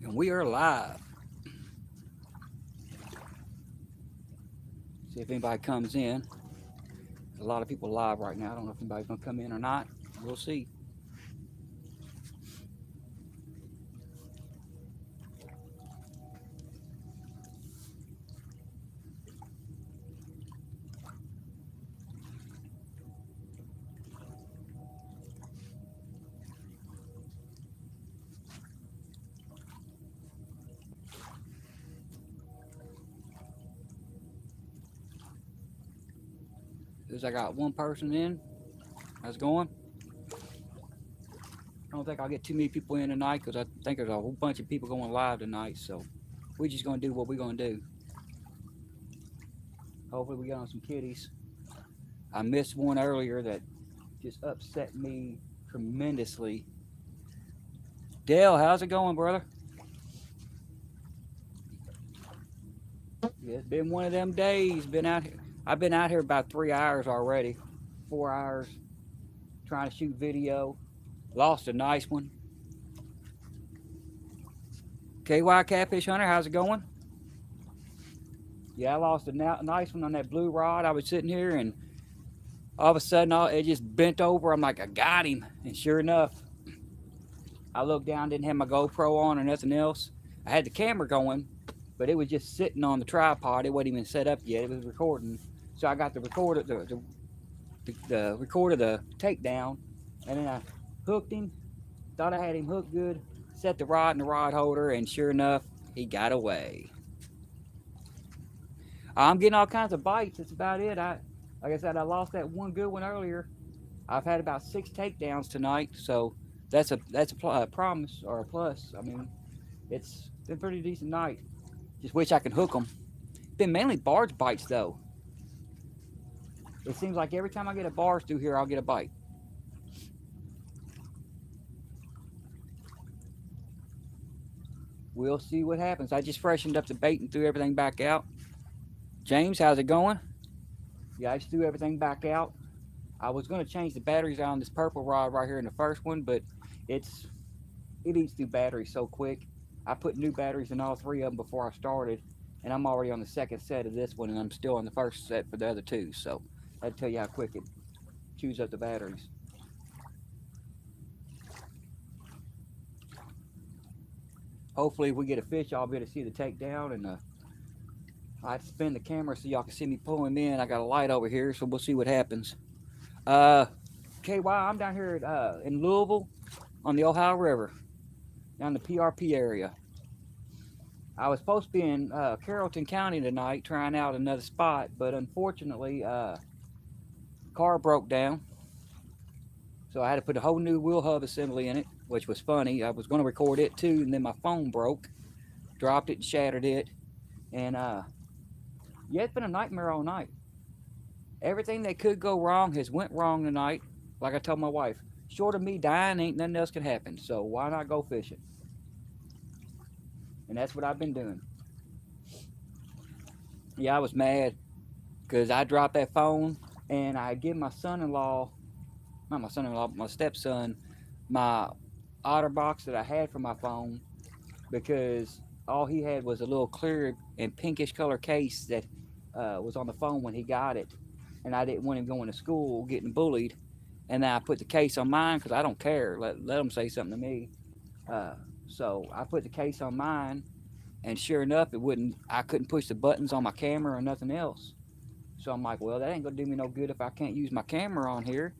And we are live. See if anybody comes in. A lot of people live right now. I don't know if anybody's going to come in or not. We'll see. As I got one person in, how's it going? I don't think I'll get too many people in tonight because I think there's a whole bunch of people going live tonight. So we're just going to do what we're going to do. Hopefully, we get on some kitties. I missed one earlier that just upset me tremendously. Dale, how's it going, brother? Yeah, it's been one of them days. Been out here. I've been out here about 3 hours already. 4 hours trying to shoot video. Lost a nice one. KY Catfish Hunter, how's it going? Yeah, I lost a nice one on that blue rod. I was sitting here and all of a sudden it just bent over. I'm like, I got him. And sure enough, I looked down, didn't have my GoPro on or nothing else. I had the camera going, but it was just sitting on the tripod. It wasn't even set up yet. It was recording. So I got the recorder, the recorder, the takedown, and then I hooked him. Thought I had him hooked good. Set the rod in the rod holder, and sure enough, he got away. I'm getting all kinds of bites. That's about it. Like I said, I lost that one good one earlier. I've had about 6 takedowns tonight, so that's a promise or a plus. I mean, it's been a pretty decent night. Just wish I could hook them. Been mainly barge bites though. It seems like every time I get a barge through here, I'll get a bite. We'll see what happens. I just freshened up the bait and threw everything back out. James, how's it going? Yeah, I just threw everything back out. I was going to change the batteries on this purple rod right here in the first one, but it eats through batteries so quick. I put new batteries in all 3 of them before I started, and I'm already on the second set of this one, and I'm still on the first set for the other 2. So that'll tell you how quick it chews up the batteries. Hopefully, if we get a fish, I'll be able to see the takedown, and I have to spin the camera so y'all can see me pulling in. I got a light over here, so we'll see what happens. Uh, KY, I'm down here in Louisville on the Ohio River, down the PRP area. I was supposed to be in Carrollton County tonight trying out another spot, but unfortunately, car broke down. So I had to put a whole new wheel hub assembly in it, which was funny. I was going to record it too, and then my phone broke, dropped it and shattered it. And yeah, it's been a nightmare all night. Everything that could go wrong has went wrong tonight. Like I told my wife, short of me dying, ain't nothing else can happen. So why not go fishing? And that's what I've been doing. Yeah, I was mad because I dropped that phone and I give my son-in-law, not my son-in-law, but my stepson, my OtterBox that I had for my phone because all he had was a little clear and pinkish color case that was on the phone when he got it. And I didn't want him going to school getting bullied. And then I put the case on mine because I don't care. Let them say something to me. Uh, so I put the case on mine, and sure enough, it wouldn't. I couldn't push the buttons on my camera or nothing else. So I'm like, well, that ain't gonna do me no good if I can't use my camera on here.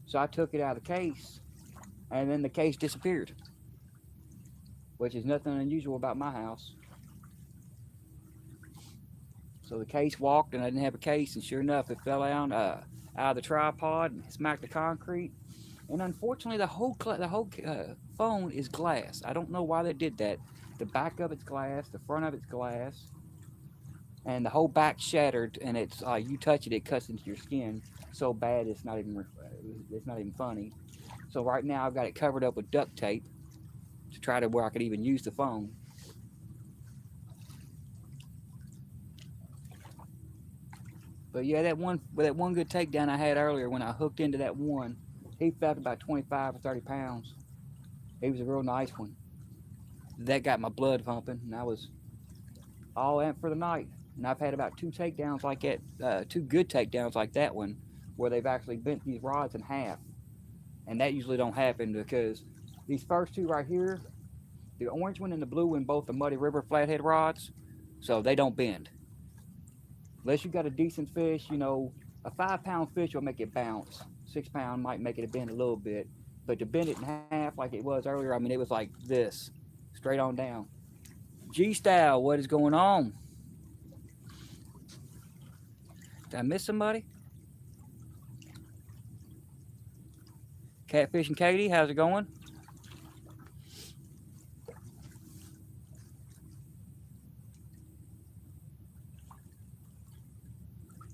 So I took it out of the case, and then the case disappeared, which is nothing unusual about my house. So the case walked, and I didn't have a case, and sure enough, it fell out of the tripod and smacked the concrete. And unfortunately, the whole phone is glass. I don't know why they did that. The back of it's glass, the front of it's glass, and the whole back shattered. And it's you touch it, it cuts into your skin so bad it's not even funny. So right now I've got it covered up with duct tape to try to where I could even use the phone. But yeah, that one good takedown I had earlier when I hooked into that one, he felt about 25 or 30 pounds. He was a real nice one. that got my blood pumping, and I was all amped for the night. And I've had about two takedowns like that, two good takedowns like that one, where they've actually bent these rods in half, and that usually don't happen because these first two right here, the orange one and the blue one, both the Muddy River flathead rods, so they don't bend. Unless you got a decent fish, you know, a 5 pound fish will make it bounce. 6 pound might make it bend a little bit, but to bend it in half like it was earlier, I mean, it was like this, straight on down. G Style, what is going on? Did I miss somebody? Catfish and Katie, how's it going?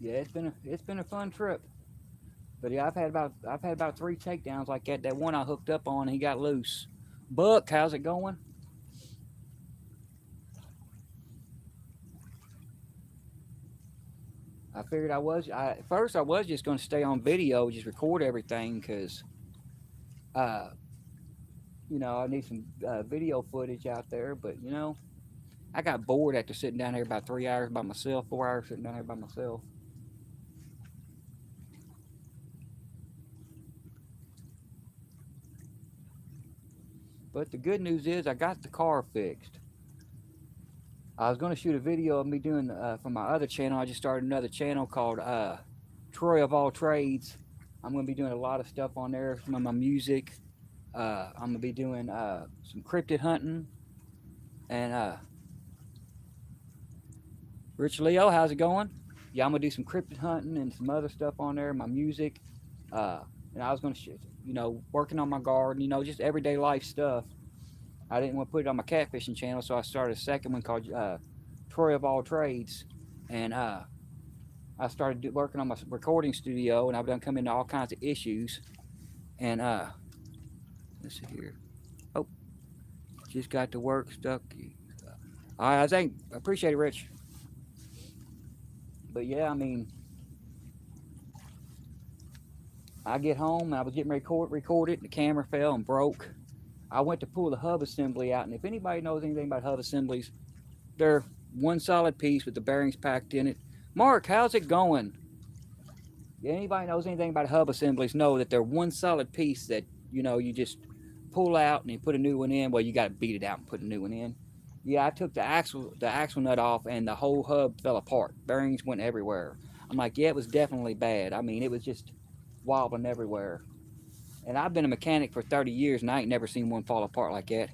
Yeah, it's been a fun trip. But yeah, I've had about three takedowns like that. That one I hooked up on, he got loose. Buck, how's it going? I figured at first I was just going to stay on video, just record everything, because uh, you know, I need some video footage out there. But you know, I got bored after sitting down here about 3 hours by myself, 4 hours sitting down here by myself. But the good news is I got the car fixed. I was going to shoot a video of me doing from my other channel. I just started another channel called Troy of All Trades. I'm going to be doing a lot of stuff on there, some of my music. I'm going to be doing some cryptid hunting. And Rich Leo, how's it going? Yeah, I'm going to do some cryptid hunting and some other stuff on there, my music. And I was going to, you know, working on my garden, you know, just everyday life stuff. I didn't want to put it on my catfishing channel, so I started a second one called Troy of All Trades. And I started working on my recording studio, and I've done come into all kinds of issues. And let's see here. Oh, just got to work stuck. All right, I appreciate it, Rich. But yeah, I mean, I get home, and I was getting ready to record it, and the camera fell and broke. I went to pull the hub assembly out, and if anybody knows anything about hub assemblies, they're one solid piece with the bearings packed in it. Mark, how's it going? Yeah, anybody knows anything about hub assemblies know that they're one solid piece that, you know, you just pull out and you put a new one in. Well, you got to beat it out and put a new one in. Yeah, I took the axle nut off, and the whole hub fell apart. Bearings went everywhere. I'm like, yeah, it was definitely bad. I mean, it was just wobbling everywhere. And I've been a mechanic for 30 years, and I ain't never seen one fall apart like that.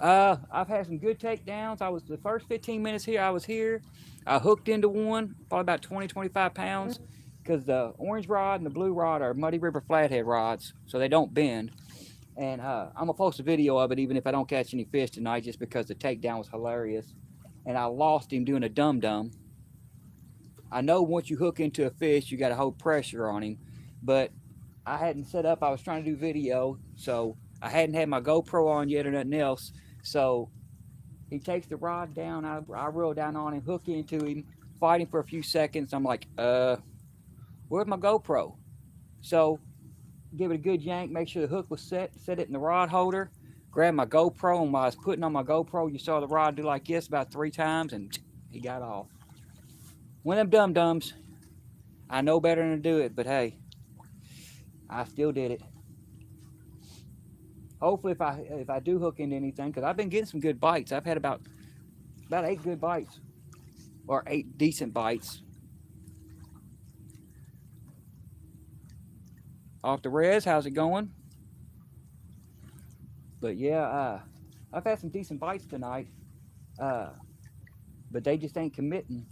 I've had some good takedowns. I was the first 15 minutes here. I was here. I hooked into one, probably about 20, 25 pounds, because the orange rod and the blue rod are Muddy River flathead rods, so they don't bend. And I'm gonna post a video of it, even if I don't catch any fish tonight, just because the takedown was hilarious. And I lost him doing a dum-dum. I know once you hook into a fish, you got to hold pressure on him, but I hadn't set up. I was trying to do video, so I hadn't had my GoPro on yet or nothing else. So he takes the rod down. I reel down on him, hook into him, fight him for a few seconds. I'm like, where's my GoPro? So give it a good yank, make sure the hook was set it in the rod holder, grab my GoPro, and while I was putting on my GoPro, you saw the rod do like this about 3 times, and he got off. One of them dum-dums. I know better than to do it, but hey, I still did it. Hopefully, if I do hook into anything, because I've been getting some good bites. I've had about 8 good bites, or 8 decent bites. Off the res, how's it going? But yeah, I've had some decent bites tonight, but they just ain't committing.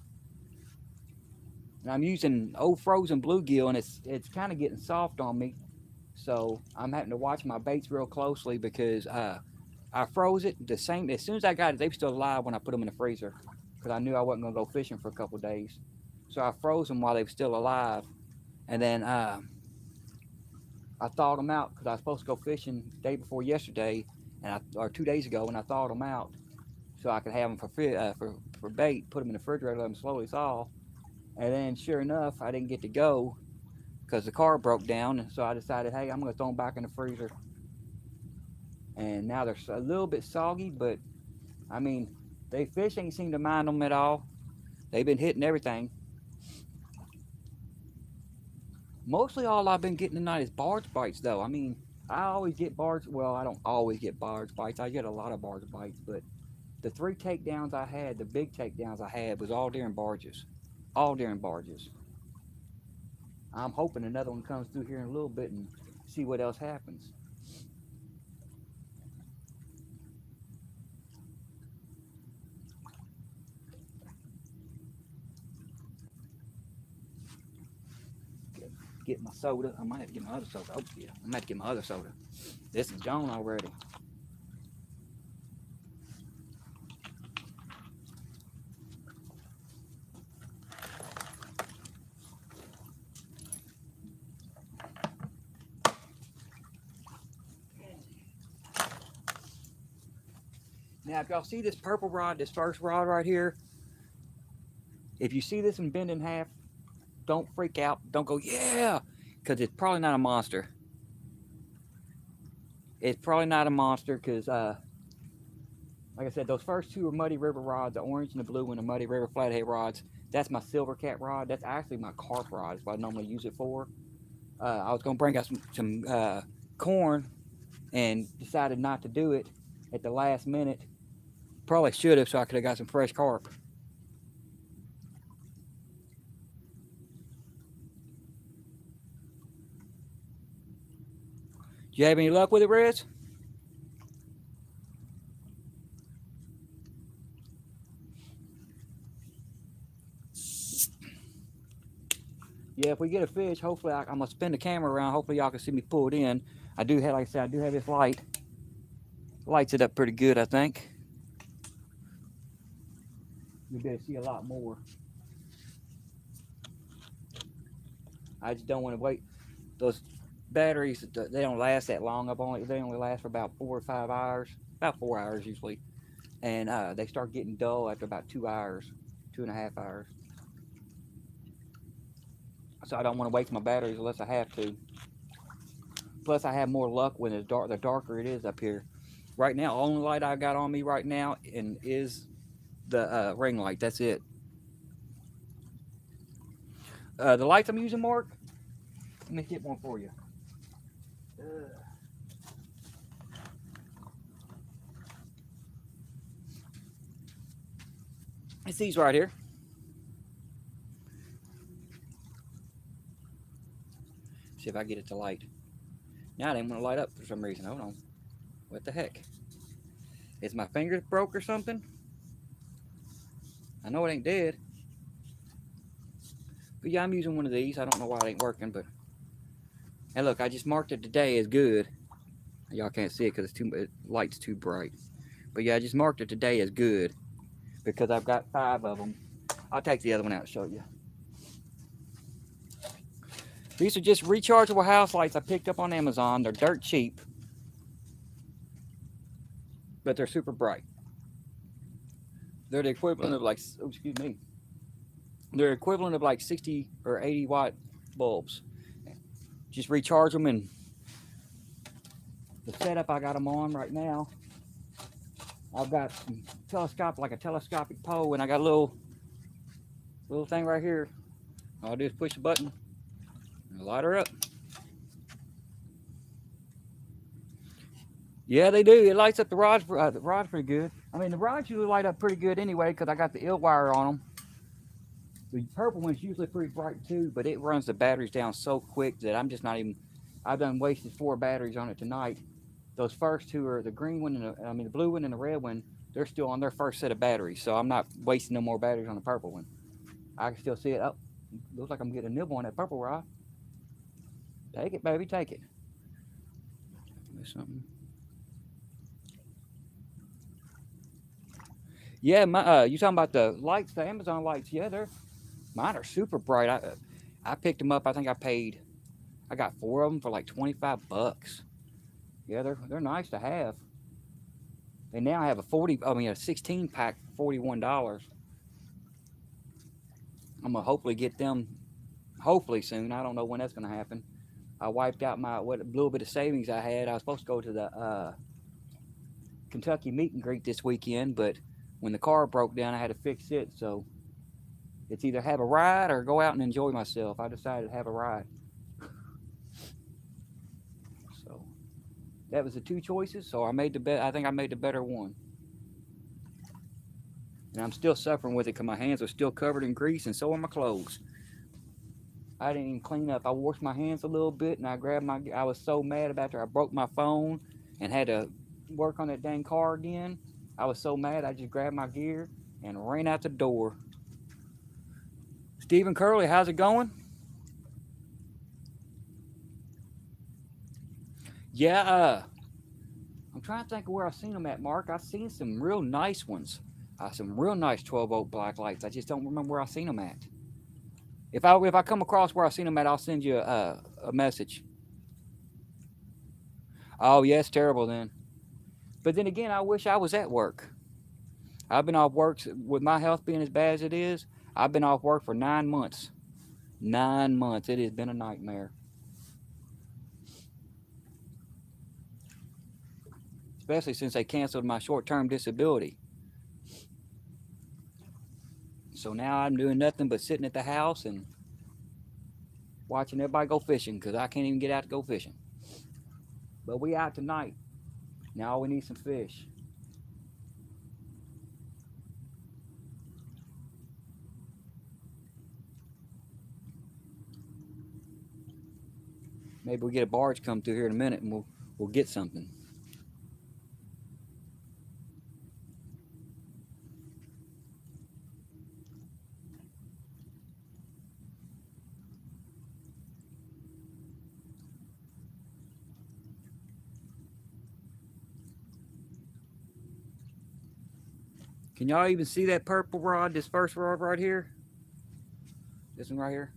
And I'm using old frozen bluegill, and it's kind of getting soft on me. So I'm having to watch my baits real closely, because I froze it the same as soon as I got it. They were still alive when I put them in the freezer, because I knew I wasn't gonna go fishing for a couple days. So I froze them while they were still alive, and then I thawed them out, because I was supposed to go fishing the day before yesterday, or 2 days ago, and I thawed them out so I could have them for bait. Put them in the refrigerator, let them slowly thaw. And then sure enough, I didn't get to go because the car broke down, and so I decided, hey, I'm going to throw them back in the freezer. and now they're a little bit soggy, but I mean, they fish ain't seem to mind them at all. They've been hitting everything. Mostly all I've been getting tonight is barge bites, though. I mean, I always get barge. Well, I don't always get barge bites. I get a lot of barge bites, but the three takedowns I had, the big takedowns I had, was all during barges. All during barges. I'm hoping another one comes through here in a little bit and see what else happens. Get my soda. I might have to get my other soda. Oh yeah, I might have to get my other soda. This is gone already. Now, if y'all see this purple rod, this first rod right here, if you see this one bend in half, don't freak out. Don't go, yeah, because it's probably not a monster. It's probably not a monster because, like I said, those first two are Muddy River rods, the orange and the blue one, the Muddy River flathead rods. That's my silver cat rod. That's actually my carp rod. That's what I normally use it for. I was going to bring out some corn and decided not to do it at the last minute. Probably should have, so I could have got some fresh carp. Do you have any luck with it, Rez? Yeah, if we get a fish, hopefully I'm going to spin the camera around. Hopefully y'all can see me pull it in. I do have, like I said, I do have this light. Lights it up pretty good, I think. You'll be able to see a lot more. I just don't want to wait. Those batteries, they don't last that long. They only last for about 4 or 5 hours, about 4 hours usually, and they start getting dull after about 2 hours, 2.5 hours. So I don't want to waste my batteries unless I have to. Plus, I have more luck when it's dark. The darker it is up here. Right now, the only light I got on me right now is the ring light. That's it. The lights I'm using, Mark. Let me get one for you. It's these right here. See if I get it to light. Now it ain't want to light up for some reason. Hold on. What the heck? Is my fingers broke or something? I know it ain't dead. But yeah, I'm using one of these. I don't know why it ain't working, but... And look, I just marked it today as good. Y'all can't see it because the light's too bright. But yeah, I just marked it today as good because I've got 5 of them. I'll take the other one out and show you. These are just rechargeable house lights I picked up on Amazon. They're dirt cheap, but they're super bright. They're the equivalent of like, oh, excuse me. They're equivalent of like 60 or 80 watt bulbs. Just recharge them, and the setup I got them on right now, I've got some like a telescopic pole, and I got a little thing right here. All I do is push the button and light her up. Yeah, they do. It lights up the rods pretty good. I mean, the rods usually light up pretty good anyway because I got the eel wire on them. The purple one's usually pretty bright too, but it runs the batteries down so quick that I'm just not even... I've done wasted 4 batteries on it tonight. Those first 2 are the green one and the blue one and the red one. They're still on their first set of batteries, so I'm not wasting no more batteries on the purple one. I can still see it. Oh, looks like I'm getting a nibble on that purple rod. Take it, baby, take it. There's something. Yeah, you talking about the lights, the Amazon lights? Yeah, mine are super bright. I picked them up. I think I got 4 of them for like $25. Yeah, they're nice to have. They now have a 16 pack for $41. I'm gonna hopefully get them hopefully soon. I don't know when that's gonna happen. I wiped out my little bit of savings I had. I was supposed to go to the Kentucky meet and greet this weekend, but when the car broke down, I had to fix it. So it's either have a ride or go out and enjoy myself. I decided to have a ride. So that was the two choices. So I made the bet. I think I made the better one. And I'm still suffering with it because my hands are still covered in grease, and so are my clothes. I didn't even clean up. I washed my hands a little bit, and I grabbed my. I was so mad about after I broke my phone and had to work on that dang car again. I was so mad. I just grabbed my gear and ran out the door. Stephen Curley, how's it going? Yeah, I'm trying to think of where I've seen them at, Mark. I've seen some real nice ones. Some real nice 12-volt black lights. I just don't remember where I've seen them at. If I come across where I've seen them at, I'll send you a message. Oh, yeah, it's terrible then. But then again, I wish I was at work. I've been off work with my health being as bad as it is. I've been off work for 9 months. 9 months. It has been a nightmare. Especially since they canceled my short-term disability. So now I'm doing nothing but sitting at the house and watching everybody go fishing because I can't even get out to go fishing. But we out tonight. Now we need some fish. Maybe we'll get a barge come through here in a minute and we'll get something. Can y'all even see that purple rod, this first rod right here? This one right here?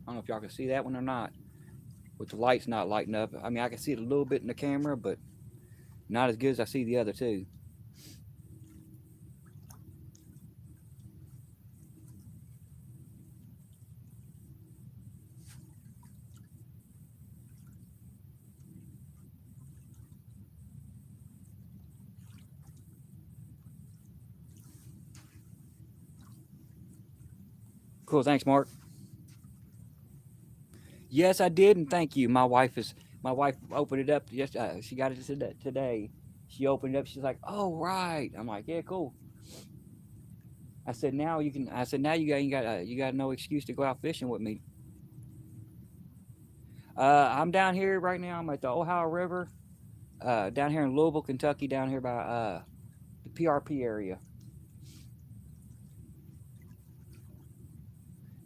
I don't know if y'all can see that one or not. With the lights not lighting up. I mean, I can see it a little bit in the camera, but not as good as I see the other two. Cool, thanks, Mark. Yes, I did, and thank you. My wife opened it up. Yes, she got it today. She opened it up. She's like, "Oh, right." I'm like, "Yeah, cool." I said, "Now you can." I said, "Now you got no excuse to go out fishing with me." I'm down here right now. I'm at the Ohio River, down here in Louisville, Kentucky, down here by the PRP area.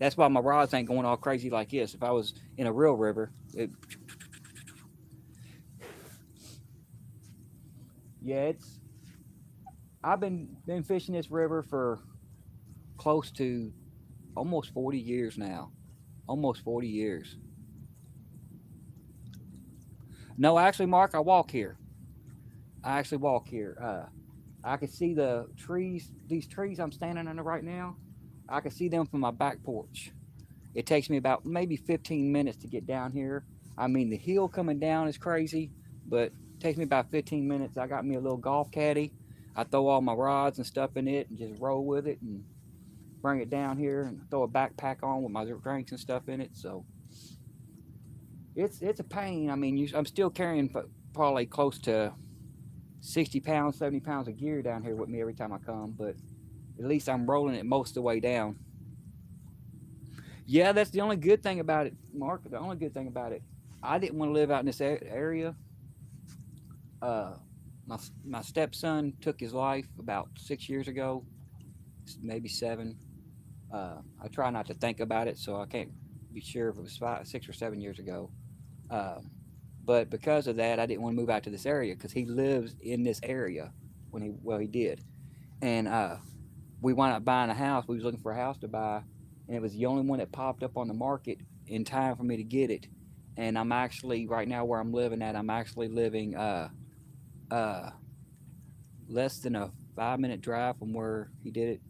That's why my rods ain't going all crazy like this. If I was in a real river, yeah, it's. I've been fishing this river for close to almost 40 years now. Almost 40 years. No, actually, Mark, I walk here. I actually walk here. I can see the trees. These trees I'm standing under right now. I can see them from my back porch. It takes me about maybe 15 minutes to get down here. I mean, the hill coming down is crazy, but it takes me about 15 minutes. I got me a little golf caddy. I throw all my rods and stuff in it and just roll with it and bring it down here and throw a backpack on with my drinks and stuff in it. So it's a pain. I mean, I'm still carrying probably close to 60 pounds, 70 pounds of gear down here with me every time I come, but at least I'm rolling it most of the way down. Yeah, that's the only good thing about it, Mark. The only good thing about it, I didn't want to live out in this area. Uh, my stepson took his life about 6 years ago, maybe seven. I try not to think about it, so I can't be sure if it was 6 or 7 years ago. Uh, but because of that, I didn't want to move out to this area because he lives in this area he did, and we wound up buying a house. We was looking for a house to buy, and it was the only one that popped up on the market in time for me to get it. And I'm actually right now where I'm living at. I'm actually living uh, less than a 5 minute drive from where he did it.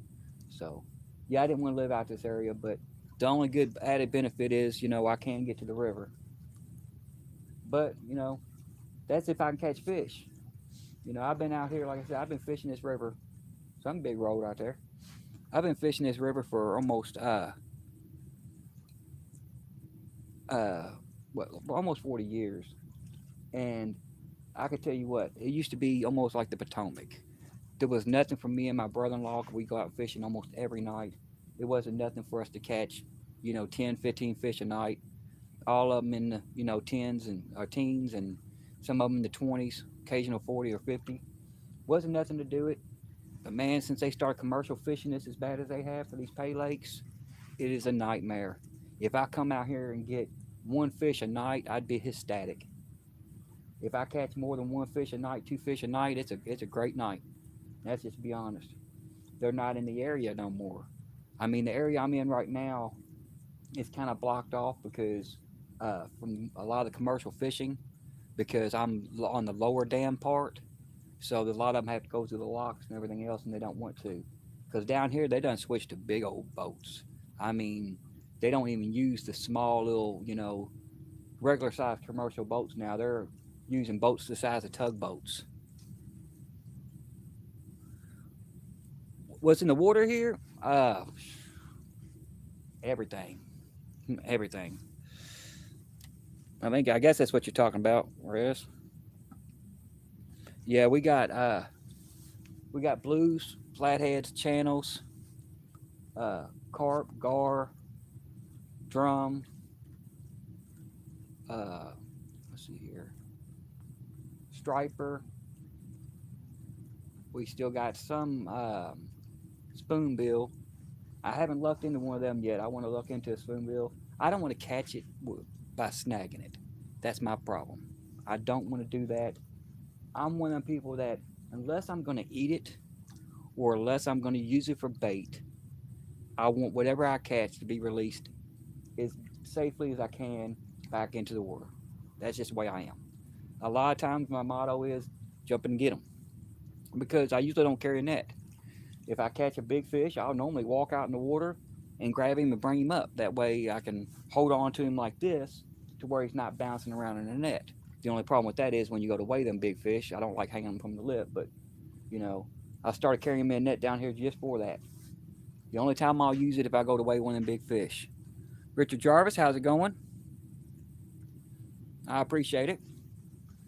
So yeah, I didn't want to live out this area, but the only good added benefit is I can get to the river. But that's if I can catch fish. You know, I've been out here, like I said, I've been fishing this river. Some big road out there. I've been fishing this river for almost uh almost 40 years, and I could tell you what, it used to be almost like the Potomac. There was nothing for me and my brother-in-law. We go out fishing almost every night. It wasn't nothing for us to catch, 10, 15 fish a night. All of them in the, tens and or teens, and some of them in the 20s, occasional 40 or 50. Wasn't nothing to do it. But man, since they started commercial fishing this as bad as they have for these pay lakes, it is a nightmare. If I come out here and get one fish a night, I'd be ecstatic. If I catch more than one fish a night, two fish a night, it's a great night. Let's just be honest. They're not in the area no more. I mean, the area I'm in right now is kind of blocked off because from a lot of the commercial fishing, because I'm on the lower dam part. So a lot of them have to go through the locks and everything else, and they don't want to. Because down here, they done switched to big old boats. I mean, they don't even use the small little, regular sized commercial boats now. They're using boats the size of tugboats. What's in the water here? Everything. Everything. I guess that's what you're talking about, Rez. Yeah, we got blues, flatheads, channels, carp, gar, drum. Uh, let's see here, striper. We still got some spoonbill. I haven't looked into one of them yet. I want to look into a spoonbill. I don't want to catch it by snagging it. That's my problem. I don't want to do that. I'm one of them people that unless I'm going to eat it or unless I'm going to use it for bait, I want whatever I catch to be released as safely as I can back into the water. That's just the way I am. A lot of times my motto is jump and get them because I usually don't carry a net. If I catch a big fish, I'll normally walk out in the water and grab him and bring him up. That way I can hold on to him like this to where he's not bouncing around in the net. The only problem with that is when you go to weigh them big fish, I don't like hanging them from the lip, but you know, I started carrying my net down here just for that. The only time I'll use it if I go to weigh one of them big fish. Richard Jarvis, how's it going? I appreciate it.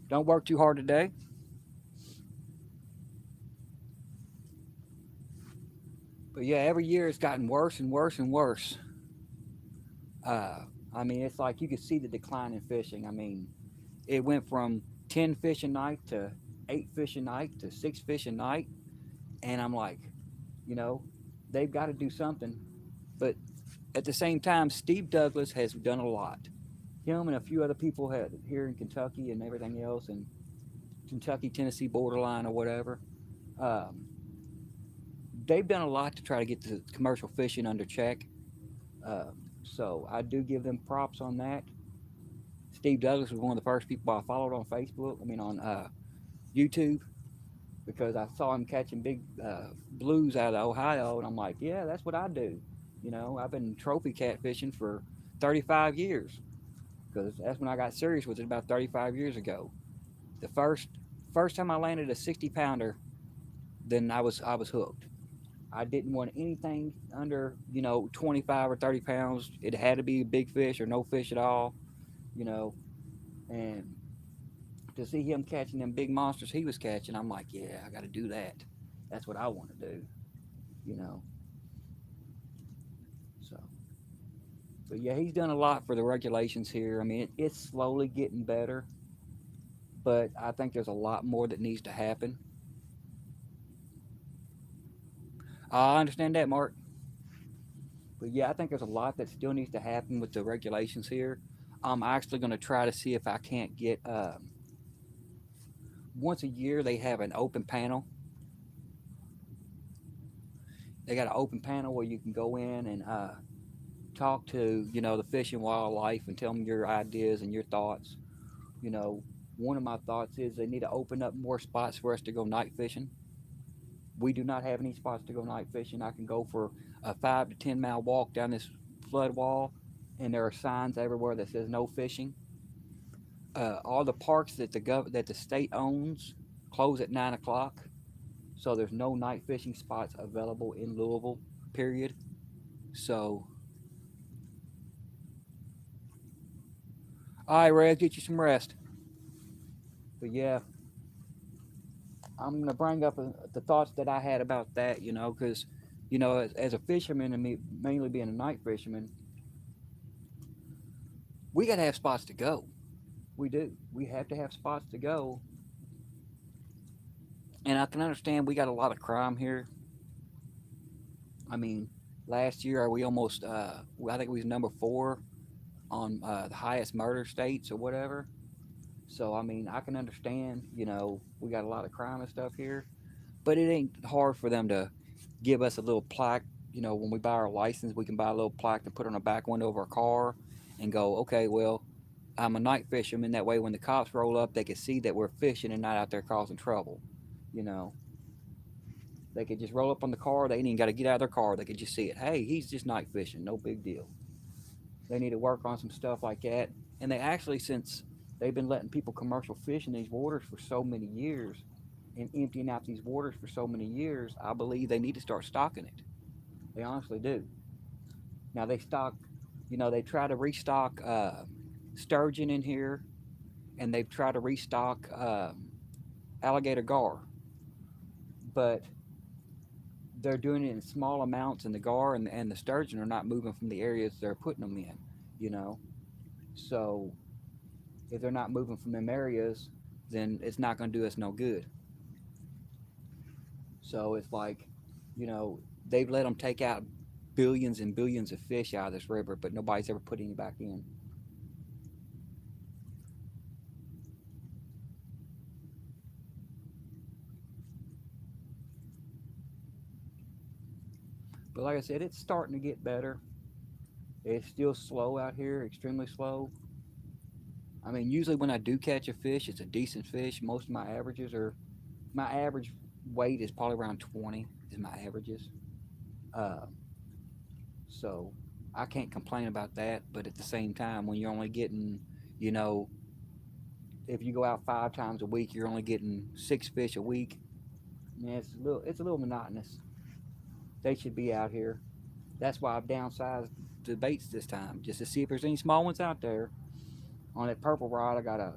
Don't work too hard today. But yeah, every year it's gotten worse and worse and worse. Uh, I mean, it's like you could see the decline in fishing. I mean, it went from 10 fish a night to 8 fish a night to 6 fish a night. And I'm like, you know, they've got to do something. But at the same time, Steve Douglas has done a lot. Him and a few other people had here in Kentucky and everything else, and Kentucky, Tennessee borderline or whatever. Um, they've done a lot to try to get the commercial fishing under check. So I do give them props on that. Steve Douglas was one of the first people I followed on Facebook. I mean on YouTube because I saw him catching big blues out of Ohio, and I'm like, yeah, that's what I do. You know, I've been trophy catfishing for 35 years because that's when I got serious with it about 35 years ago. The first time I landed a 60 pounder, then I was hooked. I didn't want anything under 25 or 30 pounds. It had to be a big fish or no fish at all, you know. And to see him catching them big monsters he was catching, I'm like, yeah, I got to do that. That's what I want to do, you know. So, but yeah, he's done a lot for the regulations here. I mean, it's slowly getting better, but I think there's a lot more that needs to happen. I understand that, Mark. But yeah, I think there's a lot that still needs to happen with the regulations here. I'm actually going to try to see if I can't get once a year they have an open panel. They got an open panel where you can go in and talk to the fish and wildlife and tell them your ideas and your thoughts. You know, one of my thoughts is they need to open up more spots for us to go night fishing. We do not have any spots to go night fishing. I can go for a 5 to 10 mile walk down this flood wall, and there are signs everywhere that says no fishing. All the parks that the state owns close at 9 o'clock. So there's no night fishing spots available in Louisville, period. So, all right, Red, get you some rest. But yeah, I'm going to bring up the thoughts that I had about that, because, as a fisherman and me mainly being a night fisherman, we got to have spots to go. We do. We have to have spots to go. And I can understand we got a lot of crime here. I mean, last year we almost, I think we was number 4 on the highest murder states or whatever. So I mean, I can understand. We got a lot of crime and stuff here, but it ain't hard for them to give us a little plaque. When we buy our license, we can buy a little plaque and put on the back window of our car, and go, okay, well, I'm a night fisherman. That way, when the cops roll up, they can see that we're fishing and not out there causing trouble. You know, they could just roll up on the car. They ain't even got to get out of their car. They could just see it. Hey, he's just night fishing. No big deal. They need to work on some stuff like that. And they actually, since they've been letting people commercial fish in these waters for so many years and emptying out these waters for so many years, I believe they need to start stocking it. They honestly do. Now they stock, they try to restock sturgeon in here, and they've tried to restock alligator gar, but they're doing it in small amounts, and the gar and the sturgeon are not moving from the areas they're putting them in. You know, so if they're not moving from them areas, then it's not going to do us no good. So it's like, you know, they've let them take out billions and billions of fish out of this river, but nobody's ever put any back in. But like I said, it's starting to get better. It's still slow out here, extremely slow. I mean, usually when I do catch a fish, it's a decent fish. Most of my average weight is probably around 20 is my averages. Uh, so I can't complain about that. But at the same time, when you're only getting, you know, if you go out 5 times a week, you're only getting 6 fish a week. Yeah, it's a little monotonous. They should be out here. That's why I've downsized the baits this time, just to see if there's any small ones out there. On that purple rod, I got a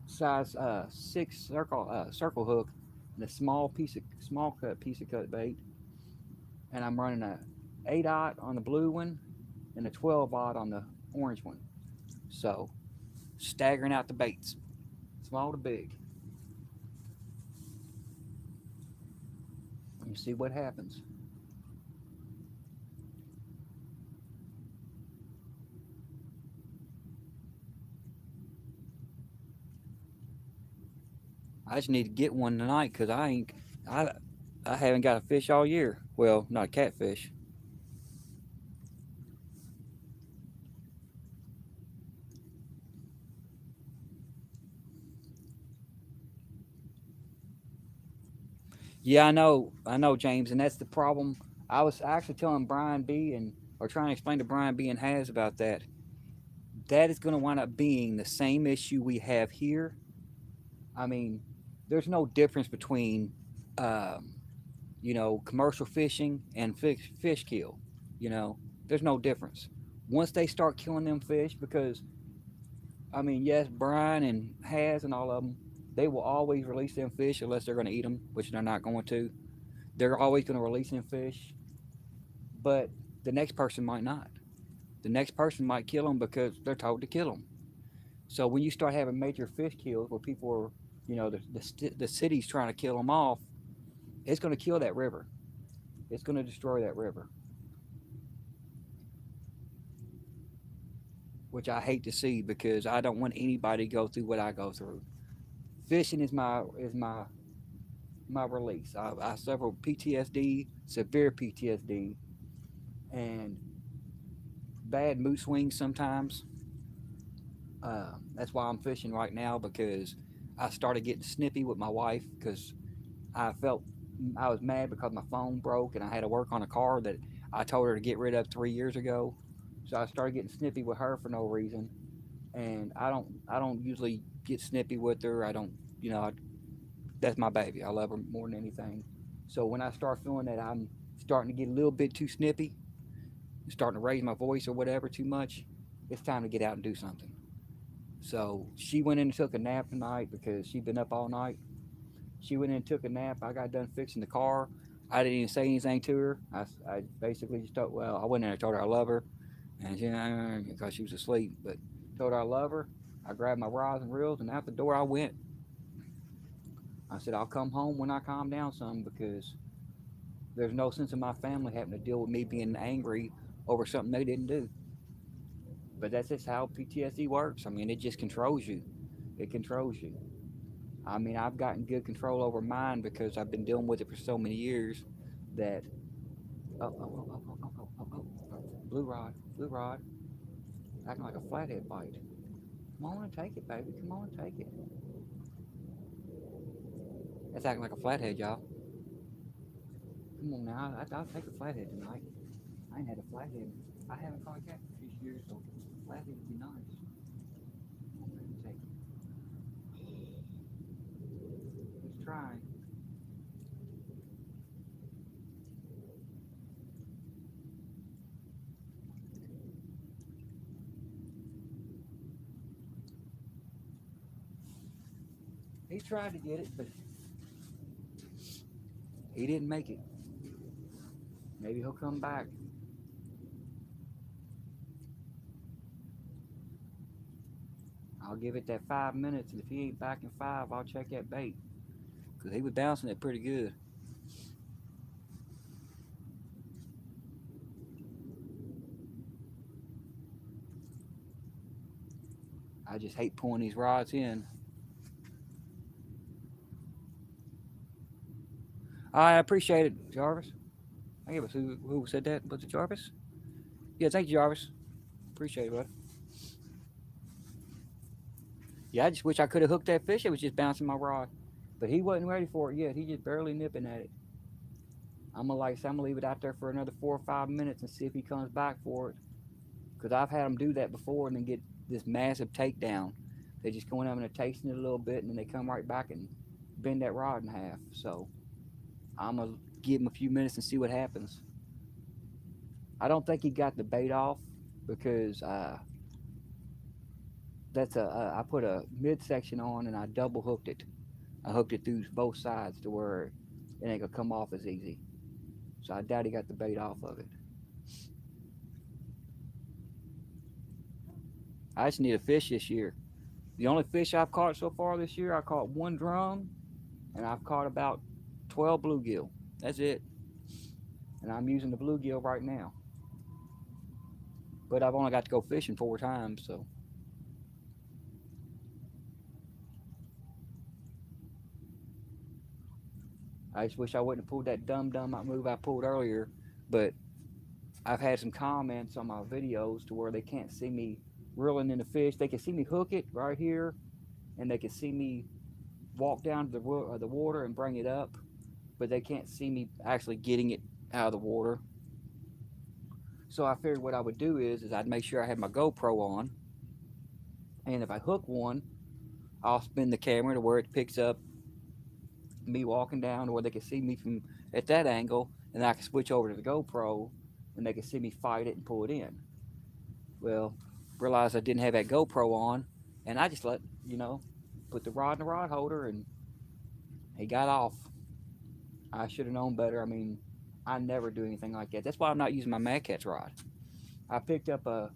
size 6 circle hook and a small cut piece of cut bait, and I'm running a 8-aught on the blue one and a 12-aught on the orange one. So staggering out the baits, small to big, and you see what happens. I just need to get one tonight because I I haven't got a fish all year. Well, not a catfish. Yeah, I know, James, and that's the problem. I was actually telling Brian B and or trying to explain to Brian B and Has about that. That is going to wind up being the same issue we have here. I mean, there's no difference between, um, commercial fishing and fish kill. There's no difference. Once they start killing them fish, because I mean, yes, Brian and Has and all of them, they will always release them fish unless they're going to eat them, which they're not going to. They're always going to release them fish, but the next person might not. The next person might kill them because they're told to kill them. So when you start having major fish kills where people are, the city's trying to kill them off, it's going to kill that river. It's going to destroy that river, which I hate to see because I don't want anybody to go through what I go through. Fishing is my release. I suffer PTSD, severe PTSD, and bad mood swings sometimes. That's why I'm fishing right now because I started getting snippy with my wife because I felt I was mad because my phone broke and I had to work on a car that I told her to get rid of 3 years ago. So I started getting snippy with her for no reason, and I don't usually get snippy with her. I don't, you know, That's my baby. I love her more than anything. So when I start feeling that I'm starting to get a little bit too snippy, starting to raise my voice or whatever too much, it's time to get out and do something. So she went in and took a nap tonight because she'd been up all night. She went in and took a nap. I got done fixing the car. I didn't even say anything to her. I basically just told, well, I went in and told her I love her, and she, because she was asleep, but told her I love her. I grabbed my rods and reels, and out the door I went. I said, I'll come home when I calm down some because there's no sense in my family having to deal with me being angry over something they didn't do. But that's just how PTSD works. I mean, it just controls you. It controls you. I mean, I've gotten good control over mine because I've been dealing with it for so many years that. Oh, oh, oh, oh, oh, oh, oh, oh, oh. Blue rod, acting like a flathead bite. Come on and take it, baby. Come on and take it. That's acting like a flathead, y'all. Come on now, I'll take a flathead tonight. I ain't had a flathead. I haven't caught a catfish years, so flathead would be nice. Come on, baby, take it. He's trying. He tried to get it, but he didn't make it. Maybe he'll come back. I'll give it that 5 minutes, and if he ain't back in five, I'll check that bait. Because he was bouncing it pretty good. I just hate pulling these rods in. I appreciate it, Jarvis. I give us who said that? Was it Jarvis? Yeah, thank you, Jarvis. Appreciate it, bud. Yeah, I just wish I could have hooked that fish. It was just bouncing my rod. But he wasn't ready for it yet. He just barely nipping at it. I'm gonna leave it out there for another 4 or 5 minutes and see if he comes back for it. Because I've had him do that before and then get this massive takedown. They just go in there and they're tasting it a little bit and then they come right back and bend that rod in half. So I'm gonna give him a few minutes and see what happens. I don't think he got the bait off because that's a I put a midsection on and I double hooked it. I hooked it through both sides to where it ain't gonna come off as easy. So I doubt he got the bait off of it. I just need a fish this year. The only fish I've caught so far this year, I caught one drum, and I've caught about 12 bluegill. That's it. And I'm using the bluegill right now. But I've only got to go fishing 4 times, so I just wish I wouldn't have pulled that dumb move I pulled earlier. But I've had some comments on my videos to where they can't see me reeling in the fish. They can see me hook it right here, and they can see me walk down to the water and bring it up, but they can't see me actually getting it out of the water. So I figured what I would do is I'd make sure I had my GoPro on, and if I hook one, I'll spin the camera to where it picks up me walking down, to where they can see me from at that angle, and I can switch over to the GoPro, and they can see me fight it and pull it in. Well, realized I didn't have that GoPro on, and I just put the rod in the rod holder, and he got off. I should have known better. I mean, I never do anything like that. That's why I'm not using my Mad Catch rod. I picked up a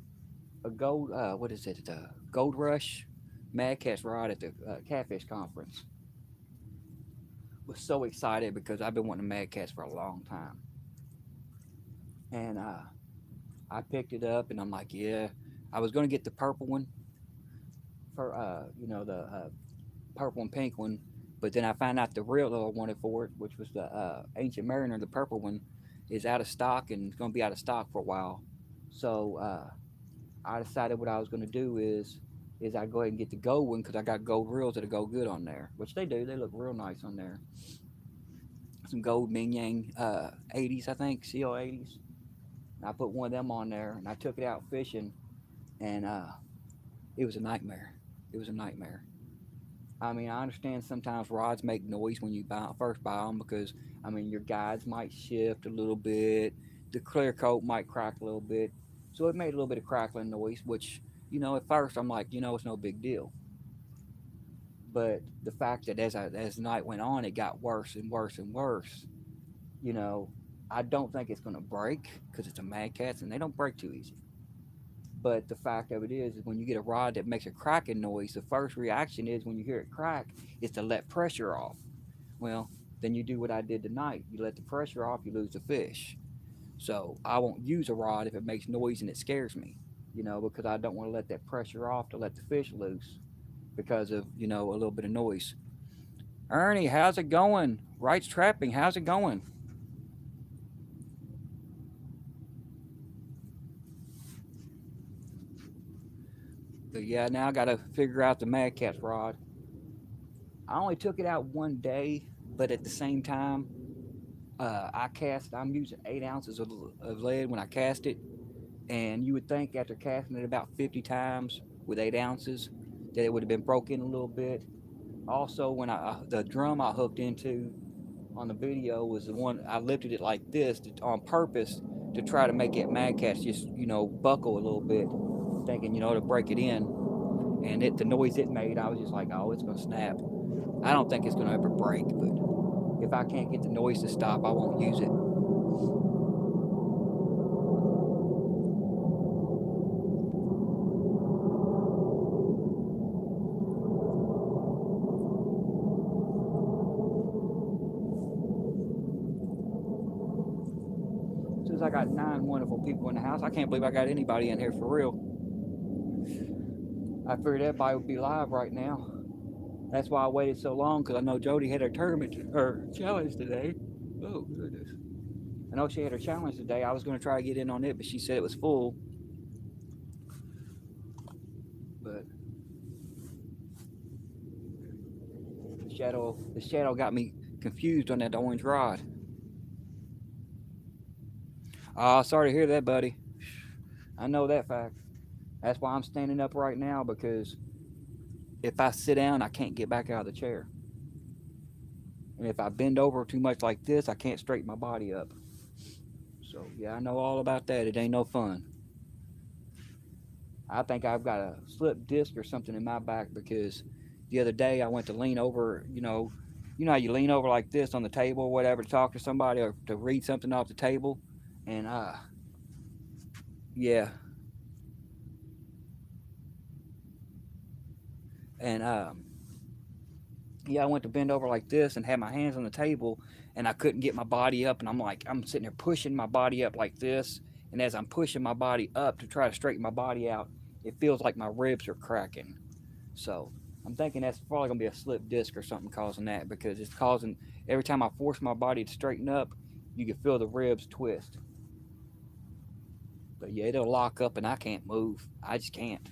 gold what is it? Gold Rush Mad Catch rod at the Catfish Conference. Was so excited because I've been wanting a Mad Catch for a long time, and I picked it up and I'm like, yeah. I was gonna get the purple one for the purple and pink one, but then I found out the real that I wanted for it, which was the Ancient Mariner, the purple one, is out of stock and it's gonna be out of stock for a while. So I decided what I was gonna do is I go ahead and get the gold one because I got gold reels that'll go good on there, which they do. They look real nice on there. Some gold Ming Yang 80s, I think, CO 80s. And I put one of them on there and I took it out fishing, and it was a nightmare. It was a nightmare. I mean, I understand sometimes rods make noise when you first buy them because, I mean, your guides might shift a little bit, the clear coat might crack a little bit. So it made a little bit of crackling noise, which, at first I'm like, it's no big deal. But the fact that as the night went on, it got worse and worse and worse. You know, I don't think it's going to break because it's a Mad Catz and they don't break too easy. But the fact of it is when you get a rod that makes a cracking noise, the first reaction is when you hear it crack is to let pressure off. Well, then you do what I did tonight. You let the pressure off, you lose the fish. So I won't use a rod if it makes noise and it scares me, because I don't want to let that pressure off to let the fish loose because of, a little bit of noise. Ernie, how's it going? Wright's Trapping, how's it going? But yeah, now I got to figure out the Mad Catz rod. I only took it out one day, but at the same time, I'm using 8 ounces of lead when I cast it. And you would think after casting it about 50 times with 8 ounces that it would have been broken a little bit. Also, when the drum I hooked into on the video was the one I lifted it like this on purpose to try to make it Mad Catz just buckle a little bit, thinking to break it in. And the noise it made, I was just like, oh, it's gonna snap. I don't think it's gonna ever break, but if I can't get the noise to stop, I won't use it. Since I got 9 wonderful people in the house, I can't believe I got anybody in here for real. I figured everybody would be live right now. That's why I waited so long, because I know Jody had her tournament, her challenge today. Oh, goodness. I know she had her challenge today. I was going to try to get in on it, but she said it was full. But the shadow got me confused on that orange rod. Ah, sorry to hear that, buddy. I know that fact. That's why I'm standing up right now, because if I sit down, I can't get back out of the chair. And if I bend over too much like this, I can't straighten my body up. So, yeah, I know all about that. It ain't no fun. I think I've got a slip disc or something in my back because the other day I went to lean over, how you lean over like this on the table or whatever to talk to somebody or to read something off the table. And, yeah. And, yeah, I went to bend over like this and had my hands on the table and I couldn't get my body up. And I'm sitting there pushing my body up like this. And as I'm pushing my body up to try to straighten my body out, it feels like my ribs are cracking. So I'm thinking that's probably gonna be a slip disc or something causing that because it's causing every time I force my body to straighten up, you can feel the ribs twist. But yeah, it'll lock up and I can't move. I just can't.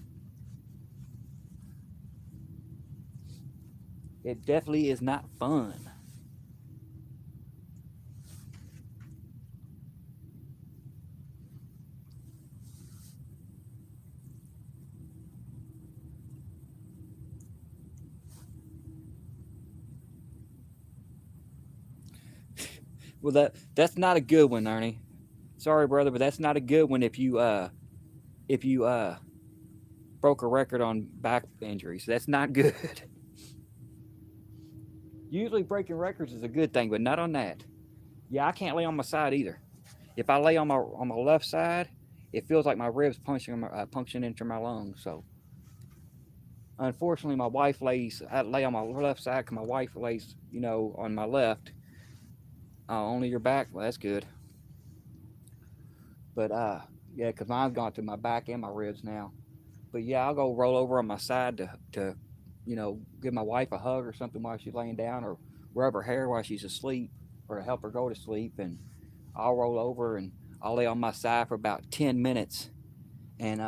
It definitely is not fun. Well, that's not a good one, Ernie. Sorry, brother, but that's not a good one if you broke a record on back injuries. That's not good. Usually breaking records is a good thing, but not on that. Yeah, I can't lay on my side either. If I lay on my left side, it feels like my ribs punching into my lungs. So unfortunately, my wife lays. I lay on my left side because my wife lays, on my left. Only your back. Well, that's good. But yeah, because mine's gone to my back and my ribs now. But yeah, I'll go roll over on my side to give my wife a hug or something while she's laying down, or rub her hair while she's asleep, or to help her go to sleep. And I'll roll over and I'll lay on my side for about 10 minutes. And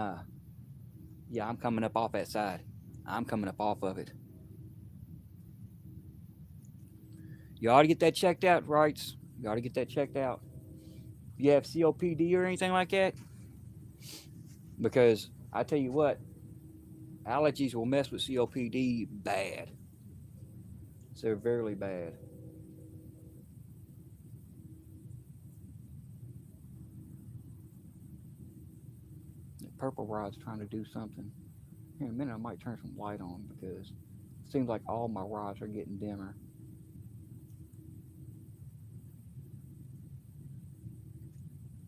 yeah, I'm coming up off that side. I'm coming up off of it. You ought to get that checked out, rights. You ought to get that checked out. You have COPD or anything like that? Because I tell you what, allergies will mess with COPD bad. severely bad. The purple rod's trying to do something. Here in a minute, I might turn some light on because it seems like all my rods are getting dimmer.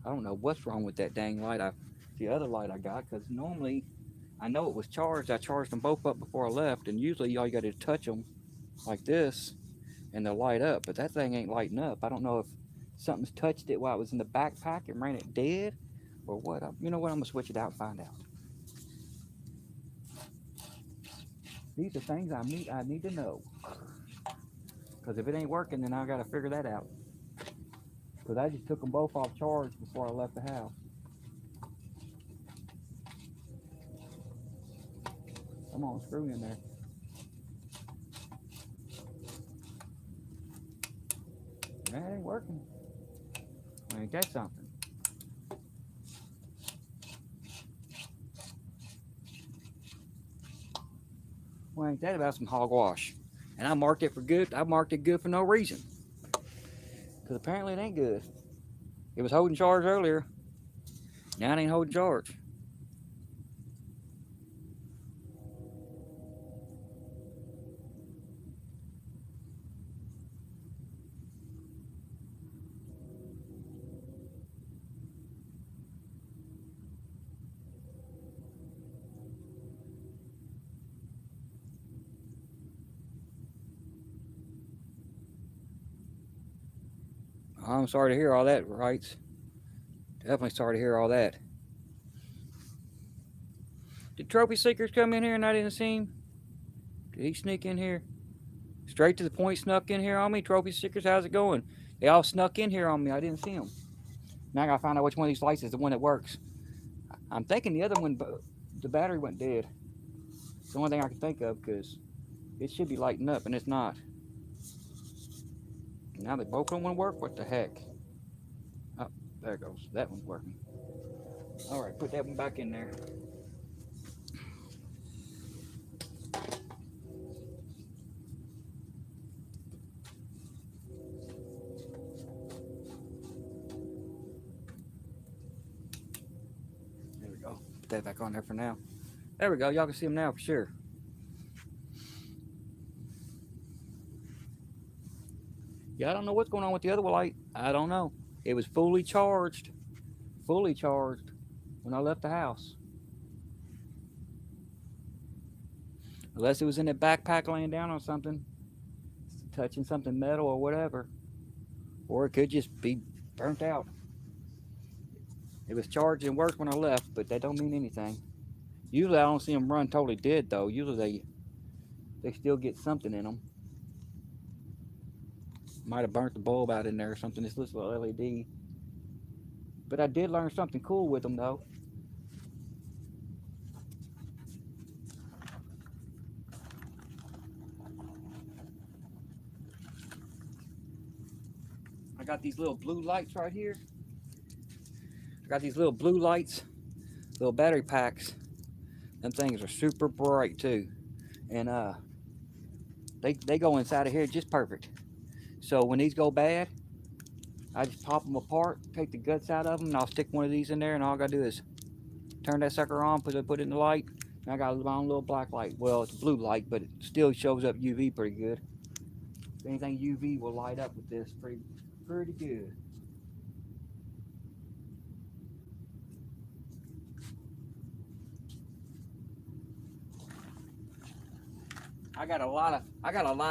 I don't know what's wrong with that dang light. The other light I got, because normally I know it was charged. I charged them both up before I left, and usually all you got to touch them like this, and they'll light up. But that thing ain't lighting up. I don't know if something's touched it while it was in the backpack and ran it dead, or what. You know what? I'm gonna switch it out and find out. These are things I need to know. Because if it ain't working, then I got to figure that out. Because I just took them both off charge before I left the house. Come on, screw in there. That ain't working. Ain't that something? Well, ain't that about some hogwash? And I marked it for good. I marked it good for no reason. Because apparently it ain't good. It was holding charge earlier. Now it ain't holding charge. I'm sorry to hear all that, Wrights. Definitely sorry to hear all that. Did Trophy Seekers come in here and I didn't see him? Did he sneak in here? Straight to the point, snuck in here on me. Trophy Seekers, how's it going? They all snuck in here on me. I didn't see them. Now I gotta find out which one of these lights is the one that works. I'm thinking the other one, the battery went dead. It's the only thing I can think of because it should be lighting up and it's not. Now they both don't want to work. What the heck? Oh, there it goes. That one's working. All right, put that one back in there. There we go. Put that back on there for now. There we go. Y'all can see them now for sure. Yeah, I don't know what's going on with the other light. I don't know. It was fully charged when I left the house. Unless it was in the backpack laying down on something, touching something metal or whatever. Or it could just be burnt out. It was charged and worked when I left, but that don't mean anything. Usually I don't see them run totally dead though. Usually they still get something in them. Might have burnt the bulb out in there or something. This little LED. But I did learn something cool with them though. I got these little blue lights right here. I got these little blue lights, little battery packs. Them things are super bright too. And they go inside of here just perfect. So when these go bad, I just pop them apart, take the guts out of them, and I'll stick one of these in there, and all I gotta do is turn that sucker on, put it in the light, and I got my own little black light. Well, it's a blue light, but it still shows up UV pretty good. If anything UV will light up with this pretty good. I got a lot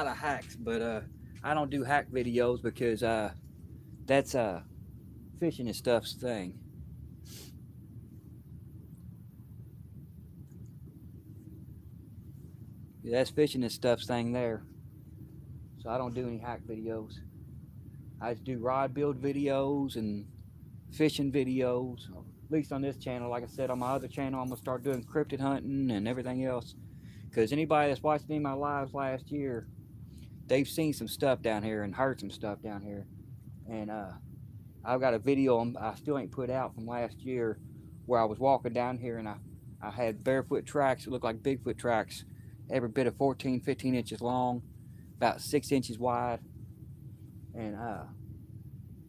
of hacks, but I don't do hack videos because that's fishing and stuff's thing. Yeah, that's fishing and stuff's thing there. So I don't do any hack videos. I just do rod build videos and fishing videos. At least on this channel. Like I said, on my other channel, I'm gonna start doing cryptid hunting and everything else. Because anybody that's watched any of my lives last year, they've seen some stuff down here and heard some stuff down here. And I've got a video I still ain't put out from last year where I was walking down here and I had barefoot tracks that looked like Bigfoot tracks, every bit of 14, 15 inches long. about 6 inches wide. And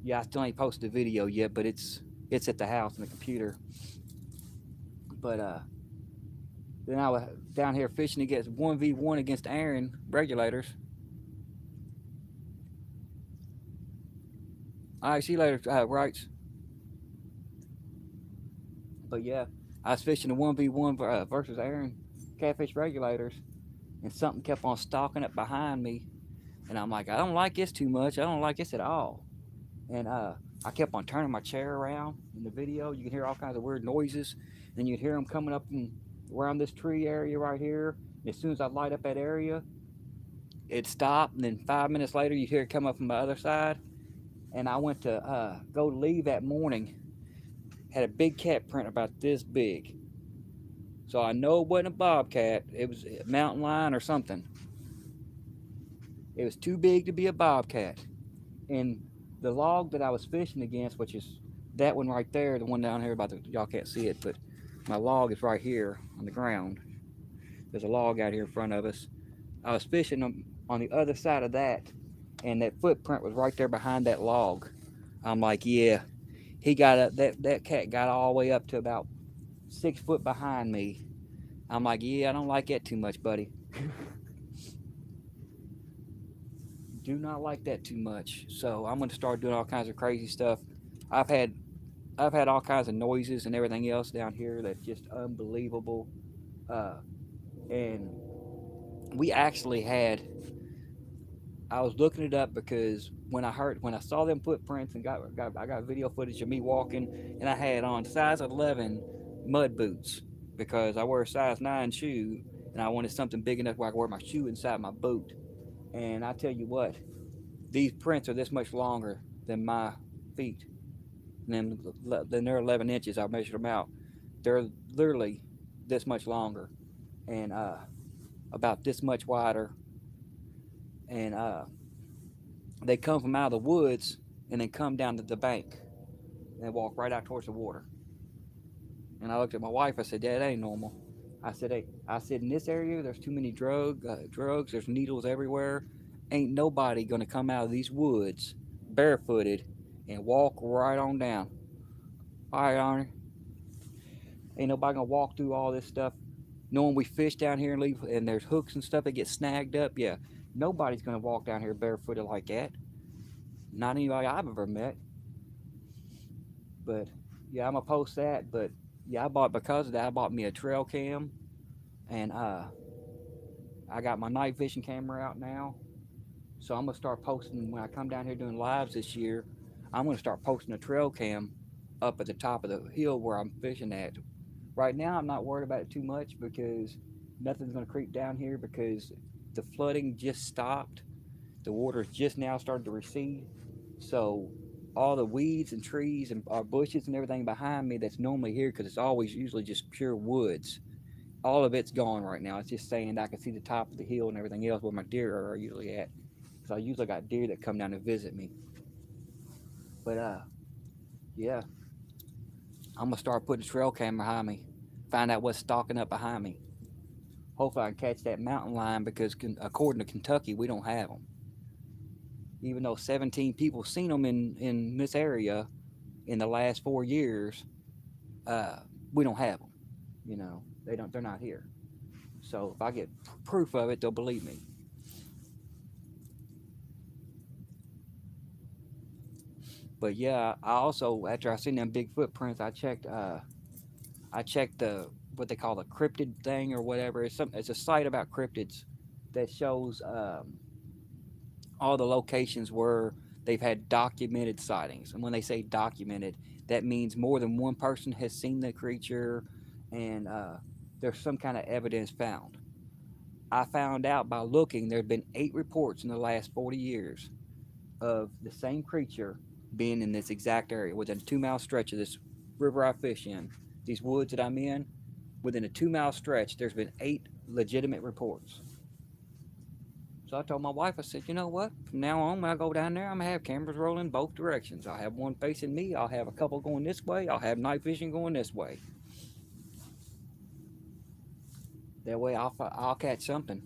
yeah, I still ain't posted a video yet, but it's at the house in the computer. But then I was down here fishing against 1v1 against Aaron regulators. All right, see you later, Rights. But yeah, I was fishing the 1v1 versus Aaron catfish regulators, and something kept on stalking up behind me. And I'm like, I don't like this too much. I don't like this at all. And I kept on turning my chair around in the video. You can hear all kinds of weird noises. And you can hear them coming up around this tree area right here. And as soon as I light up that area, it stopped. And then 5 minutes later, you hear it come up from the other side. And I went to go leave that morning. Had a big cat print about this big. So I know it wasn't a bobcat. It was a mountain lion or something. It was too big to be a bobcat. And the log that I was fishing against, which is that one right there, the one down here y'all can't see it, but my log is right here on the ground. There's a log out here in front of us. I was fishing on the other side of that, and that footprint was right there behind that log. I'm like, yeah, he got up, that cat got all the way up to about 6 foot behind me. I'm like, yeah, I don't like that too much, buddy. Do not like that too much. So I'm going to start doing all kinds of crazy stuff. I've had all kinds of noises and everything else down here that's just unbelievable. And we actually had, I was looking it up because when I saw them footprints and I got video footage of me walking, and I had on size 11 mud boots because I wear a size 9 shoe, and I wanted something big enough where I could wear my shoe inside my boot. And I tell you what, these prints are this much longer than my feet. And then they're 11 inches. I measured them out. They're literally this much longer, and about this much wider. And they come from out of the woods and then come down to the bank and walk right out towards the water. And I looked at my wife. I said, "That ain't normal." I said, "Hey," I said, "in this area, there's too many drugs. There's needles everywhere. Ain't nobody gonna come out of these woods barefooted and walk right on down. All right, Arnie. Ain't nobody gonna walk through all this stuff, knowing we fish down here and leave, and there's hooks and stuff that get snagged up. Yeah, nobody's gonna walk down here barefooted like that. Not anybody I've ever met. But yeah, I'm gonna post that. But yeah, because of that, I bought me a trail cam, and I got my night fishing camera out now. So I'm gonna start posting when I come down here doing lives this year. I'm gonna start posting a trail cam up at the top of the hill where I'm fishing at. Right now, I'm not worried about it too much because nothing's gonna creep down here because the flooding just stopped. The water's just now started to recede. So all the weeds and trees and bushes and everything behind me that's normally here, because it's always usually just pure woods, all of it's gone right now. It's just saying I can see the top of the hill and everything else where my deer are usually at. So I usually got deer that come down to visit me. But yeah, I'm gonna start putting trail cam behind me, find out what's stalking up behind me. Hopefully I can catch that mountain lion because according to Kentucky, we don't have them. Even though 17 people seen them in this area in the last 4 years, we don't have them. You know, they're not here. So if I get proof of it, they'll believe me. But yeah, I also, after I seen them big footprints, I checked the what they call the cryptid thing or whatever. It's a site about cryptids that shows all the locations where they've had documented sightings. And when they say documented, that means more than one person has seen the creature, and there's some kind of evidence found. I found out by looking there had been 8 reports in the last 40 years of the same creature being in this exact area within a 2-mile stretch of this river I fish in, these woods that I'm in. Within a 2-mile stretch, there's been 8 legitimate reports. So I told my wife, I said, you know what? From now on, when I go down there, I'm going to have cameras rolling both directions. I'll have one facing me. I'll have a couple going this way. I'll have night fishing going this way. That way I'll catch something.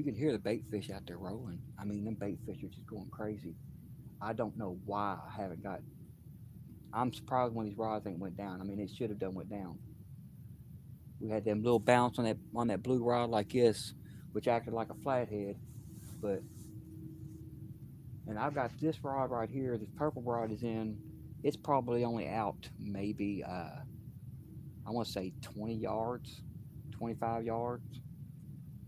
You can hear the bait fish out there rolling. I mean, them bait fish are just going crazy. I don't know why I haven't got. I'm surprised when these rods ain't went down. I mean, it should have done went down. We had them little bounce on that blue rod like this, which acted like a flathead. But and I've got this rod right here. This purple rod is in. It's probably only out maybe I want to say 20 yards, 25 yards.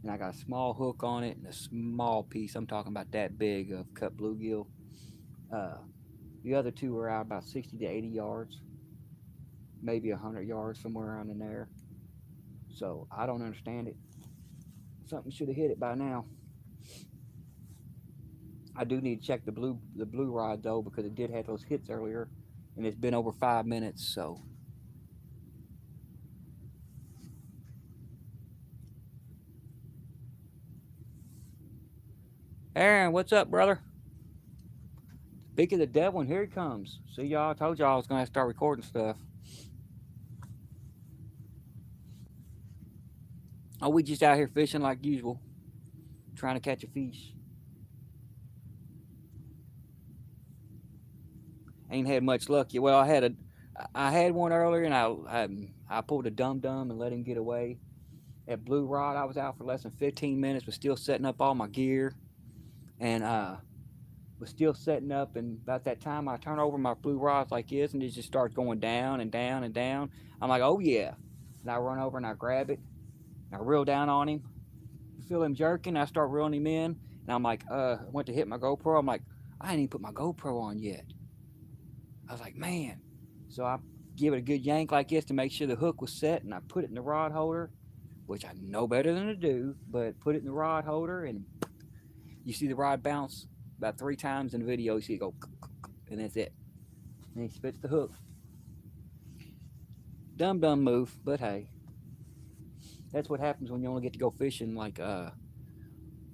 And I got a small hook on it and a small piece. I'm talking about that big of cut bluegill. Uh, the other two are out about 60 to 80 yards, maybe 100 yards, somewhere around in there. So I don't understand it. Something should have hit it by now. I do need to check the blue rod though because it did have those hits earlier, and it's been over 5 minutes. So Aaron, what's up, brother? Speaking of the devil, and here he comes. See y'all. I told y'all I was gonna have to start recording stuff. Oh, we just out here fishing like usual, trying to catch a fish. Ain't had much luck yet. Well, I had one earlier, and I pulled a dum dum and let him get away. At Blue Rod, I was out for less than 15 minutes, was still setting up all my gear, and was still setting up. And about that time, I turn over my blue rods like this, and it just starts going down and down and down. I'm like, oh yeah, and I run over and I grab it, and I reel down on him, feel him jerking. I start reeling him in, and I'm like, I went to hit my GoPro. I'm like, I didn't even put my GoPro on yet. I was like, man. So I give it a good yank like this to make sure the hook was set, and I put it in the rod holder, which I know better than to do, but put it in the rod holder, and you see the rod bounce about 3 times in the video. You see it go, and that's it. And he spits the hook. Dumb move, but hey, that's what happens when you only get to go fishing like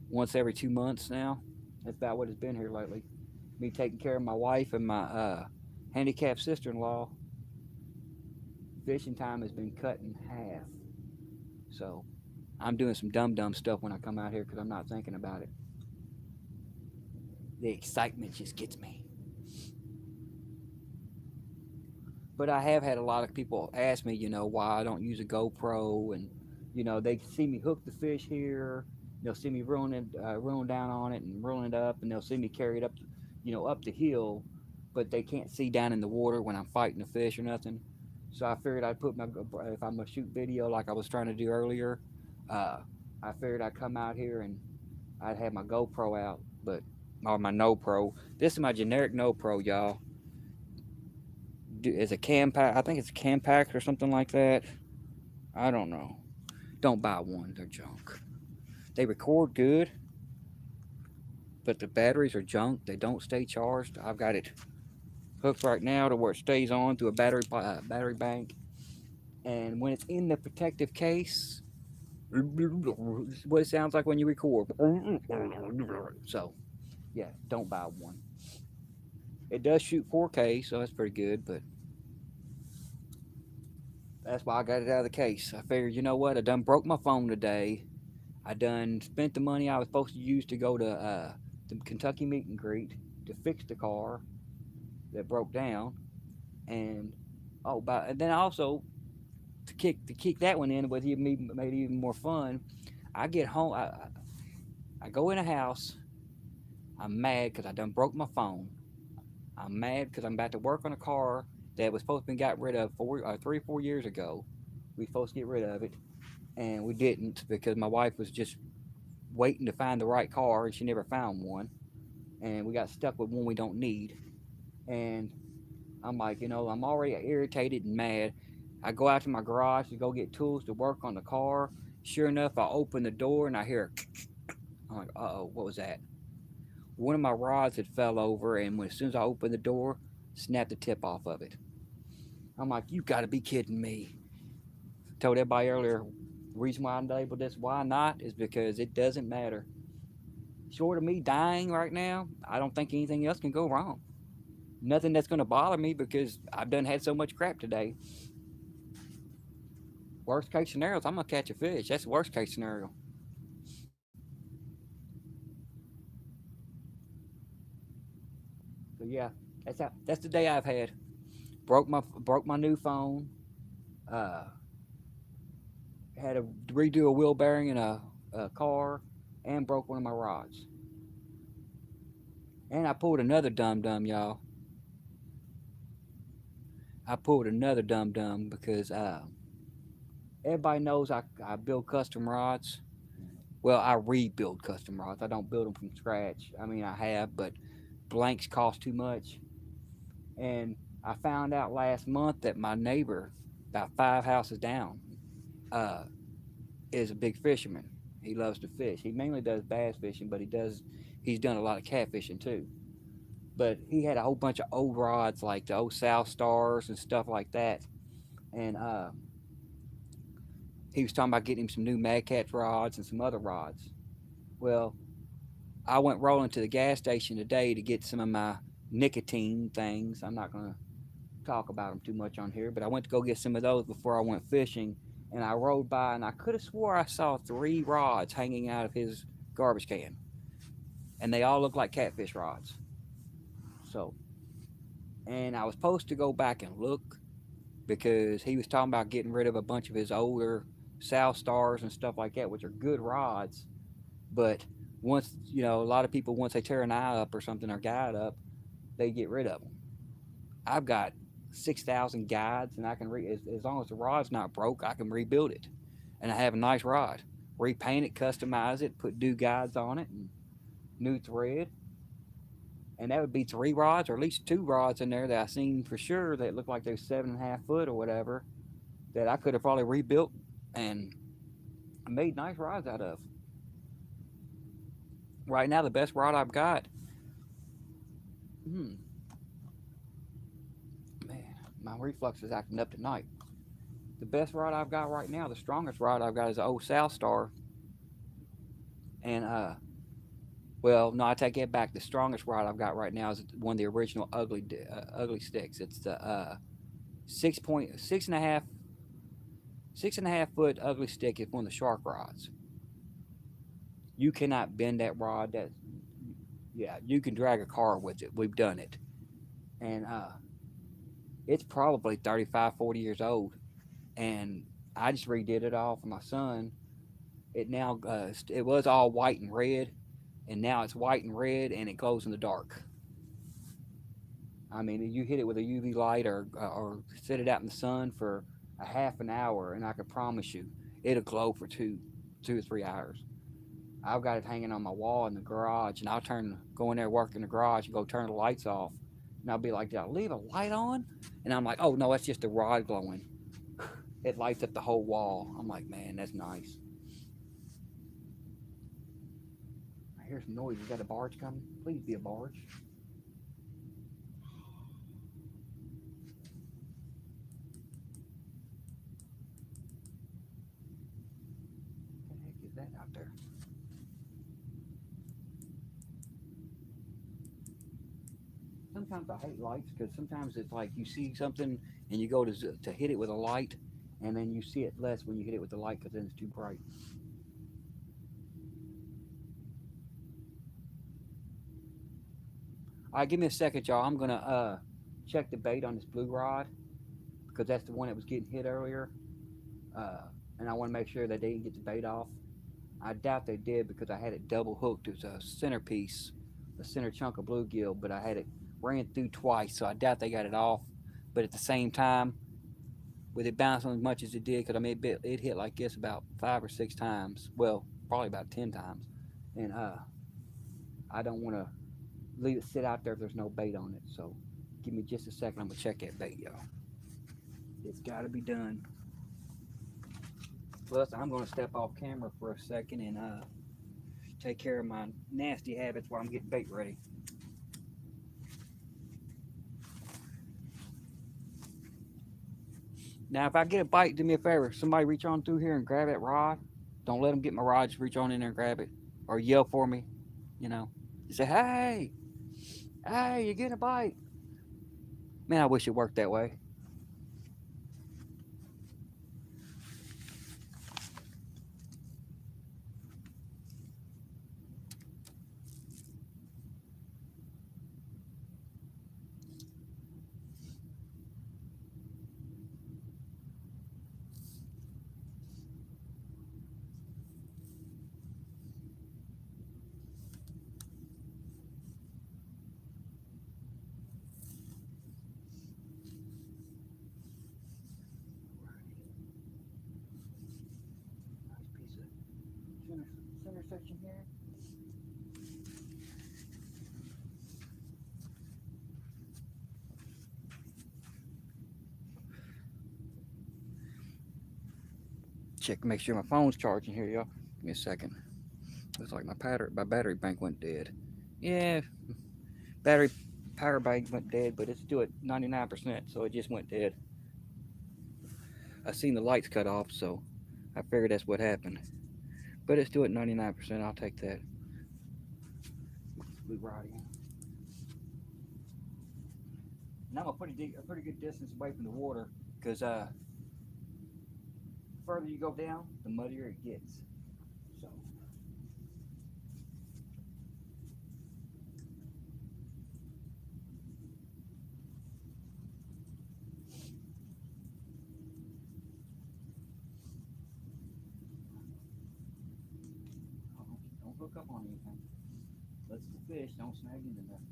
once every 2 months now. That's about what it's been here lately. Me taking care of my wife and my handicapped sister-in-law. Fishing time has been cut in half. So I'm doing some dumb stuff when I come out here because I'm not thinking about it. The excitement just gets me. But I have had a lot of people ask me, why I don't use a GoPro, and they see me hook the fish here. They'll see me reeling down on it and reeling it up, and they'll see me carry it up, up the hill, but they can't see down in the water when I'm fighting the fish or nothing. So I figured I'd put if I'm gonna shoot video like I was trying to do earlier, uh, I figured I'd come out here and I'd have my GoPro out, or my No Pro. This is my generic No Pro, y'all. It's a Campax. I think it's a Campax or something like that. I don't know. Don't buy one. They're junk. They record good, but the batteries are junk. They don't stay charged. I've got it hooked right now to where it stays on through a battery bank, and when it's in the protective case, what it sounds like when you record. So yeah, don't buy one. It does shoot 4K, so that's pretty good, but that's why I got it out of the case. I figured, you know what? I done broke my phone today. I done spent the money I was supposed to use to go to the Kentucky meet and greet to fix the car that broke down, and and then also to kick that one in with even made it even more fun. I get home, I go in a house. I'm mad because I done broke my phone. I'm mad because I'm about to work on a car that was supposed to be got rid of 3 or 4 years ago. We were supposed to get rid of it, and we didn't because my wife was just waiting to find the right car, and she never found one. And we got stuck with one we don't need. And I'm like, I'm already irritated and mad. I go out to my garage to go get tools to work on the car. Sure enough, I open the door and I hear, I'm like, uh-oh, what was that? One of my rods had fell over, and as soon as I opened the door, snapped the tip off of it. I'm like, you got to be kidding me. Told everybody earlier, the reason why I labeled this why not is because it doesn't matter. Short of me dying right now, I don't think anything else can go wrong. Nothing that's going to bother me because I've done had so much crap today. Worst case scenario is I'm going to catch a fish. That's the worst case scenario. yeah, that's the day I've had. Broke my new phone. Uh, had to redo a wheel bearing in a car, and broke one of my rods. And I pulled another dum dum, y'all. I pulled another dum dum because everybody knows I build custom rods. Well, I rebuild custom rods. I don't build them from scratch. I mean, I have, but blanks cost too much. And I found out last month that my neighbor, about 5 houses down, uh, is a big fisherman. He loves to fish. He mainly does bass fishing, but he's done a lot of catfishing too. But he had a whole bunch of old rods like the old South Stars and stuff like that. And he was talking about getting him some new Mad Catch rods and some other rods. Well, I went rolling to the gas station today to get some of my nicotine things. I'm not going to talk about them too much on here, but I went to go get some of those before I went fishing. And I rode by and I could have swore I saw 3 rods hanging out of his garbage can. And they all look like catfish rods. So, and I was supposed to go back and look because he was talking about getting rid of a bunch of his older South Stars and stuff like that, which are good rods. But once, a lot of people, once they tear an eye up or something or guide up, they get rid of them. I've got 6,000 guides and I can, as long as the rod's not broke, I can rebuild it. And I have a nice rod. Repaint it, customize it, put new guides on it, and new thread. And that would be 3 rods or at least 2 rods in there that I seen for sure that looked like they're 7.5 foot or whatever that I could have probably rebuilt and made nice rods out of. Right now, the best rod I've got, hmm, man, my reflux is acting up tonight. The best rod I've got right now, the strongest rod I've got is an old South Star. And, well, no, I take it back. The strongest rod I've got right now is one of the original ugly sticks. It's the 6.5 foot ugly stick. It's one of the shark rods. You cannot bend that rod. Yeah, you can drag a car with it. We've done it. And it's probably 35, 40 years old. And I just redid it all for my son. It was all white and red, and now it's white and red, and it glows in the dark. I mean, you hit it with a UV light or set it out in the sun for a half an hour, and I can promise you, it'll glow for 2 or 3 hours. I've got it hanging on my wall in the garage, and go in there, work in the garage, and go turn the lights off. And I'll be like, "Did I leave a light on?" And I'm like, "Oh no, that's just the rod glowing." It lights up the whole wall. I'm like, "Man, that's nice." I hear some noise. Is that a barge coming? Please be a barge. What the heck is that out there? Sometimes I hate lights because sometimes it's like you see something and you go to hit it with a light, and then you see it less when you hit it with the light because then it's too bright. All right, give me a second, y'all. I'm gonna check the bait on this blue rod because that's the one that was getting hit earlier, uh, and I want to make sure that they didn't get the bait off. I doubt they did because I had it double hooked. It was a centerpiece, a center chunk of bluegill, but I had it ran through twice, so I doubt they got it off. But at the same time, with it bouncing as much as it did, because I mean it hit like this about 5 or 6 times. Well, probably about 10 times, and I don't want to leave it sit out there if there's no bait on it. So give me just a second. I'm gonna check that bait, y'all. It's got to be done. Plus, I'm gonna step off camera for a second and take care of my nasty habits while I'm getting bait ready. Now, if I get a bite, do me a favor. Somebody reach on through here and grab that rod. Don't let them get my rod. Just reach on in there and grab it, or yell for me. You know, you say, "Hey, hey, you're getting a bite." Man, I wish it worked that way. section here. Check, make sure my phone's charging here, y'all. Give me a second. Looks like my battery bank went dead. Yeah, battery power bank went dead, but it's still at 99%, so it just went dead. I seen the lights cut off, so I figured that's what happened. But it's still at 99%. I'll take that. Blue Rotting. And I'm a pretty good distance away from the water, because the further you go down, the muddier it gets. So. Don't hook up on anything. Let's the fish don't snag into nothing.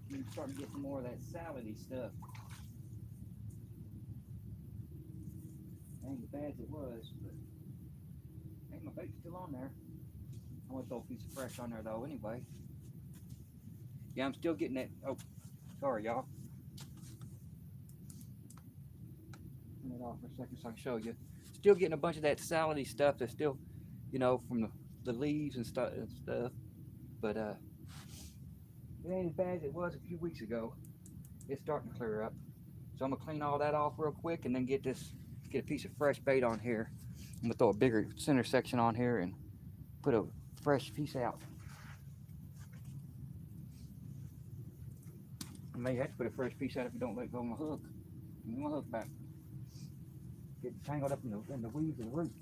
You're starting to get some more of that salady stuff. Ain't as bad as it was, but hey, my bait's still on there. I want to throw a piece of fresh on there though anyway. Yeah, I'm still getting that. Oh, sorry y'all. Turn it off for a second so I can show you. Still getting a bunch of that salady stuff that's still, from the leaves and stuff. But it ain't as bad as it was a few weeks ago. It's starting to clear up. So I'm gonna clean all that off real quick and then get a piece of fresh bait on here. I'm gonna throw a bigger center section on here and put a fresh piece out. I may have to put a fresh piece out if you don't let go of my hook. Give me my hook back. Get tangled up in the weeds and roots.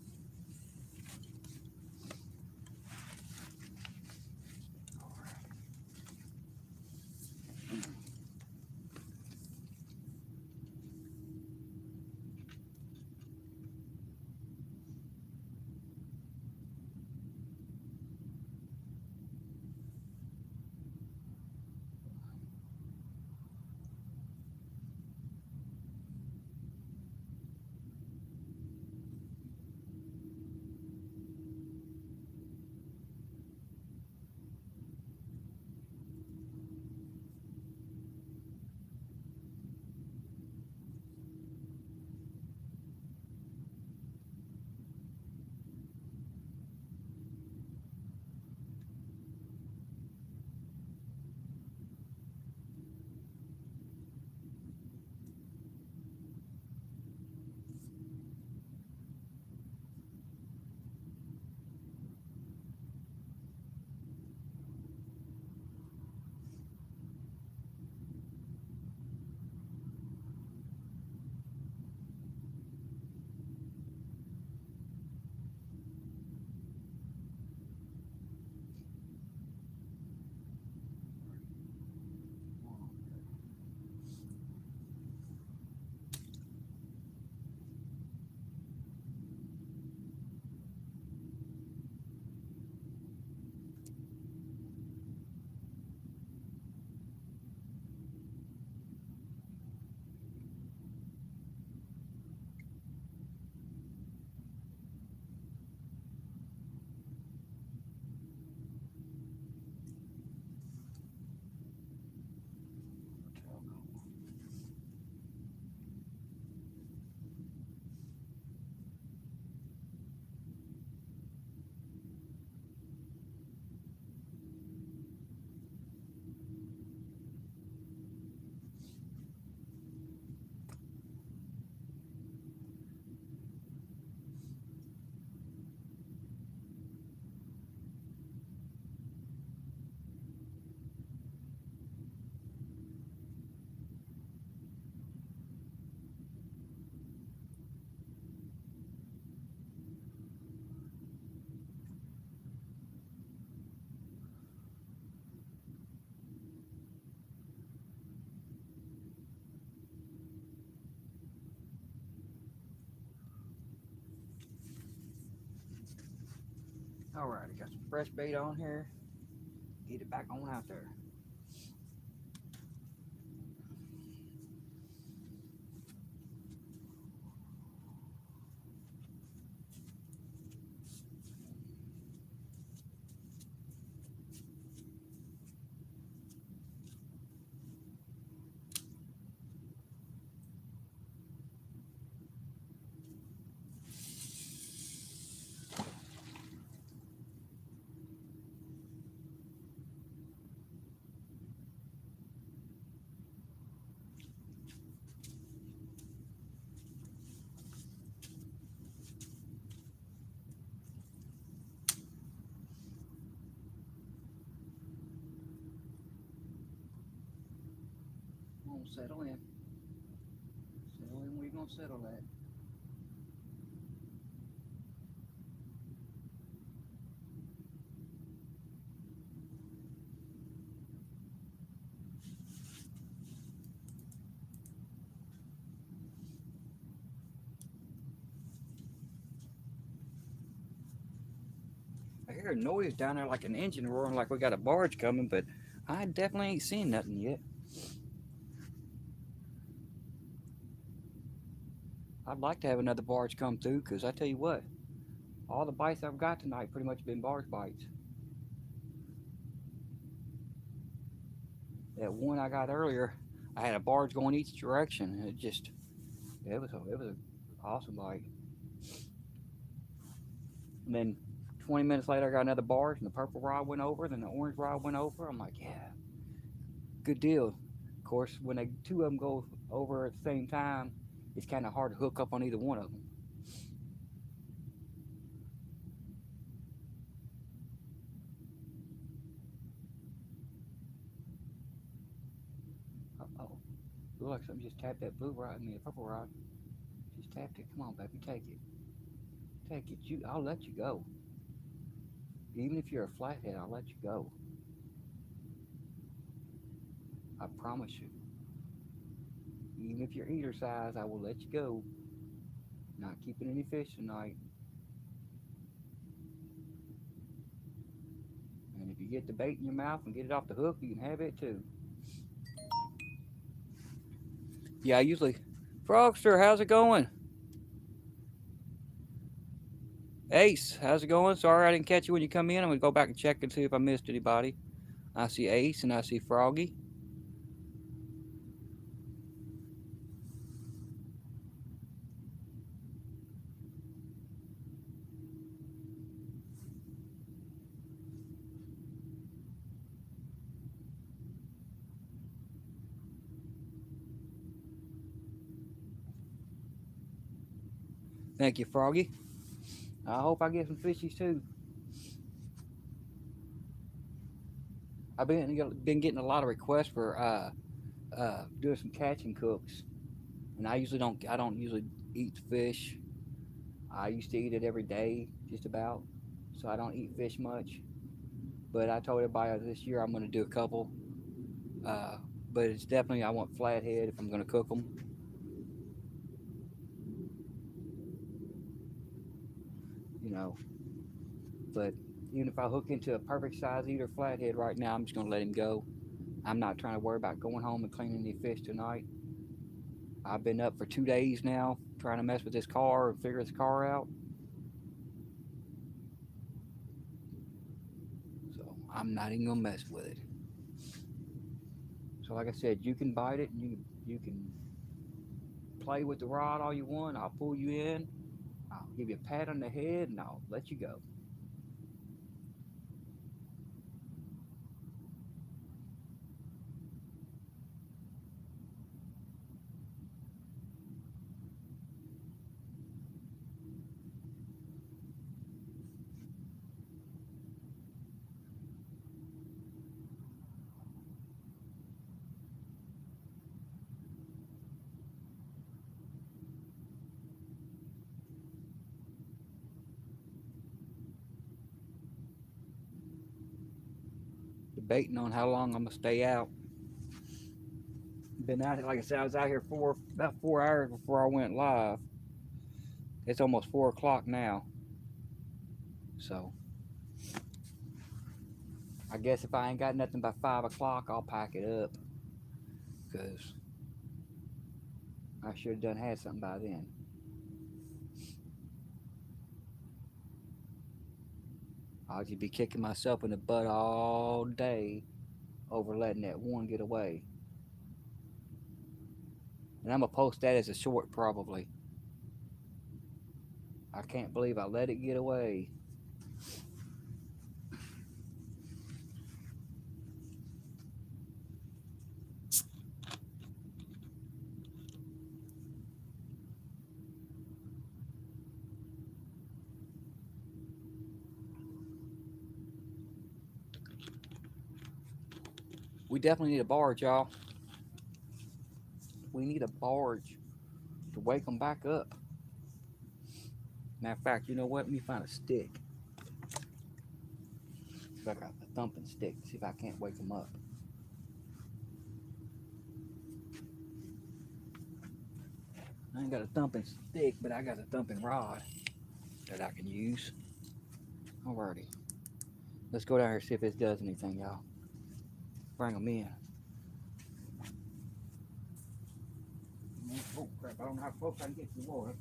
Alright, got some fresh bait on here. Get it back on out there. on, settle in. Settle in where you're gonna settle at. I hear a noise down there like an engine roaring, like we got a barge coming, but I definitely ain't seen nothing yet. I'd like to have another barge come through, because I tell you what, all the bites I've got tonight pretty much been barge bites. That one I got earlier, I had a barge going each direction, and it was a awesome bite. And then 20 minutes later, I got another barge, and the purple rod went over, then the orange rod went over. I'm like, yeah, good deal. Of course, when they two of them go over at the same time, it's kind of hard to hook up on either one of them. Uh-oh. Look like something just tapped that blue rod, I mean, the purple rod. Just tapped it. Come on, baby, take it. Take it. I'll let you go. Even if you're a flathead, I'll let you go. I promise you. Even if you're eater size, I will let you go. Not keeping any fish tonight. And if you get the bait in your mouth and get it off the hook, you can have it too. Yeah, I usually. Frogster, how's it going? Ace, how's it going? Sorry I didn't catch you when you come in. I'm going to go back and check and see if I missed anybody. I see Ace and I see Froggy. Thank you, Froggy. I hope I get some fishies too. I've been getting a lot of requests for doing some catching cooks, and I don't usually eat fish. I used to eat it every day, just about, so I don't eat fish much. But I told everybody this year I'm going to do a couple. Uh, but it's definitely I want flathead if I'm going to cook them. You know, but even if I hook into a perfect size eater flathead right now, I'm just going to let him go. I'm not trying to worry about going home and cleaning any fish tonight. I've been up for 2 days now trying to mess with this car and figure this car out. So I'm not even gonna mess with it. So like I said, you can bite it and you can play with the rod all you want. I'll pull you in. I'll give you a pat on the head and I'll let you go. Debating on how long I'm gonna stay out. Been out, like I said, I was out here for about 4 hours before I went live. It's almost 4 o'clock now. So I guess if I ain't got nothing by 5 o'clock, I'll pack it up. Cause I should have done had something by then. I'll just be kicking myself in the butt all day over letting that one get away. And I'm gonna post that as a short probably. I can't believe I let it get away. We definitely need a barge, y'all. We need a barge to wake them back up. Matter of fact, you know what? Let me find a stick. See if I got a thumping stick. See if I can't wake them up. I ain't got a thumping stick, but I got a thumping rod that I can use. Alrighty. Let's go down here and see if this does anything, y'all. Bring them in. Oh crap, I don't know how close I can get to the water.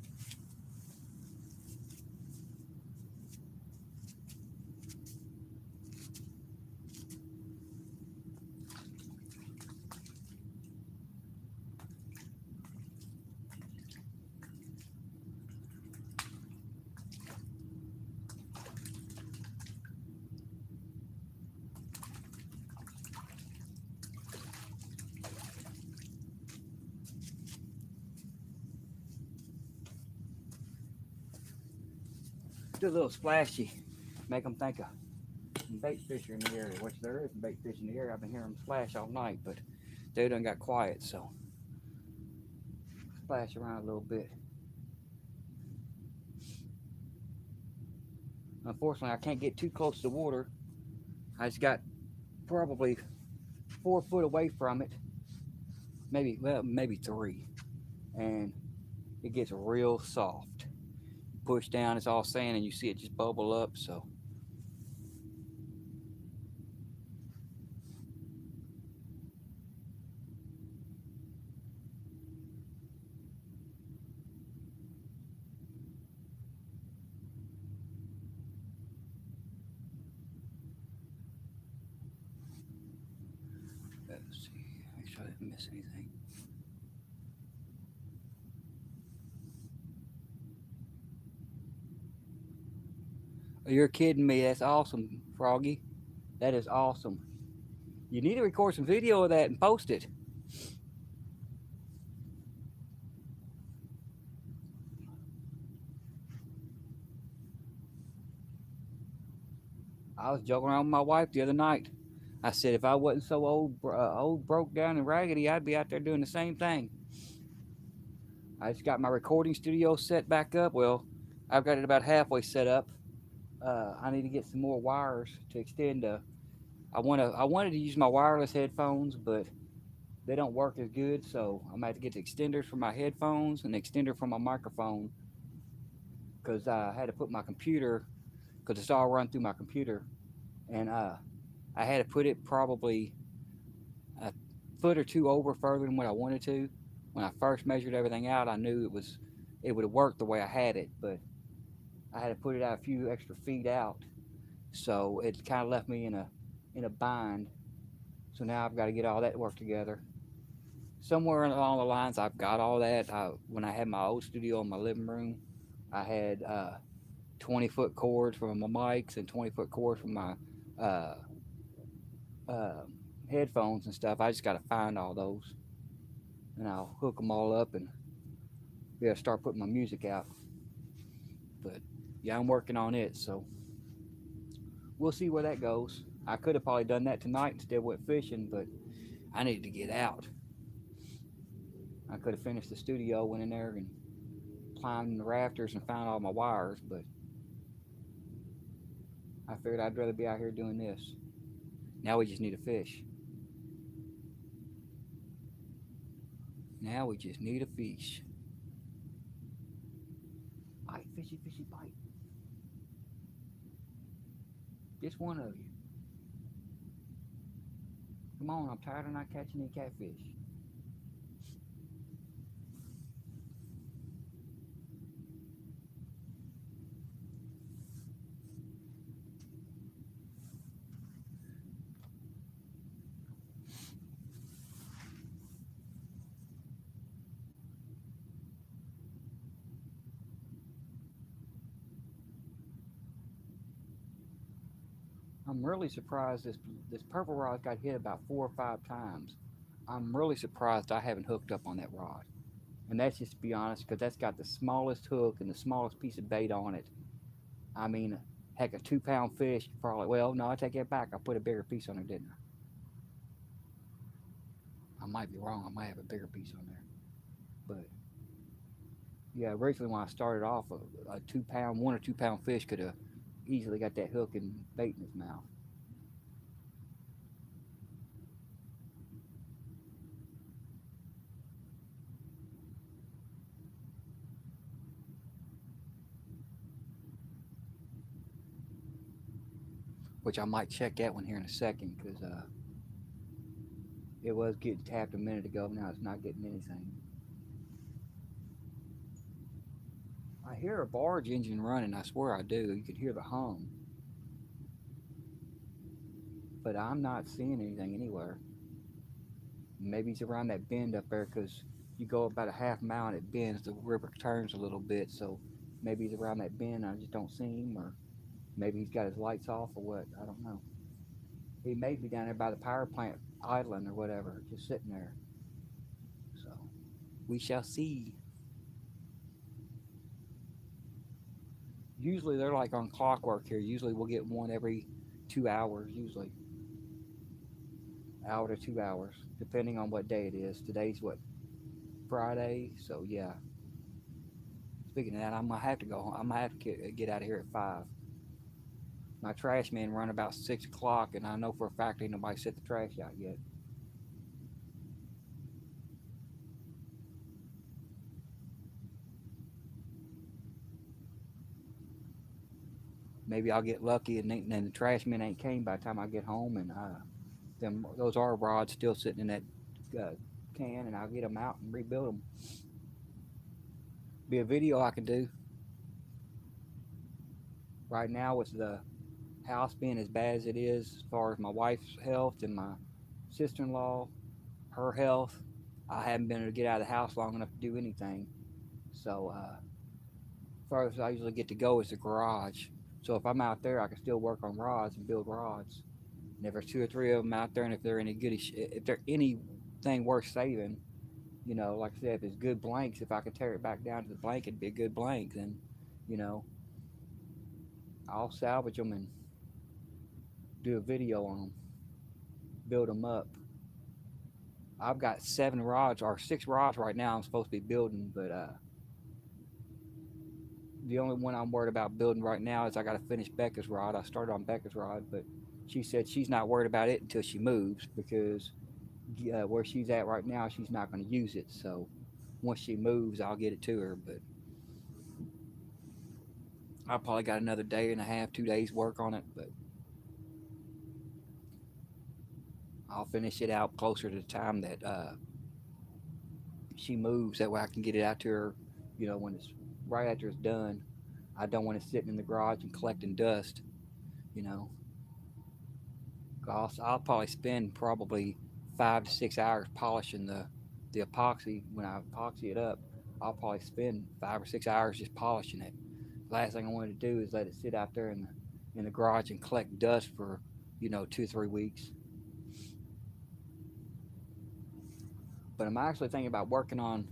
Do a little splashy. Make them think of bait fish in the area, which there is bait fish in the area. I've been hearing them splash all night, but they done got quiet, so splash around a little bit. Unfortunately, I can't get too close to the water. I just got probably 4 foot away from it, maybe 3, and it gets real soft. Push down, it's all sand, and you see it just bubble up. So let's see, make sure I didn't miss anything. You're kidding me. That's awesome, Froggy. That is awesome. You need to record some video of that and post it. I was joking around with my wife the other night. I said if I wasn't so old, broke down, and raggedy, I'd be out there doing the same thing. I just got my recording studio set back up. Well, I've got it about halfway set up. I need to get some more wires to extend. I wanted to use my wireless headphones, but they don't work as good. So I'm gonna have to get the extenders for my headphones and the extender for my microphone, because I had to put my computer, because it's all run through my computer, and I had to put it probably a foot or two over further than what I wanted to. When I first measured everything out, I knew it would have worked the way I had it, but I had to put it out a few extra feet out, so it kind of left me in a bind. So now I've got to get all that work together. Somewhere along the lines, I've got all that. When I had my old studio in my living room, I had 20-foot cords for my mics and 20-foot cords for my uh, uh, headphones and stuff. I just got to find all those, and I'll hook them all up and be able to start putting my music out. But yeah, I'm working on it, so we'll see where that goes. I could have probably done that tonight instead of went fishing, but I needed to get out. I could have finished the studio, went in there and climbed the rafters and found all my wires, but I figured I'd rather be out here doing this. Now we just need a fish. Now we just need a fish. Bite, fishy, fishy, bite. Just one of you. Come on, I'm tired of not catching any catfish. I'm really surprised this purple rod got hit about 4 or 5 times. I'm really surprised I haven't hooked up on that rod. And that's just to be honest, because that's got the smallest hook and the smallest piece of bait on it. I mean, heck, a 2 pound fish probably. Well, no, I take that back. I put a bigger piece on there, didn't I? I might be wrong. I might have a bigger piece on there. But yeah, originally when I started off, a 2 pound, 1 or 2 pound fish could have easily got that hook and bait in his mouth. Which I might check that one here in a second because it was getting tapped a minute ago. Now it's not getting anything. I hear a barge engine running. I swear I do. You can hear the hum, but I'm not seeing anything anywhere. Maybe it's around that bend up there because you go about a half mile and it bends. The river turns a little bit, so maybe he's around that bend. I just don't see him, or maybe he's got his lights off or what. I don't know. He may be down there by the power plant idling or whatever, just sitting there. So we shall see. Usually they're like on clockwork here. Usually we'll get one every 2 hours, usually hour to 2 hours, depending on what day it is. Today's what, Friday? So yeah. Speaking of that, I'm gonna have to go. I'm gonna have to get out of here at 5. My trash man run about 6 o'clock, and I know for a fact ain't nobody set the trash out yet. Maybe I'll get lucky, and the trash man ain't came by the time I get home, and them those are rods still sitting in that uh, can, and I'll get them out and rebuild them. Be a video I can do. Right now, with the house being as bad as it is, as far as my wife's health and my sister-in-law, her health, I haven't been able to get out of the house long enough to do anything. So, farthest I usually get to go is the garage. So if I'm out there, I can still work on rods and build rods. And if there's 2 or 3 of them out there, and if they're any good, if they're anything worth saving, like I said, if it's good blanks, if I could tear it back down to the blank, it'd be a good blank. Then, you know, I'll salvage them and do a video on them, build them up. I've got 7 rods or 6 rods right now. I'm supposed to be building, but the only one I'm worried about building right now is I got to finish Becca's rod. I started on Becca's rod, but she said she's not worried about it until she moves because where she's at right now, she's not going to use it. So once she moves, I'll get it to her. But I probably got another day and a half, 2 days work on it. But I'll finish it out closer to the time that she moves. That way I can get it out to her. When it's right after it's done. I don't want it sitting in the garage and collecting dust. You know, I'll probably spend probably 5 to 6 hours polishing the epoxy. When I epoxy it up, I'll probably spend 5 or 6 hours just polishing it. Last thing I wanted to do is let it sit out there in the garage and collect dust for 2 or 3 weeks. But I'm actually thinking about working on.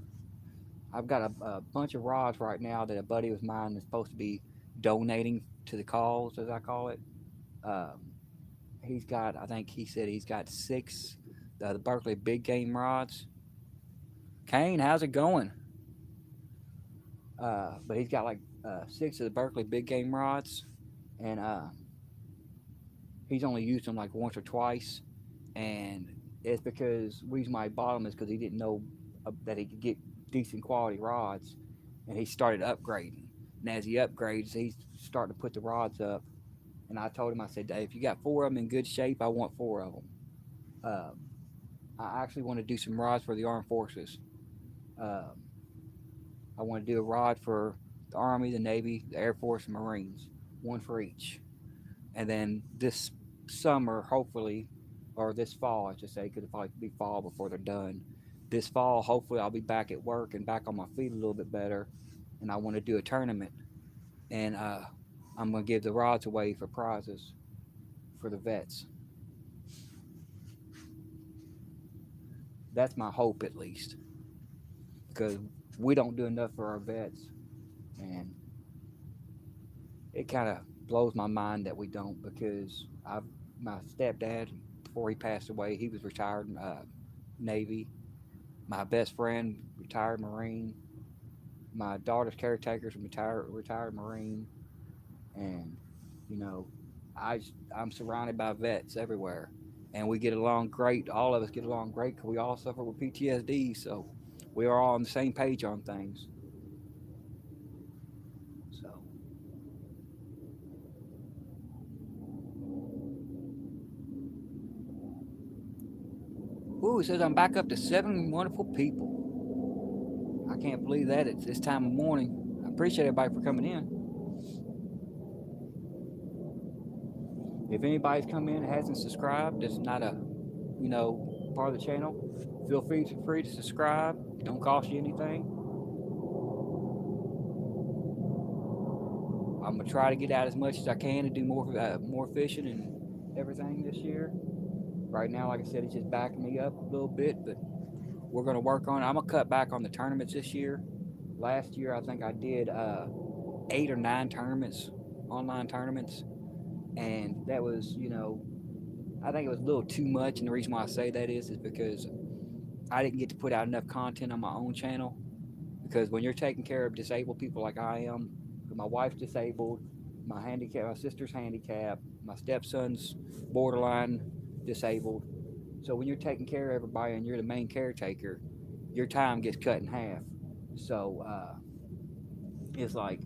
I've got a bunch of rods right now that a buddy of mine is supposed to be donating to the cause, as I call it. Um, he's got, I think he said he's got 6 the Berkeley big game rods. Kane, how's it going? But he's got like 6 of the Berkeley big game rods, and he's only used them like once or twice, and it's because the reason why he bought them is because he didn't know that he could get decent quality rods, and he started upgrading. And as he upgrades, he's starting to put the rods up. And I told him, I said, Dave, if you got 4 of them in good shape, I want 4 of them. Um, I actually want to do some rods for the armed forces. Um, I want to do a rod for the Army, the Navy, the Air Force, and Marines, one for each. And then this summer, hopefully, or this fall, I should say, because it'll probably be fall before they're done. This fall, hopefully, I'll be back at work and back on my feet a little bit better. And I want to do a tournament. And I'm going to give the rods away for prizes for the vets. That's my hope, at least. Because we don't do enough for our vets. And it kind of blows my mind that we don't, because my stepdad, before he passed away, he was retired in Navy. My best friend, retired Marine. My daughter's caretaker's a retired Marine, and you know, I'm surrounded by vets everywhere, and we get along great. All of us get along great because we all suffer with PTSD, so we are all on the same page on things. So, ooh, it says I'm back up to 7 wonderful people. I can't believe that it's this time of morning. I appreciate everybody for coming in. If anybody's come in and hasn't subscribed, it's not a, part of the channel. Feel free to subscribe. Don't cost you anything. I'm gonna try to get out as much as I can and do more fishing and everything this year. Right now, like I said, it's just backing me up a little bit, but we're gonna work on it. I'm gonna cut back on the tournaments this year. Last year, I think I did 8 or 9 tournaments, online tournaments, and that was, I think it was a little too much. And the reason why I say that is because I didn't get to put out enough content on my own channel. Because when you're taking care of disabled people like I am, my wife's disabled, my sister's handicapped, my stepson's borderline disabled. So when you're taking care of everybody and you're the main caretaker, your time gets cut in half. So it's like,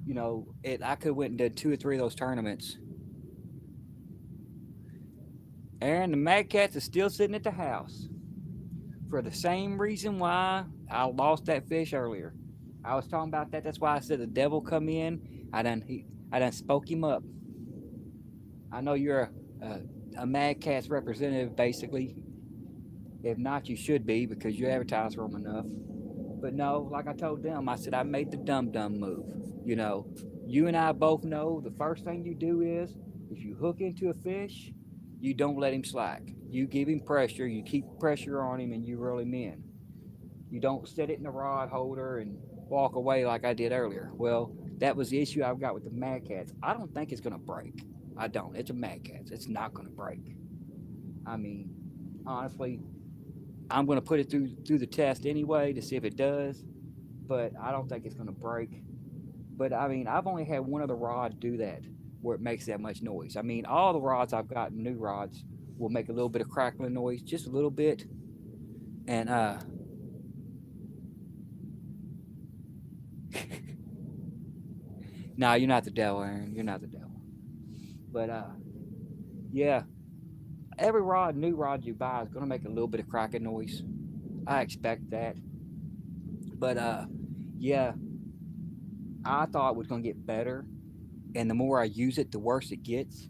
I could have went and did 2 or 3 of those tournaments. Aaron, the Mad Cats is still sitting at the house for the same reason why I lost that fish earlier. I was talking about that. That's why I said the devil come in. I done spoke him up. I know you're a Mad Cats representative, basically. If not, you should be because you advertise for them enough. But no, like I told them, I said I made the dumb move. You know, you and I both know the first thing you do is if you hook into a fish, you don't let him slack. You give him pressure, you keep pressure on him, and you reel him in. You don't set it in the rod holder and walk away like I did earlier. Well, that was the issue I've got with the Mad Cats. I don't think it's going to break. I don't. It's a Mad Cats. It's not going to break. I mean, honestly, I'm going to put it through the test anyway to see if it does, but I don't think it's going to break. But I mean, I've only had one other rod do that where it makes that much noise. I mean, all the rods I've gotten, new rods, will make a little bit of crackling noise, just a little bit. And nah, you're not the devil, Aaron. You're not the devil. But yeah, every new rod you buy is gonna make a little bit of cracking noise. I expect that. But yeah, I thought it was gonna get better, and the more I use it, the worse it gets.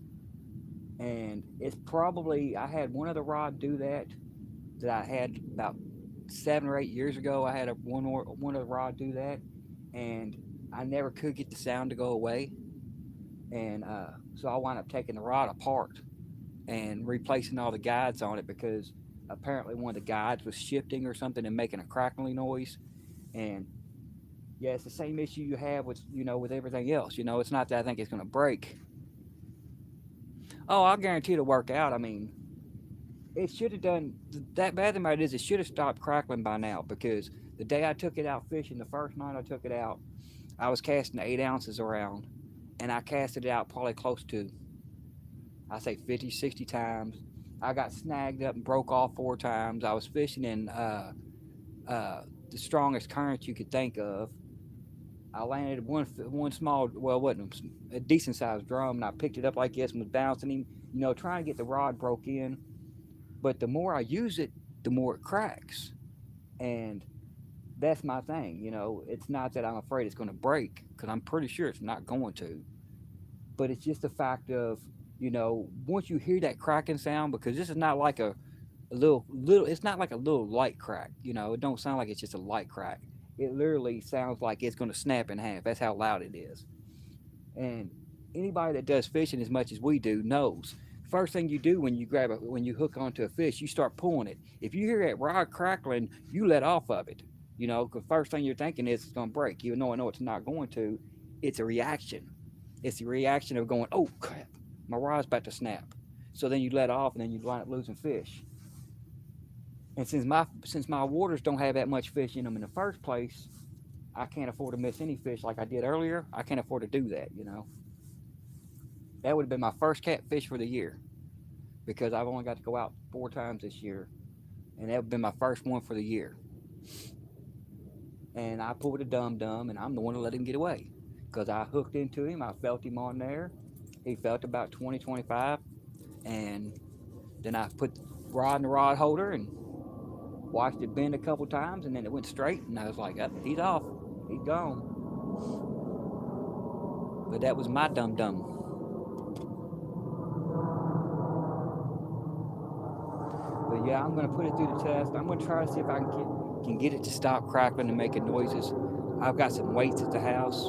And it's probably I had one other rod do that I had about 7 or 8 years ago. I had one other rod do that, and I never could get the sound to go away. And so I wound up taking the rod apart and replacing all the guides on it because apparently one of the guides was shifting or something and making a crackling noise. And yeah, it's the same issue you have with with everything else. It's not that I think it's going to break. Oh, I guarantee it'll work out. I mean, it should have done that. Bad thing about it is it should have stopped crackling by now because the day I took it out fishing, the first night I took it out, I was casting 8 ounces around, and I casted it out probably close to, I say 50, 60 times. I got snagged up and broke off 4 times. I was fishing in the strongest current you could think of. I landed one small, well, it wasn't a decent sized drum, and I picked it up like this and was bouncing him, trying to get the rod broke in. But the more I use it, the more it cracks. And that's my thing. It's not that I'm afraid it's going to break, because I'm pretty sure it's not going to. But it's just the fact of, once you hear that cracking sound, because this is not like a little, it's not like a little light crack. It don't sound like it's just a light crack. It literally sounds like it's going to snap in half. That's how loud it is. And anybody that does fishing as much as we do knows first thing you do when you hook onto a fish, you start pulling it. If you hear that rod crackling, you let off of it. Because first thing you're thinking is it's going to break. Even though I know it's not going to, it's a reaction. It's the reaction of going, oh crap, my rod's about to snap. So then you let off, and then you wind up losing fish. And since my waters don't have that much fish in them in the first place, I can't afford to miss any fish like I did earlier. I can't afford to do that, you know. That would have been my first catfish for the year because I've only got to go out 4 times this year, and that would have been my first one for the year. And I pulled a dum dum, and I'm the one to let him get away because I hooked into him. I felt him on there. He felt about 20, 25, and then I put the rod in the rod holder and watched it bend a couple times, and then it went straight, and I was like, oh, he's off, he's gone. But that was my dum dum. But yeah, I'm gonna put it through the test. I'm gonna try to see if I can get it to stop crackling and making noises. I've got some weights at the house,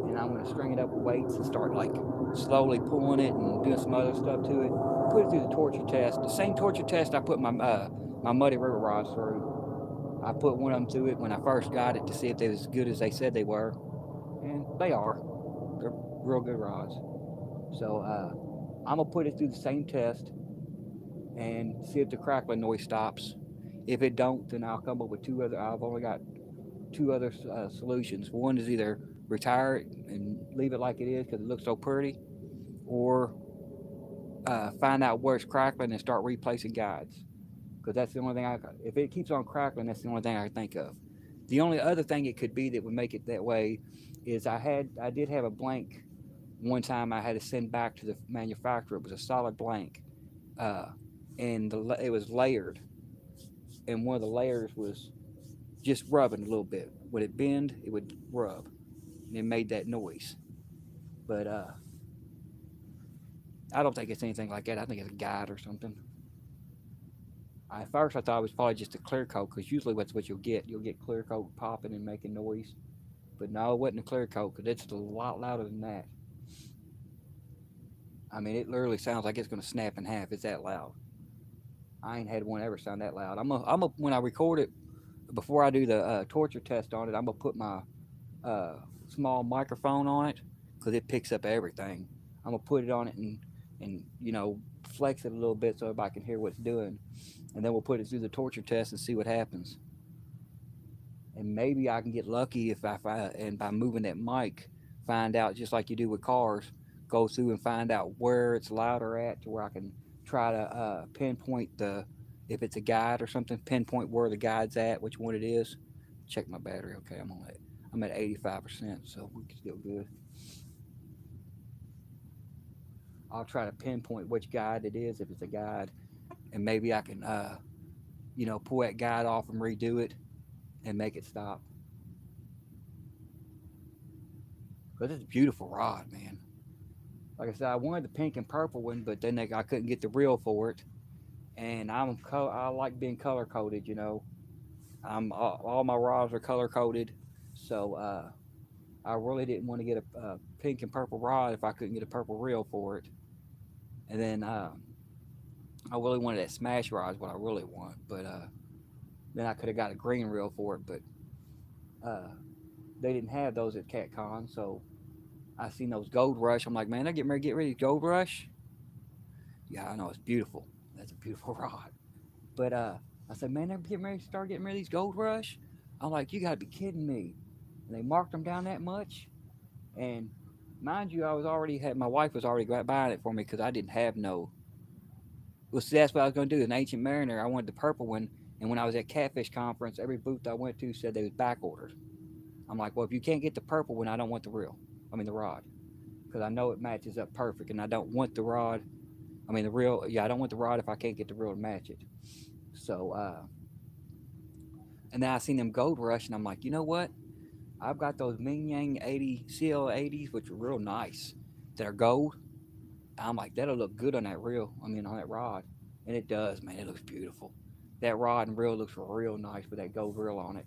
and I'm gonna string it up with weights and start like slowly pulling it and doing some other stuff to it. Put it through the torture test. The same torture test I put my Muddy River rods through. I put one of them through it when I first got it to see if they was as good as they said they were, and they are. They're real good rods. So I'm gonna put it through the same test and see if the crackling noise stops. If it don't, then I'll come up with two other. I've only got two other solutions. One is either retire it and leave it like it is because it looks so pretty, or find out where it's crackling and start replacing guides. Because that's the only thing I. If it keeps on crackling, that's the only thing I can think of. The only other thing it could be that would make it that way is I did have a blank one time I had to send back to the manufacturer. It was a solid blank, uh, and it was layered, and one of the layers was just rubbing a little bit. Would it bend? It would rub, and it made that noise. But I don't think it's anything like that. I think it's a guide or something. At first, I thought it was probably just a clear coat because usually that's what you'll get. You'll get clear coat popping and making noise. But no, it wasn't a clear coat because it's a lot louder than that. I mean, it literally sounds like it's going to snap in half. It's that loud. I ain't had one ever sound that loud. When I record it, before I do the torture test on it, I'm gonna put my uh, small microphone on it because it picks up everything. I'm gonna put it on it and flex it a little bit so everybody can hear what it's doing, and then we'll put it through the torture test and see what happens. And maybe I can get lucky if and by moving that mic, find out just like you do with cars, go through and find out where it's louder at to where I can try to pinpoint the if it's a guide or something, pinpoint where the guide's at, which one it is. Check my battery. Okay, I'm at 85%, so we're still good. I'll try to pinpoint which guide it is if it's a guide, and maybe I can pull that guide off and redo it and make it stop. Because it's a beautiful rod, man. Like I said, I wanted the pink and purple one, but then I couldn't get the reel for it. And I like being color coded. All my rods are color coded, so I really didn't want to get a pink and purple rod if I couldn't get a purple reel for it. And then I really wanted that smash rod is what I really want, but then I could have got a green reel for it, but uh, they didn't have those at CatCon, so I seen those Gold Rush. I'm like, man, they're getting ready to get rid of Gold Rush. Yeah, I know it's beautiful. That's a beautiful rod. But I said, man, they're getting ready to start getting rid of these Gold Rush. I'm like, you got to be kidding me. And they marked them down that much. And mind you, my wife was already buying it for me because I didn't have no. Well, see, that's what I was going to do. An Ancient Mariner, I wanted the purple one. And when I was at Catfish Conference, every booth I went to said they was back ordered. I'm like, well, if you can't get the purple one, I don't want the reel. I mean, the rod. Because I know it matches up perfect. And I don't want the rod. I mean, the reel. Yeah, I don't want the rod if I can't get the reel to match it. So, and then I seen them Gold Rush, and I'm like, you know what? I've got those Ming Yang 80 CL80s, which are real nice. That are gold. I'm like, that'll look good on that reel. I mean, on that rod, and it does, man. It looks beautiful. That rod and reel looks real nice with that gold reel on it.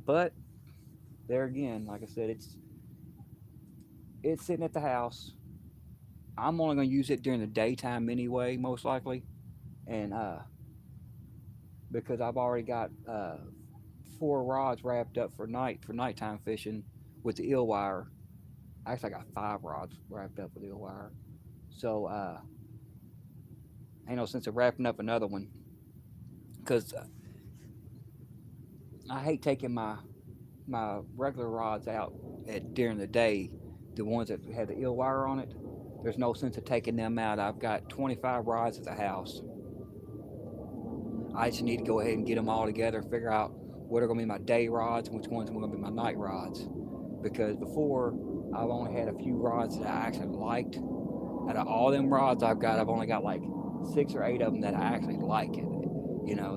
But there again, like I said, it's sitting at the house. I'm only gonna use it during the daytime anyway, most likely, and because I've already got 4 rods wrapped up for nighttime fishing with the eel wire. Actually, I got 5 rods wrapped up with eel wire. So ain't no sense of wrapping up another one because I hate taking my regular rods out during the day, the ones that have the eel wire on it. There's no sense of taking them out. I've got 25 rods at the house. I just need to go ahead and get them all together, figure out what are going to be my day rods and which ones are going to be my night rods. Because before, I've only had a few rods that I actually liked. Out of all them rods I've got, I've only got like 6 or 8 of them that I actually like it.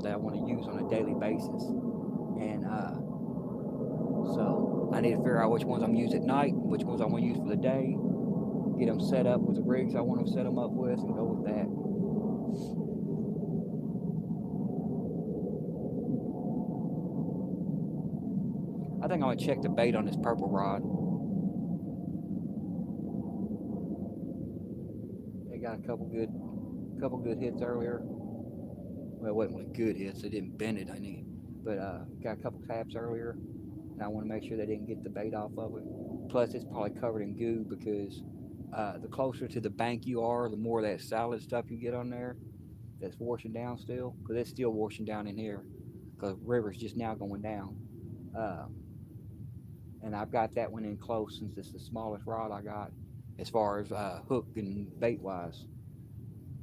That I want to use on a daily basis. And so I need to figure out which ones I'm using at night, which ones I want to use for the day, get them set up with the rigs I want to set them up with, and go with that. I think I'm gonna check the bait on this purple rod. They got a couple good hits earlier. Well, it wasn't really good hits. They didn't bend it any, but got a couple taps earlier, and I want to make sure they didn't get the bait off of it. Plus, it's probably covered in goo because the closer to the bank you are, the more of that salad stuff you get on there that's washing down still, because it's still washing down in here because the river's just now going down. Uh, and I've got that one in close since it's the smallest rod I got as far as hook and bait wise.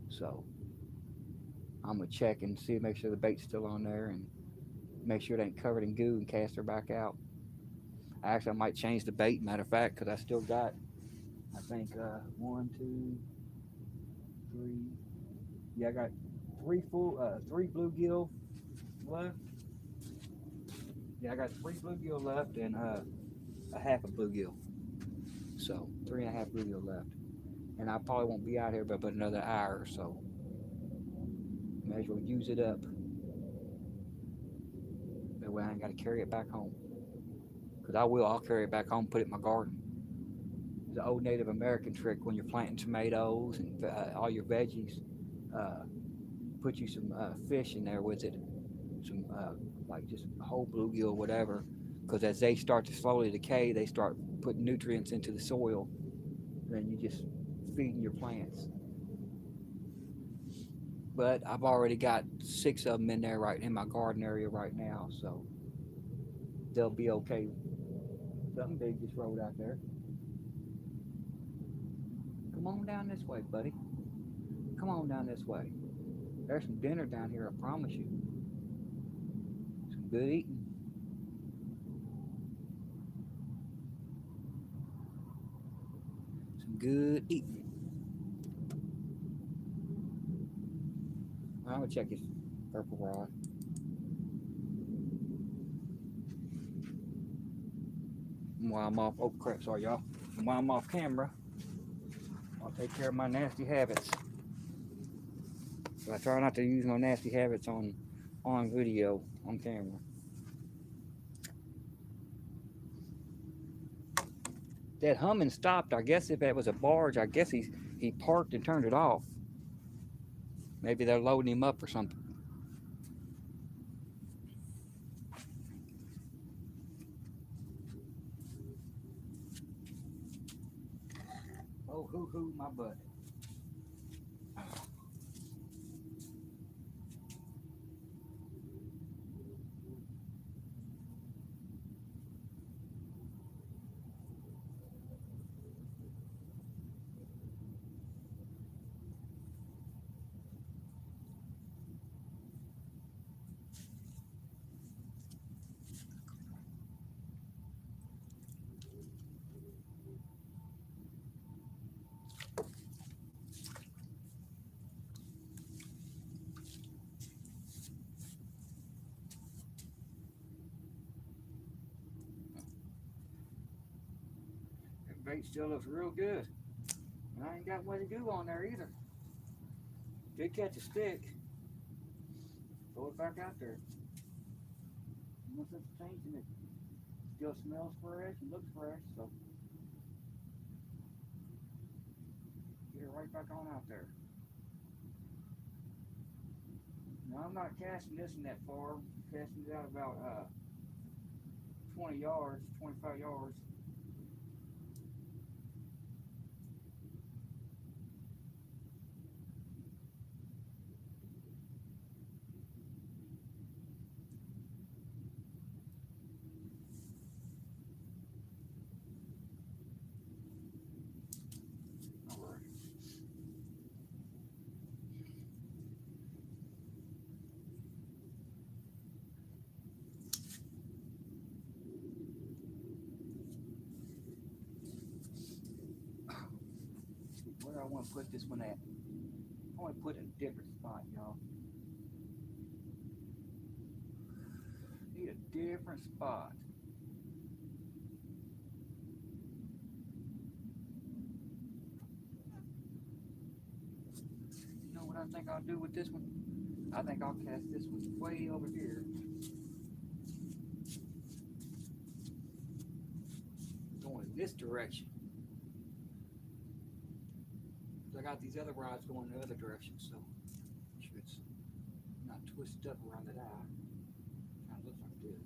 So I'm gonna check and see, make sure the bait's still on there, and make sure it ain't covered in goo and cast her back out. Actually, I might change the bait. Matter of fact, because I still got, I think, one, two, three. Yeah, I got three bluegill left. Yeah, I got three bluegill left and a half a bluegill. So 3.5 bluegill left, and I probably won't be out here but another hour or so. May as well use it up. That way I ain't got to carry it back home. Because I will. I'll carry it back home, put it in my garden. The old Native American trick when you're planting tomatoes and all your veggies. Uh, Put you some fish in there with it, some like just whole bluegill, whatever. Because as they start to slowly decay, they start putting nutrients into the soil. And then you just feeding your plants. But I've already got 6 of them in there right in my garden area right now, so they'll be okay. Something big just rolled out there. Come on down this way, buddy. Come on down this way. There's some dinner down here, I promise you. Some good eating. Some good eating. I'm gonna check this purple rod. While I'm off, oh crap, sorry y'all. While I'm off camera, I'll take care of my nasty habits. So I try not to use my nasty habits on video, on camera. That humming stopped. I guess if that was a barge, I guess he parked and turned it off. Maybe they're loading him up or something. Oh, hoo, my butt. That bait still looks real good. And I ain't got much to do on there either. Did catch a stick. Throw it back out there. No sense of changing it. Still smells fresh and looks fresh, so get it right back on out there. Now I'm not casting this in that far. I'm casting it out about 20 yards, 25 yards. want to put this one at? I want to put it in a different spot, y'all. Need a different spot. You know what I think I'll do with this one? I think I'll cast this one way over here. Going in this direction. I got these other rods going the other direction, so it's not twisted up around that eye. Kind of looks like this.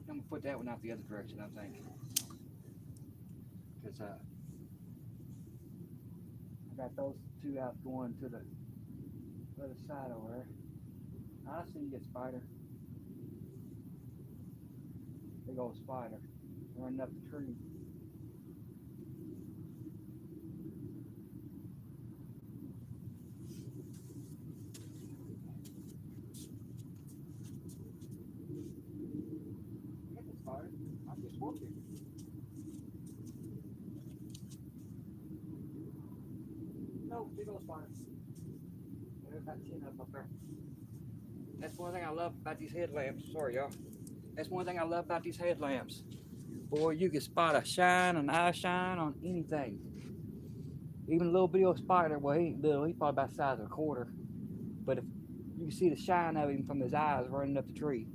I'm gonna put that one out the other direction, I think, because I got those two out going to the other side over there. I see you, spider. Big old spider running up the tree. Get the spider. I'm just working. No, big old spider. There's that chin up there. That's one thing I love about these headlamps. Sorry, y'all. That's one thing I love about these headlamps. Boy, you can spot a shine, an eye shine on anything. Even a little bitty old spider, well, he ain't little, he's probably about the size of a quarter. But if you can see the shine of him from his eyes running up the tree.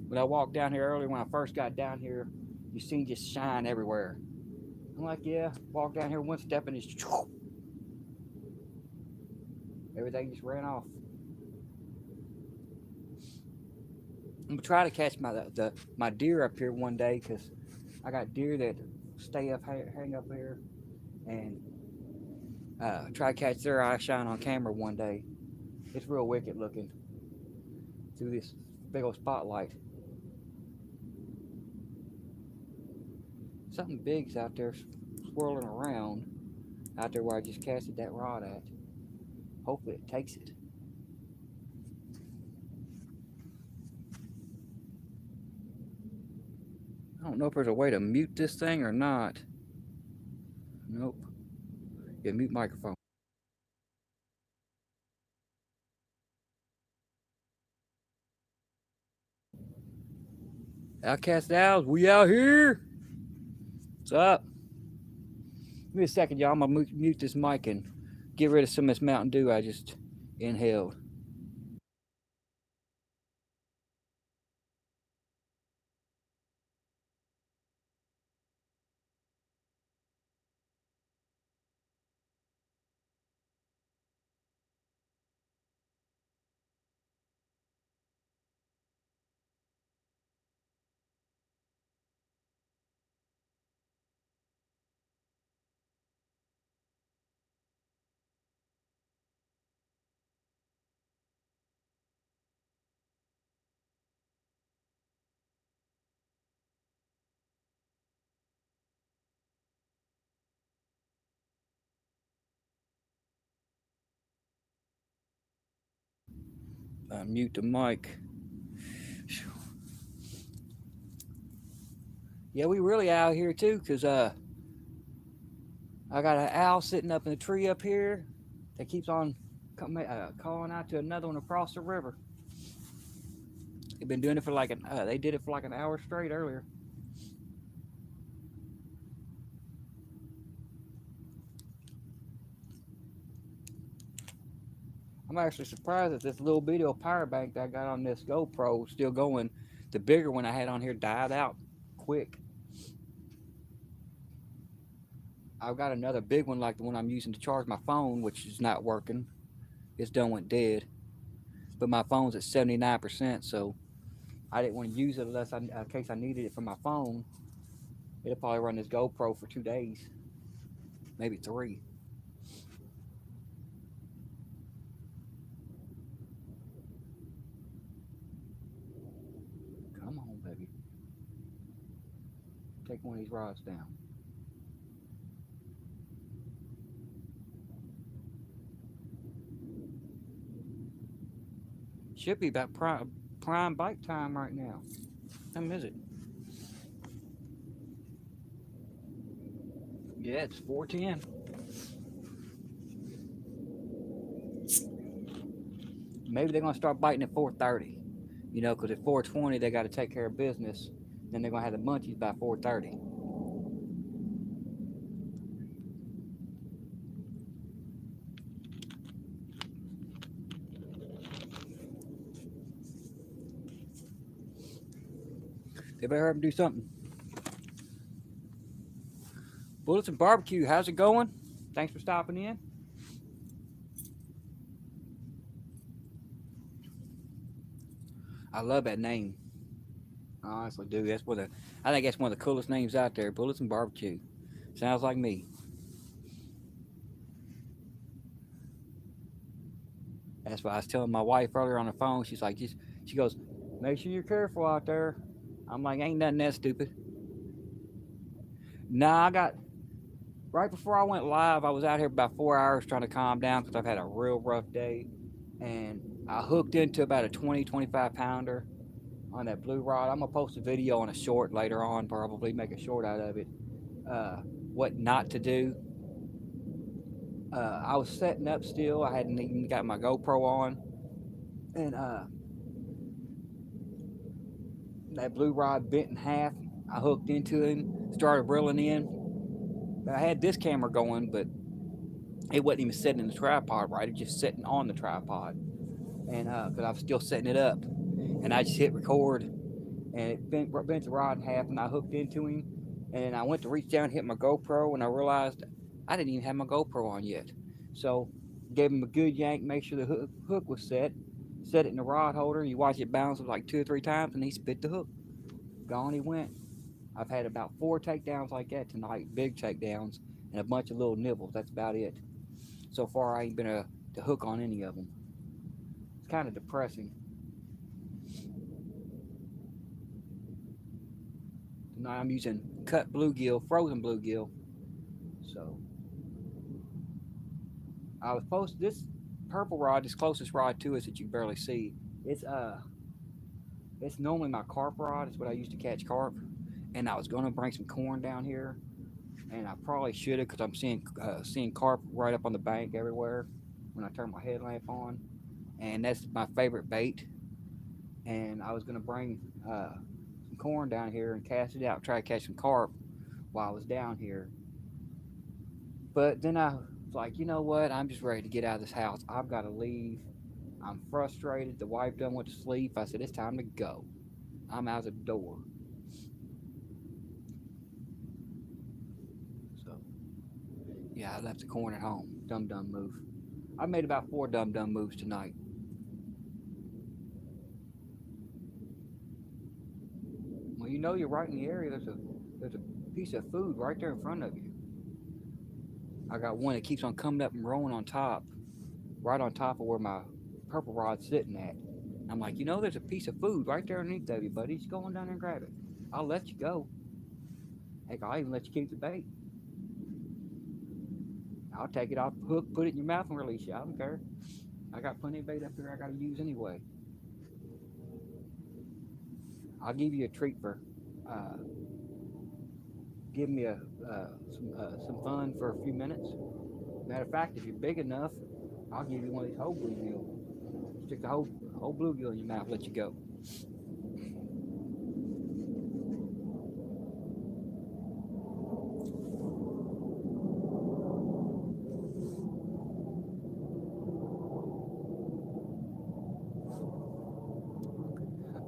When I walked down here earlier, when I first got down here, you seen just shine everywhere. I'm like, yeah, walk down here one step and just everything just ran off. I'm gonna try to catch my deer up here one day, because I got deer that stay up, hang up here, and try to catch their eye shine on camera one day. It's real wicked looking through this big old spotlight. Something big's out there swirling around out there where I just casted that rod at. Hopefully it takes it. I don't know if there's a way to mute this thing or not. Nope. Yeah, mute microphone. Outcast Owls, we out here. What's up? Give me a second, y'all. I'm gonna mute this mic and get rid of some of this Mountain Dew I just inhaled. Mute the mic. Yeah, we really out here too, because I got an owl sitting up in the tree up here that keeps on calling out to another one across the river. They've been doing it for they did it for like an hour straight earlier. I'm actually surprised that this little video power bank that I got on this GoPro is still going. The bigger one I had on here died out quick. I've got another big one like the one I'm using to charge my phone, which is not working. It's done went dead. But my phone's at 79%, so I didn't want to use it unless in case I needed it for my phone. It'll probably run this GoPro for 2 days, maybe 3. Come on, baby. Take one of these rods down. Should be about prime bike time right now. How is it? Yeah, it's 4:10. Maybe they're gonna start biting at 4:30. You know, because at 4:20 they got to take care of business. Then they're gonna have the munchies by 4:30. They better hurry up and do something. Bullets and Barbecue, how's it going? Thanks for stopping in. I love that name. I honestly do. I think that's one of the coolest names out there. Bullets and Barbecue. Sounds like me. That's what I was telling my wife earlier on the phone. She's like, she goes, make sure you're careful out there. I'm like, ain't nothing that stupid. Nah, I got right before I went live. I was out here about 4 hours trying to calm down because I've had a real rough day, and I hooked into about a 20-25 pounder on that blue rod. I'm gonna post a video on a short later on, probably make a short out of it. What not to do. I was setting up still. I hadn't even got my GoPro on, and that blue rod bent in half. I hooked into him, started reeling in. I had this camera going, but it wasn't even sitting in the tripod right. It was just sitting on the tripod, and because I was still setting it up, and I just hit record, and it bent the rod in half, and I hooked into him, and I went to reach down and hit my GoPro, and I realized I didn't even have my GoPro on yet. So gave him a good yank, make sure the hook was set it in the rod holder. You watch it bounce like 2 or 3 times, and he spit the hook. Gone he went. I've had about 4 takedowns like that tonight, big takedowns, and a bunch of little nibbles. That's about it. So far, I ain't been to hook on any of them. It's kind of depressing. Tonight I'm using cut bluegill, frozen bluegill. So I was posting this purple rod, this closest rod to us that you can barely see. It's normally my carp rod. It's what I used to catch carp. And I was gonna bring some corn down here, and I probably should have because I'm seeing carp right up on the bank everywhere when I turn my headlamp on, and that's my favorite bait. And I was gonna bring some corn down here and cast it out, try to catch some carp while I was down here. But then I was like, you know what? I'm just ready to get out of this house. I've got to leave. I'm frustrated. The wife done went to sleep. I said, it's time to go. I'm out the door. So, yeah, I left the corn at home. Dumb move. I made about 4 dumb moves tonight. Well, you know you're right in the area. There's a piece of food right there in front of you. I got one that keeps on coming up and rolling on top, right on top of where my purple rod's sitting at. I'm like, you know, there's a piece of food right there underneath of you, buddy. Just go on down there and grab it. I'll let you go. Heck, I'll even let you keep the bait. I'll take it off the hook, put it in your mouth, and release you. I don't care. I got plenty of bait up there I got to use anyway. I'll give you a treat for giving me some fun for a few minutes. Matter of fact, if you're big enough, I'll give you one of these whole bluegill. Stick the whole bluegill in your mouth, let you go.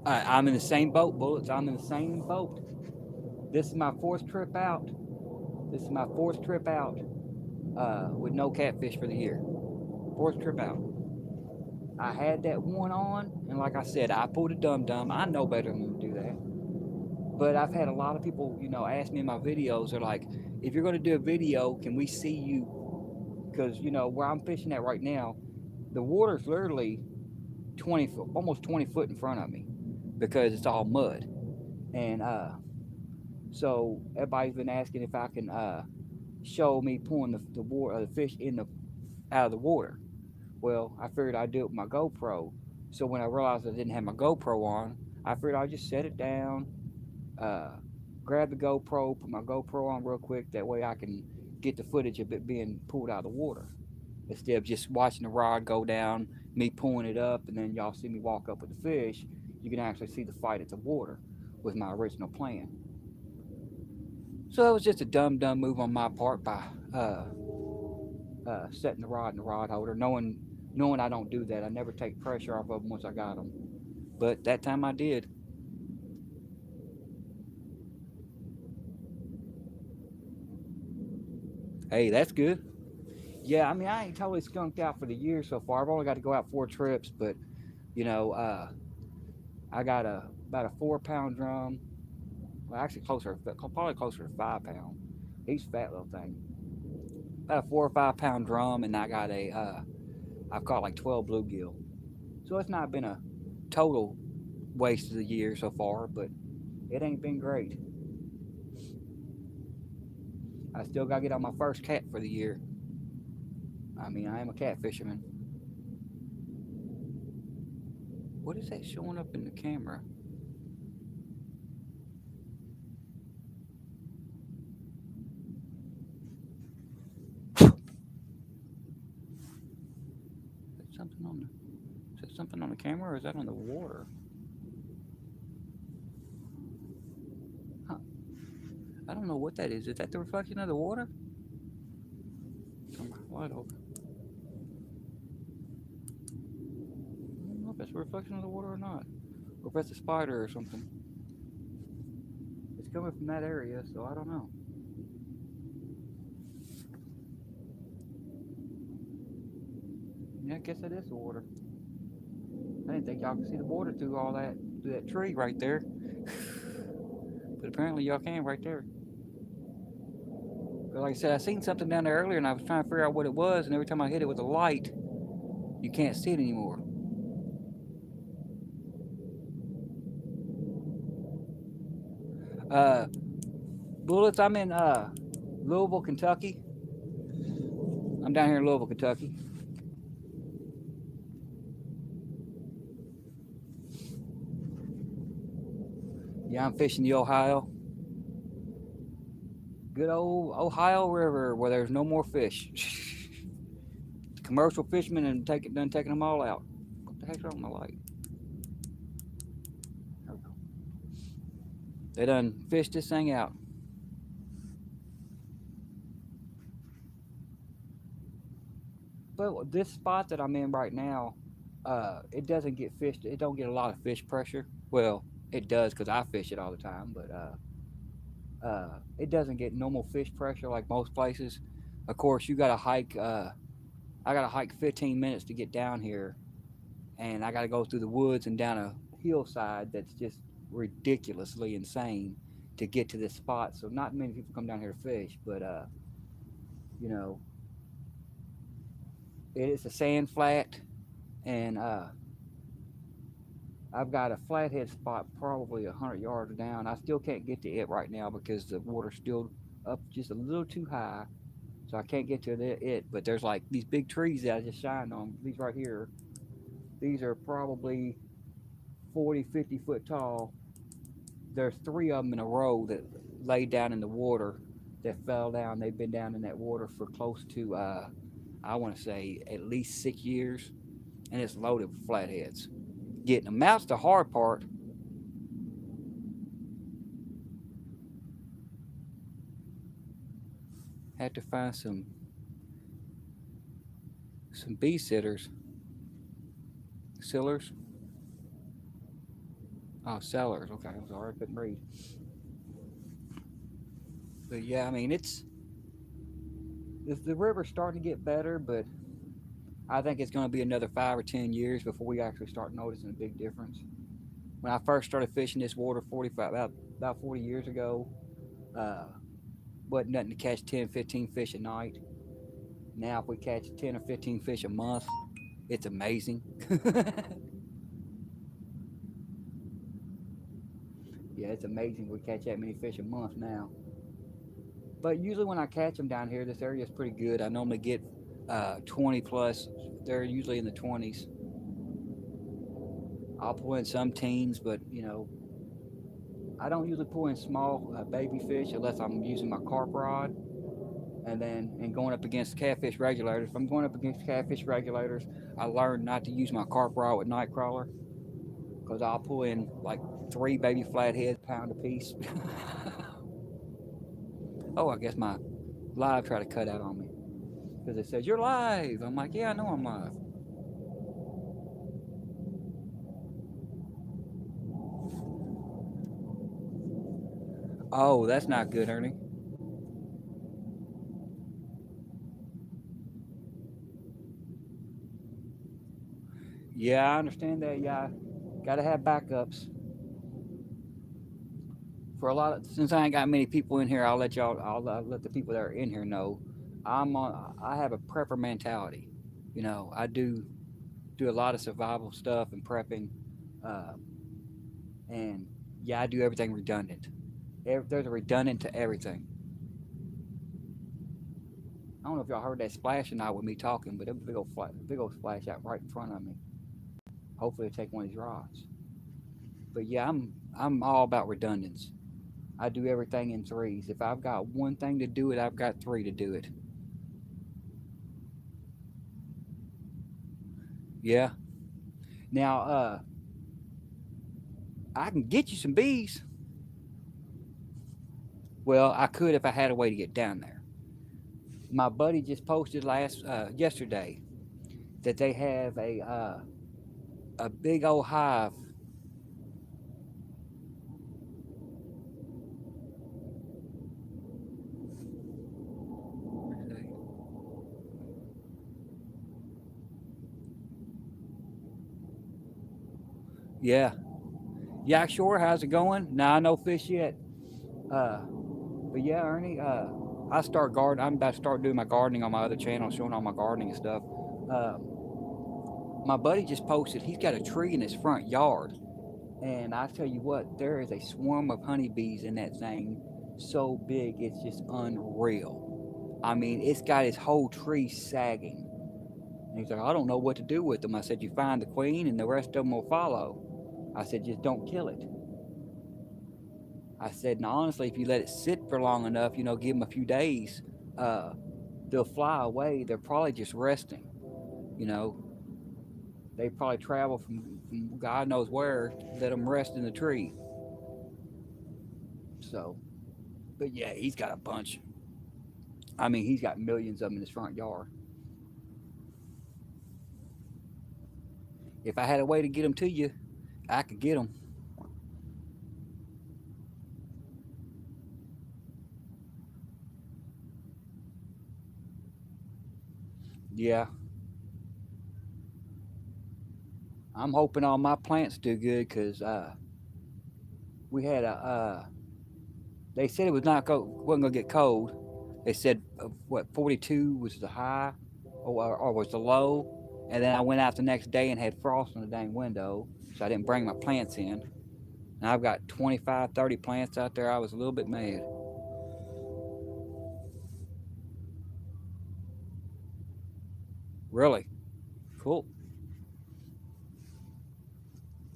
I'm in the same boat, Bullets. I'm in the same boat. This is my 4th trip out. With no catfish for the year. 4th trip out. I had that one on, and like I said, I pulled a dum-dum. I know better than to do that. But I've had a lot of people, ask me in my videos, they're like, if you're going to do a video, can we see you? Because, where I'm fishing at right now, the water's literally 20 foot, almost 20 foot in front of me because it's all mud. And so everybody's been asking if I can show me pulling the water, the fish out of the water. Well, I figured I'd do it with my GoPro. So when I realized I didn't have my GoPro on, I figured I'd just set it down, uh, grab the GoPro, put my GoPro on real quick. That way I can get the footage of it being pulled out of the water instead of just watching the rod go down, me pulling it up, and then y'all see me walk up with the fish. You can actually see the fight at the water with my original plan. So it was just a dumb move on my part by setting the rod in the rod holder, knowing I don't do that. I never take pressure off of them once I got them. But that time I did. Hey, that's good. Yeah, I mean, I ain't totally skunked out for the year so far. I've only got to go out 4 trips, but you know, uh, I got about a 4 pound drum. Well, actually, probably closer to 5 pound. He's a fat little thing. About a 4 or 5 pound drum, and I got I've caught like 12 bluegill. So it's not been a total waste of the year so far, but it ain't been great. I still got to get on my first cat for the year. I mean, I am a cat fisherman. What is that showing up in the camera? Is that something on is that something on the camera or is that on the water? Huh. I don't know what that is. Is that the reflection of the water? Turn my light over. I don't know if that's a reflection of the water or not. Or if that's a spider or something. It's coming from that area, so I don't know. Yeah, I guess that is the water. I didn't think y'all could see the water through that tree right there. But apparently y'all can right there. But like I said, I seen something down there earlier and I was trying to figure out what it was, and every time I hit it with a light, you can't see it anymore. Uh, Bullets, I'm in Louisville, Kentucky. I'm down here in Louisville, Kentucky. Yeah, I'm fishing the Ohio. Good old Ohio River where there's no more fish. Commercial fishermen and done taking them all out. What the heck's wrong with my light? There we go. They done fished this thing out. But this spot that I'm in right now, it doesn't get fished. It don't get a lot of fish pressure. Well, it does because I fish it all the time, but it doesn't get normal fish pressure like most places. Of course, you got to hike. I got to hike 15 minutes to get down here, and I got to go through the woods and down a hillside that's just ridiculously insane to get to this spot. So not many people come down here to fish, but you know, it is a sand flat, and I've got a flathead spot probably 100 yards down. I still can't get to it right now because the water's still up just a little too high, so I can't get to it. But there's like these big trees that I just shined on. These right here, these are probably 40, 50 foot tall. There's three of them in a row that laid down in the water that fell down. They've been down in that water for close to, I want to say, at least 6 years, and it's loaded with flatheads. Getting them out's the hard part. Had to find some bee sitters, sillers. Oh, sellers. Okay, I'm sorry, I couldn't read. But yeah, I mean the river's starting to get better, but I think it's going to be another 5 or 10 years before we actually start noticing a big difference. When I first started fishing this water 45 about 40 years ago, uh, wasn't nothing to catch 10, 15 fish a night. Now if we catch 10 or 15 fish a month, it's amazing. Yeah, it's amazing we catch that many fish a month now. But usually when I catch them down here, this area is pretty good. I normally get 20 plus. They're usually in the 20s. I'll pull in some teens, but I don't usually pull in small baby fish unless I'm using my carp rod and going up against catfish regulators. If I'm going up against catfish regulators, I learned not to use my carp rod with Nightcrawler because I'll pull in like three baby flatheads, pound a piece. Oh, I guess my live tried to cut out on me because it says you're live. I'm like, yeah, I know I'm live. Oh, that's not good, Ernie. Yeah, I understand that. Yeah, gotta have backups. For a lot of since I ain't got many people in here, I'll let y'all. I'll let the people that are in here know. I have a prepper mentality. I do a lot of survival stuff and prepping, uh, and yeah, I do everything redundant. There's a redundant to everything. I don't know if y'all heard that splash or not with me talking, but there was a big old splash out right in front of me. Hopefully, it'll take one of these rods. But yeah, I'm all about redundance. I do everything in threes. If I've got one thing to do it, I've got three to do it. Yeah. Now, I can get you some bees. Well, I could if I had a way to get down there. My buddy just posted last yesterday that they have a big old hive. Yeah. Yeah, sure. How's it going? Nah, no fish yet. But yeah, Ernie, I'm about to start doing my gardening on my other channel, showing all my gardening and stuff. Uh, my buddy just posted he's got a tree in his front yard, and I tell you what, there is a swarm of honeybees in that thing, so big it's just unreal. I mean, it's got his whole tree sagging. And he's like, I don't know what to do with them. I said, you find the queen, and the rest of them will follow. I said, just don't kill it. I said, now honestly, if you let it sit for long enough, give them a few days, uh, they'll fly away. They're probably just resting. You know, they probably travel from God knows where. Let them rest in the tree. So, but yeah, he's got a bunch. I mean, he's got millions of them in his front yard. If I had a way to get them to you, I could get them. Yeah, I'm hoping all my plants do good because we had a. They said it was not wasn't gonna get cold. They said what 42 was the high, or was the low, and then I went out the next day and had frost on the dang window, so I didn't bring my plants in. And I've got 25, 30 plants out there. I was a little bit mad. Really cool.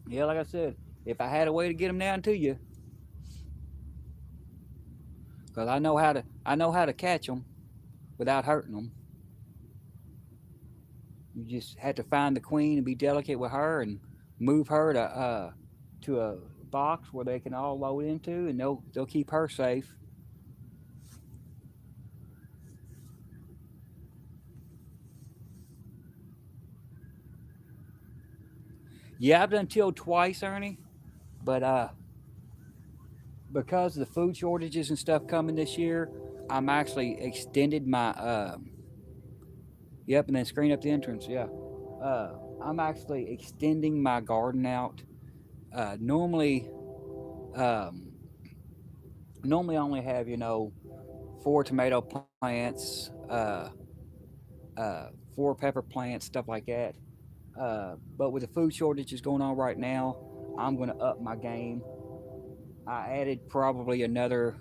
Yeah, like I said, if I had a way to get them down to you, because I know how to catch them without hurting them. You just had to find the queen and be delicate with her and move her to a box where they can all load into, and they'll keep her safe. Yeah, I've done tilled twice, Ernie, but because of the food shortages and stuff coming this year, I'm actually extended Yep, and then screen up the entrance. Yeah. I'm actually extending my garden out. Normally, um, normally I only have 4 tomato plants, uh, 4 pepper plants, stuff like that. But with the food shortages going on right now, I'm going to up my game. I added probably another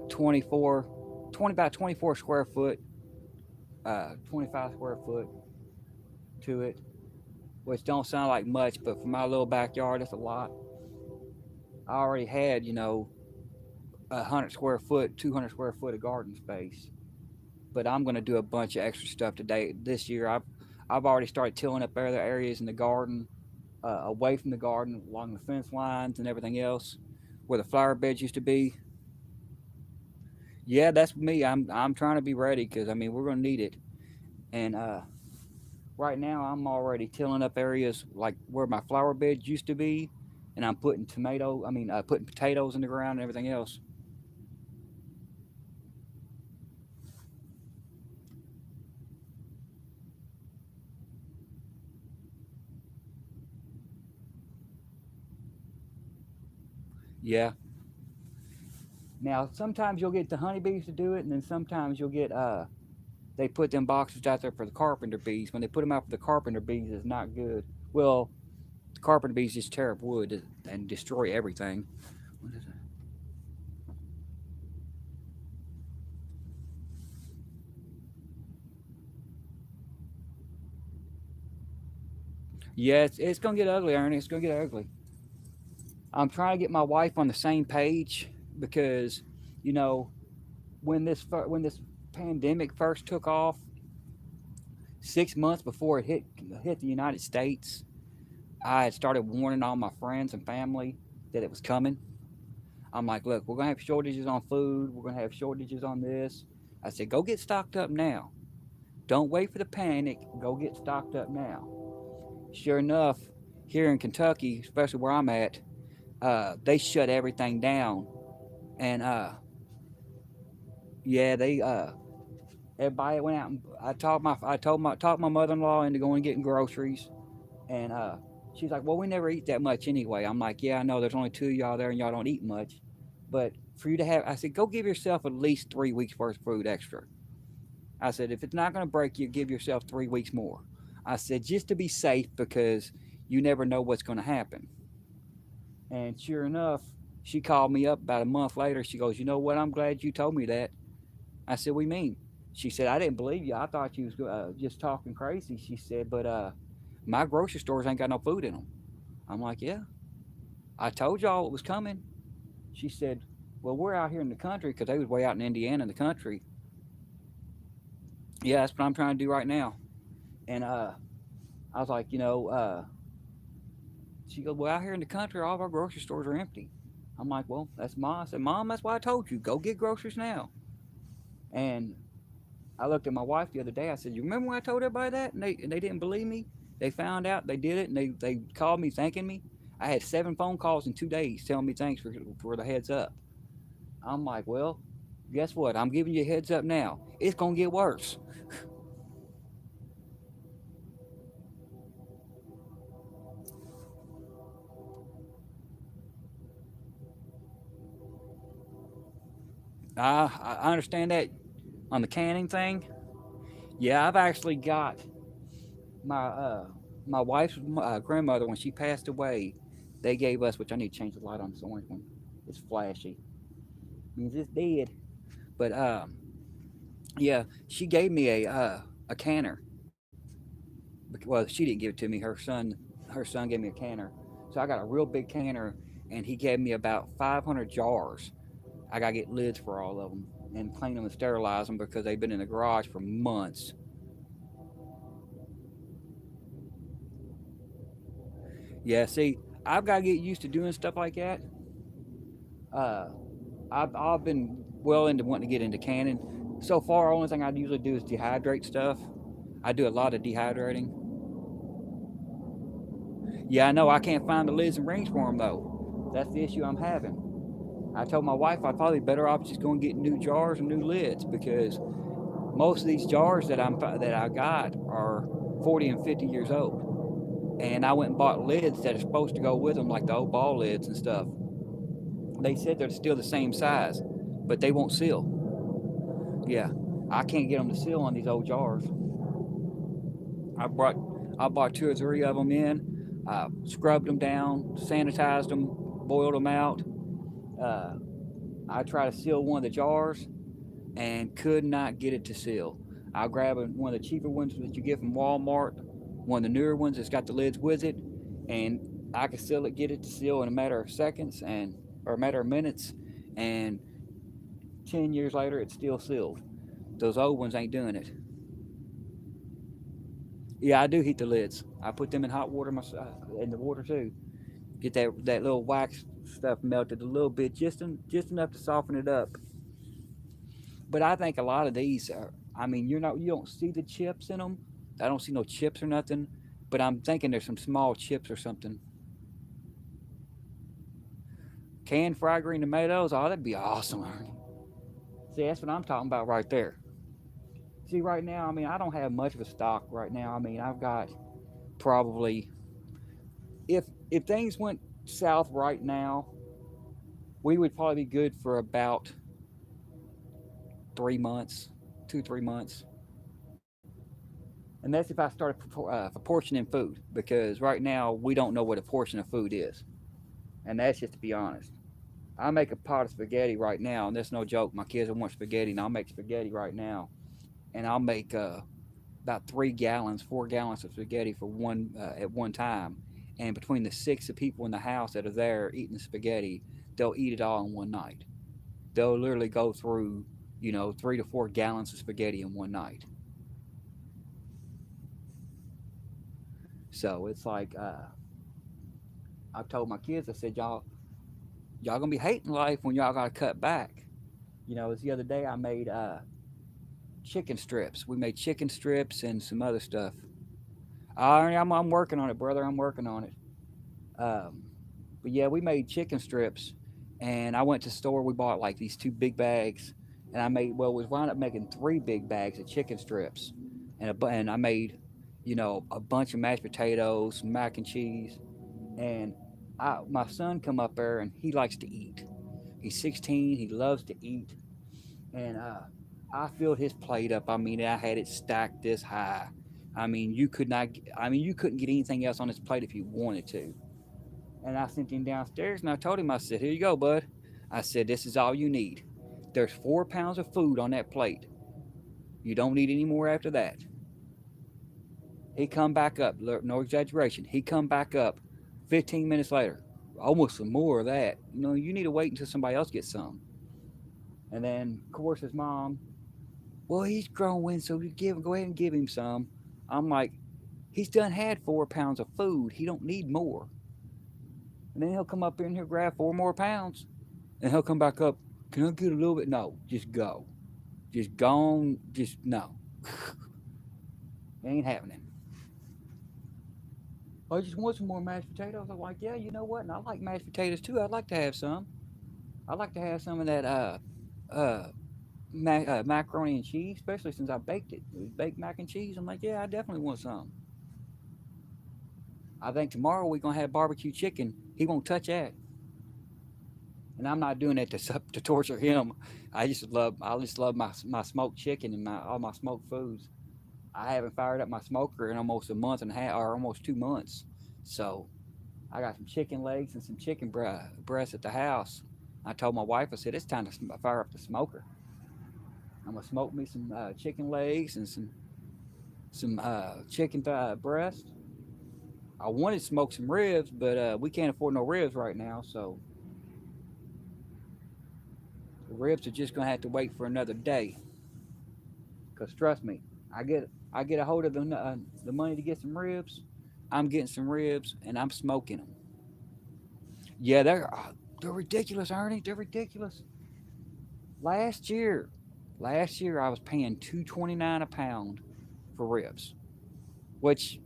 24, 20 by 24 square foot, 25 square foot to it, which don't sound like much, but for my little backyard, that's a lot. I already had, 100 square foot, 200 square foot of garden space, but I'm going to do a bunch of extra stuff today. This year, I've already started tilling up other areas in the garden, away from the garden, along the fence lines and everything else, where the flower beds used to be. Yeah, that's me. I'm trying to be ready because I mean we're going to need it. And right now, I'm already tilling up areas like where my flower beds used to be, and I'm putting putting potatoes in the ground and everything else. Yeah. Now, sometimes you'll get the honeybees to do it, and then sometimes you'll get they put them boxes out there for the carpenter bees. When they put them out for the carpenter bees, it's not good. Well, the carpenter bees just tear up wood and destroy everything. What is it? Yeah, it's gonna get ugly, Ernie. It's gonna get ugly. I'm trying to get my wife on the same page because, you know, when this pandemic first took off, 6 months before it hit the United States, I had started warning all my friends and family that it was coming. I'm like, look, we're gonna have shortages on food. We're gonna have shortages on this. I said, go get stocked up now. Don't wait for the panic. Go get stocked up now. Sure enough, here in Kentucky, especially where I'm at, they shut everything down, and yeah, they everybody went out and talked my mother-in-law into going and getting groceries, and she's like, well, we never eat that much anyway. I'm like, yeah, I know. There's only two of y'all there, and y'all don't eat much, but for you to have, I said, go give yourself at least 3 weeks worth of food extra. I said, if it's not going to break you, give yourself 3 weeks more. I said, just to be safe because you never know what's going to happen. And sure enough, she called me up about a month later. She goes, you know what? I'm glad you told me that. I said, we mean? She said, I didn't believe you. I thought you was just talking crazy. She said, but my grocery stores ain't got no food in them. I'm like, yeah, I told y'all it was coming. She said, well, we're out here in the country because they was way out in Indiana in the country. Yeah, that's what I'm trying to do right now. And I was like, she goes, well, out here in the country, all of our grocery stores are empty. I'm like, well, that's mom. I said, Mom, that's why I told you, go get groceries now. And I looked at my wife the other day. I said, you remember when I told everybody that? And they didn't believe me. They found out, they did it, and they called me thanking me. I had 7 phone calls in 2 days telling me thanks for the heads up. I'm like, well, guess what? I'm giving you a heads up now. It's going to get worse. I understand that on the canning thing. Yeah, I've actually got my my wife's grandmother when she passed away. They gave us, which I need to change the light on this orange one. It's flashy. Means it's dead. But yeah, she gave me a canner. Well, she didn't give it to me. Her son gave me a canner. So I got a real big canner, and he gave me about 500 jars. I gotta get lids for all of them and clean them and sterilize them because they've been in the garage for months. Yeah, see, I've got to get used to doing stuff like that. Uh, I've been well into wanting to get into canning. So far, only thing I usually do is dehydrate stuff. I do a lot of dehydrating. Yeah, I know I can't find the lids and rings for them though. That's the issue I'm having. I told my wife I'd probably better off just going and getting new jars and new lids because most of these jars that I got are 40 and 50 years old. And I went and bought lids that are supposed to go with them, like the old ball lids and stuff. They said they're still the same size, but they won't seal. Yeah, I can't get them to seal on these old jars. I brought I bought two or three of them in, scrubbed them down, sanitized them, boiled them out. Uh, I tried to seal one of the jars and could not get it to seal. I'll grab one of the cheaper ones that you get from Walmart, one of the newer ones that's got the lids with it, and I could seal it, get it to seal in a matter of seconds and or a matter of minutes, and 10 years later it's still sealed. Those old ones ain't doing it. Yeah, I do heat the lids. I put them in hot water, in the water too. Get that little wax stuff melted a little bit, just enough to soften it up. But I think a lot of these are. I mean, you don't see the chips in them. I don't see no chips or nothing. But I'm thinking there's some small chips or something. Canned fried green tomatoes. Oh, that'd be awesome. See, that's what I'm talking about right there. See, right now, I mean, I don't have much of a stock right now. I mean, I've got probably if things went south right now, we would probably be good for about 3 months, 2 3 months, and that's if I started proportioning food because right now we don't know what a portion of food is, and that's just to be honest. I make a pot of spaghetti right now, and that's no joke. My kids want spaghetti, and I'll make spaghetti right now, and I'll make about 3 gallons, 4 gallons of spaghetti for one at one time. And between the six of people in the house that are there eating the spaghetti, they'll eat it all in one night. They'll literally go through, 3 to 4 gallons of spaghetti in one night. So it's like I've told my kids, I said, y'all gonna be hating life when y'all gotta cut back. It's the other day I made chicken strips. We made chicken strips and some other stuff. I'm working on it, brother. I'm working on it. Um, but yeah, we made chicken strips, and I went to the store. We bought like these two big bags, and we wound up making 3 big bags of chicken strips, and I made, a bunch of mashed potatoes, some mac and cheese, and my son come up there and he likes to eat. He's 16. He loves to eat, and I filled his plate up. I mean, I had it stacked this high. I mean, you could not. I mean, you couldn't get anything else on his plate if you wanted to. And I sent him downstairs and I told him, I said, "Here you go, bud." I said, "This is all you need. There's 4 pounds of food on that plate. You don't need any more after that." He come back up. No exaggeration. He come back up 15 minutes later. Almost some more of that. You need to wait until somebody else gets some. And then, of course, his mom, well, he's growing, so go ahead and give him some. I'm like, he's done had 4 pounds of food. He don't need more. And then he'll come up here and he'll grab 4 more pounds. And he'll come back up. Can I get a little bit? No, just go. Just gone. Just no. It ain't happening. I just want some more mashed potatoes. I'm like, yeah, you know what? And I like mashed potatoes too. I'd like to have some. I'd like to have some of that uh, macaroni and cheese, especially since I baked it. It was baked mac and cheese. I'm like, yeah, I definitely want some. I think tomorrow we're gonna have barbecue chicken. He won't touch that, and I'm not doing that to torture him. I just love my smoked chicken and my all my smoked foods. I haven't fired up my smoker in almost a month and a half, or almost 2 months. So I got some chicken legs and some chicken breasts at the house. I told my wife, I said, it's time to fire up the smoker. I'm gonna smoke me some chicken legs and some chicken breast. I wanted to smoke some ribs, but we can't afford no ribs right now, so the ribs are just gonna have to wait for another day. Cause trust me, I get a hold of the money to get some ribs. I'm getting some ribs and I'm smoking them. Yeah, they're ridiculous, Ernie. They're ridiculous. Last year, last year I was paying 2.29 a pound for ribs, which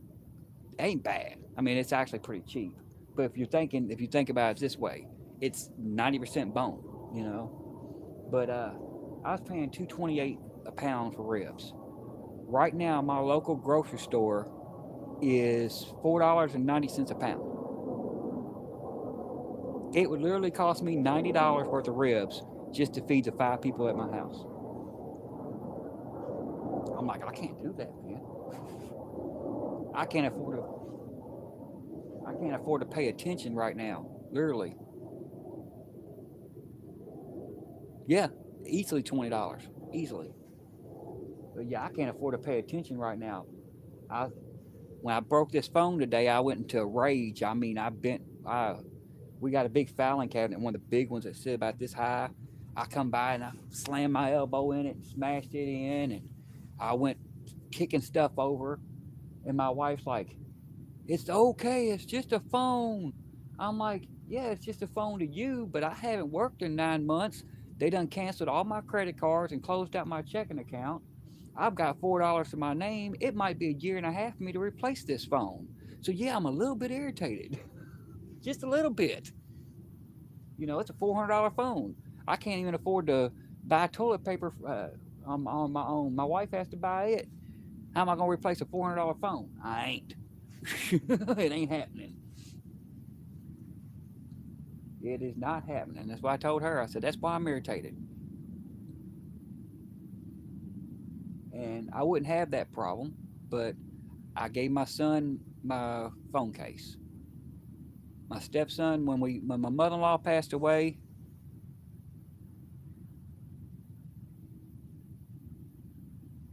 ain't bad. I mean, it's actually pretty cheap. But if you think about it this way, it's 90% bone, you know. But I was paying 2.28 a pound for ribs. Right now, my local grocery store is $4.90 a pound. It would literally cost me $90 worth of ribs just to feed the 5 people at my house. I'm like, I can't do that, man. I can't afford to. I can't afford to pay attention right now. Literally, yeah, easily $20, easily. But yeah, I can't afford to pay attention right now. I When I broke this phone today, I went into a rage. I mean, we got a big filing cabinet, one of the big ones that sit about this high. I come by and I slammed my elbow in it and smashed it in, and I went kicking stuff over. And my wife's like, "It's okay, it's just a phone." I'm like, "Yeah, it's just a phone to you, but I haven't worked in 9 months. They done canceled all my credit cards and closed out my checking account. I've got $4 to my name. It might be a year and a half for me to replace this phone. So yeah, I'm a little bit irritated, just a little bit. It's a $400 phone. I can't even afford to buy toilet paper on my own. My wife has to buy it. How am I gonna replace a $400 phone? I ain't. It ain't happening. It is not happening. That's why I told her. I said that's why I'm irritated, and I wouldn't have that problem, but I gave my son my phone case. My stepson, when my mother-in-law passed away,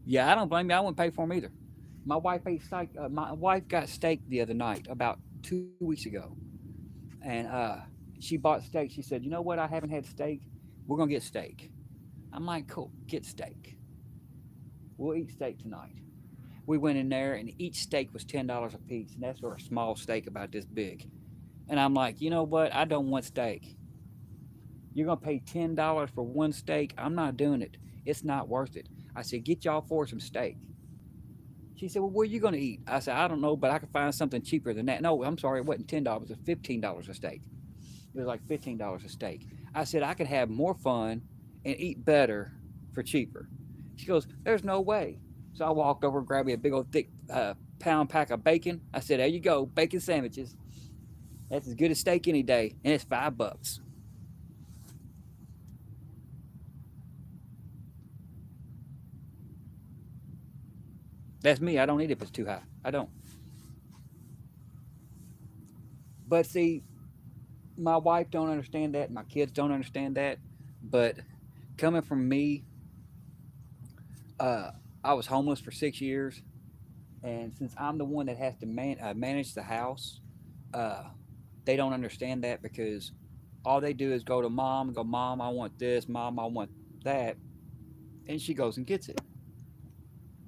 yeah, I don't blame you. I wouldn't pay for him either. My wife got steak the other night, about 2 weeks ago, and she bought steak. She said, "You know what? I haven't had steak. We're gonna get steak." I'm like, "Cool, get steak. We'll eat steak tonight." We went in there, and each steak was $10 a piece, and that's for a small steak about this big. And I'm like, "You know what? I don't want steak. You're gonna pay $10 for one steak? I'm not doing it. It's not worth it." I said, "Get y'all for some steak." She said, "Well, where are you going to eat?" I said, "I don't know, but I can find something cheaper than that." No, I'm sorry, it wasn't $10, it was $15 a steak. It was like $15 a steak. I said, "I could have more fun and eat better for cheaper." She goes, "There's no way." So I walked over and grabbed me a big old thick pound pack of bacon. I said, "There you go, bacon sandwiches. That's as good as steak any day, and it's $5." That's me. I don't eat it if it's too high. I don't. But see, my wife don't understand that. My kids don't understand that. But coming from me, uh, I was homeless for 6 years, and since I'm the one that has to manage the house, uh, they don't understand that because all they do is go to mom and go, "Mom, I want this. Mom, I want that," and she goes and gets it.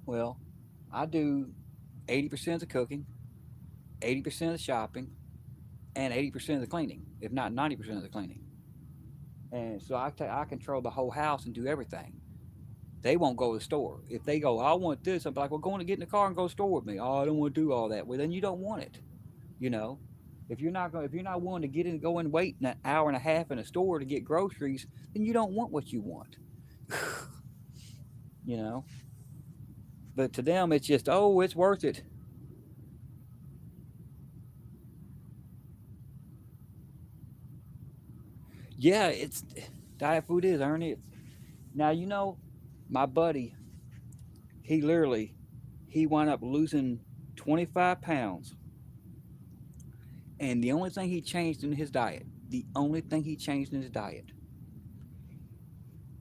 Well, I do 80% of the cooking, 80% of the shopping, and 80% of the cleaning, if not 90% of the cleaning. And so I control the whole house and do everything. They won't go to the store. If they go, "I want this," I'm like, "Well, go on and get in the car and go to the store with me." "Oh, I don't want to do all that." Well, then you don't want it. You know, if you're not willing to go and wait an hour and a half in a store to get groceries, then you don't want what you want. you know, but to them, it's just, "Oh, it's worth it." Yeah, it's diet food is, Ernie. Now my buddy, he literally he wound up losing 25 pounds, and the only thing he changed in his diet, the only thing he changed in his diet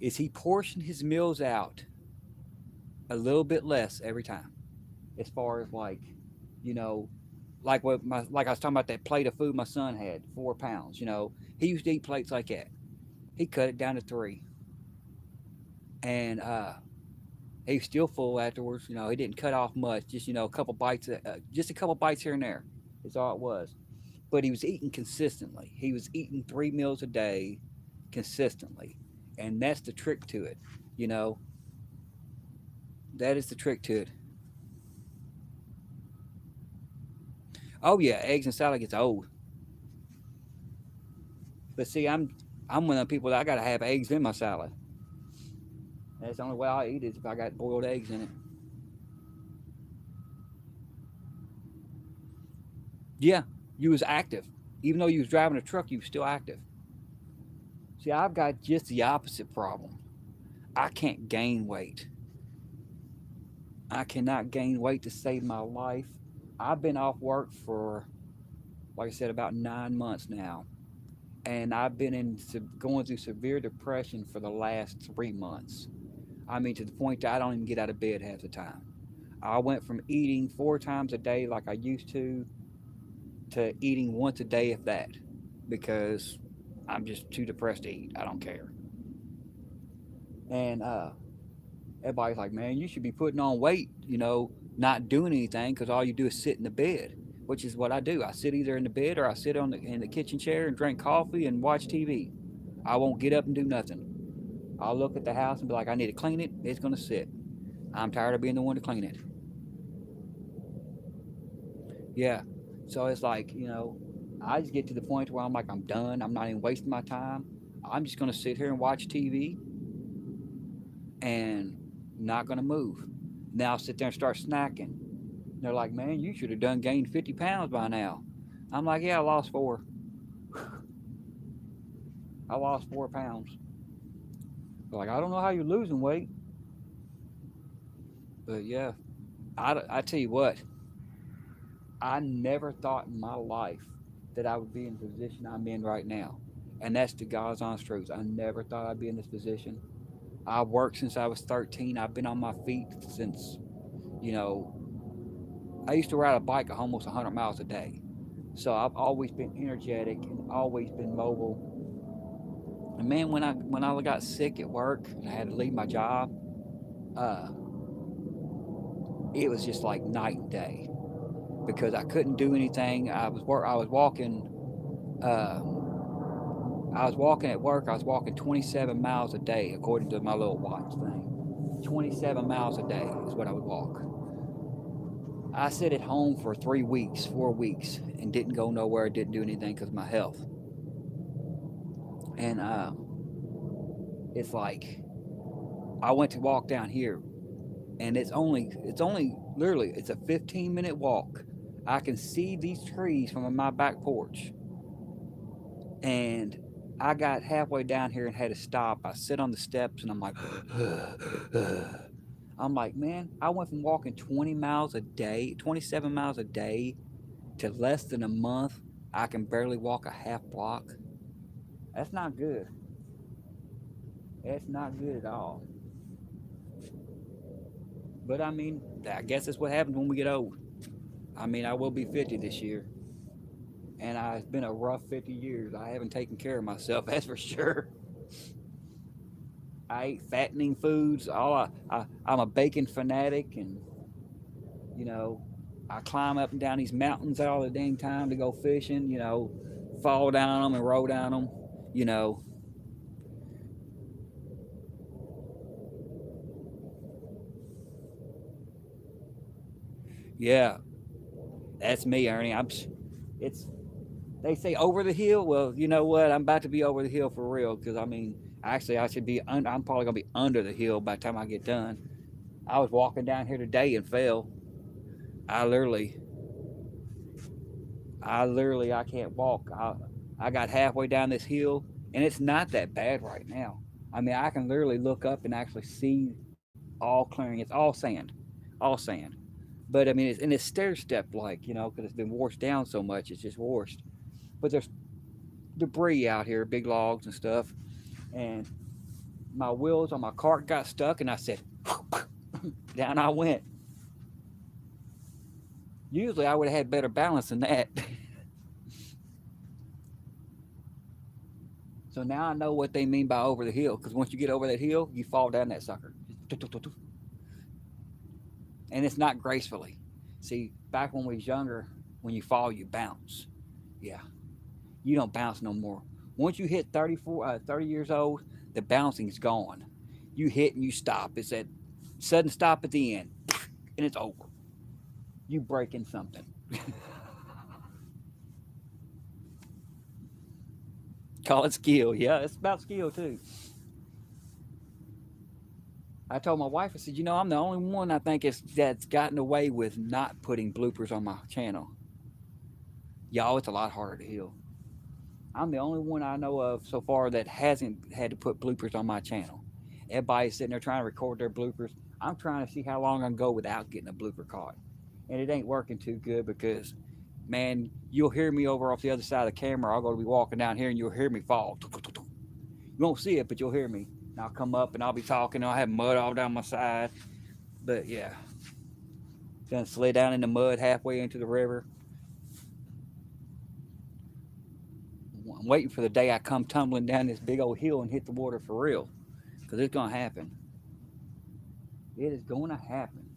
is he portioned his meals out a little bit less every time. As far as you know, like I was talking about that plate of food my son had, 4 pounds. He used to eat plates like that. He cut it down to three, and he was still full afterwards. He didn't cut off much, just a couple bites, just a couple bites here and there. Is all it was. But he was eating consistently. He was eating 3 meals a day consistently, and that's the trick to it. You know, that is the trick to it. Oh yeah, eggs and salad gets old. But see, I'm one of the people that I gotta have eggs in my salad, That's the only way I eat is if I got boiled eggs in it. Yeah, you was active. Even though you was driving a truck, you was still active. See, I've got just the opposite problem. I can't gain weight. I cannot gain weight to save my life. I've been off work for, like I said, about 9 months now. And I've been going through severe depression for the last 3 months. I mean, to the point that I don't even get out of bed half the time. I went from eating 4 times a day like I used to eating once a day, if that, because I'm just too depressed to eat. I don't care. And everybody's like, man, you should be putting on weight, not doing anything because all you do is sit in the bed, which is what I do. I sit either in the bed or I sit in the kitchen chair and drink coffee and watch TV. I won't get up and do nothing. I'll look at the house and be like, I need to clean it. It's going to sit. I'm tired of being the one to clean it. Yeah. So it's like, I just get to the point where I'm like, I'm done. I'm not even wasting my time. I'm just going to sit here and watch TV and not going to move. Now I'll sit there and start snacking. They're like, man, you should have done gained 50 pounds by now. I'm like, yeah, I lost 4. I lost 4 pounds. They're like, I don't know how you're losing weight. But yeah, I tell you what, I never thought in my life that I would be in the position I'm in right now. And that's the God's honest truth. I never thought I'd be in this position. I've worked since I was 13. I've been on my feet since, you know, I used to ride a bike almost 100 miles a day. So I've always been energetic and always been mobile. And man, when I got sick at work and I had to leave my job, uh, it was just like night and day because I couldn't do anything. I was walking. Uh, I was walking at work. I was walking 27 miles a day according to my little watch thing. 27 miles a day is what I would walk. I sat at home for 3 weeks, 4 weeks, and didn't go nowhere. Didn't do anything because of my health. And it's like I went to walk down here, and it's only literally it's a 15-minute walk. I can see these trees from my back porch, and I got halfway down here and had to stop. I sit on the steps, and I'm like, I'm like, man, I went from walking 20 miles a day, 27 miles a day, to less than a month. I can barely walk a half block. That's not good. That's not good at all. But I mean, I guess that's what happens when we get old. I mean, I will be 50 this year, and it's been a rough 50 years. I haven't taken care of myself, that's for sure. I eat fattening foods. I'm a bacon fanatic, and you know, I climb up and down these mountains all the dang time to go fishing. Fall down them and roll down them. You know, yeah, that's me, Ernie. It's they say over the hill. Well, you know what? I'm about to be over the hill for real. Because I mean, actually, I should be. I'm probably gonna be under the hill by the time I get done. I was walking down here today and fell. I literally, I can't walk. I got halfway down this hill, and it's not that bad right now. I mean, I can literally look up and actually see all clearing. It's all sand, all sand. But I mean, it's stair step like, because it's been washed down so much, it's just washed. But there's debris out here, big logs and stuff, and my wheels on my cart got stuck, and I said, down I went. Usually, I would have had better balance than that. So now I know what they mean by over the hill, because once you get over that hill, you fall down that sucker, and it's not gracefully. See, back when we was younger, when you fall, you bounce. Yeah, you don't bounce no more. Once you hit 30 years old, the bouncing's gone. You hit and you stop. It's that sudden stop at the end, and it's over. You breaking something. Call it skill. Yeah, it's about skill too. I told my wife, I said, you know, I'm the only one I think that's gotten away with not putting bloopers on my channel. Y'all, it's a lot harder to heal. I'm the only one I know of so far that hasn't had to put bloopers on my channel. Everybody's sitting there trying to record their bloopers. I'm trying to see how long I can go without getting a blooper caught. And it ain't working too good because, man, you'll hear me over off the other side of the camera. I'll go to be walking down here and you'll hear me fall. You won't see it, but you'll hear me. And I'll come up and I'll be talking. And I'll have mud all down my side. But yeah, done slid down in the mud halfway into the river. I'm waiting for the day I come tumbling down this big old hill and hit the water for real. Because it's going to happen. It is going to happen.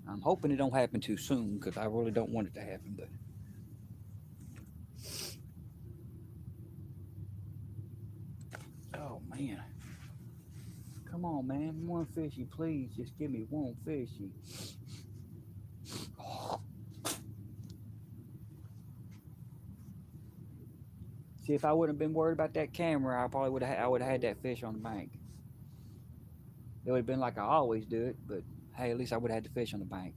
I'm hoping it don't happen too soon because I really don't want it to happen. But oh man, come on, man, one fishy, please. Just give me one fishy. See, if I wouldn't have been worried about that camera, I would have had that fish on the bank. It would have been like I always do it, but hey, at least I would have had the fish on the bank.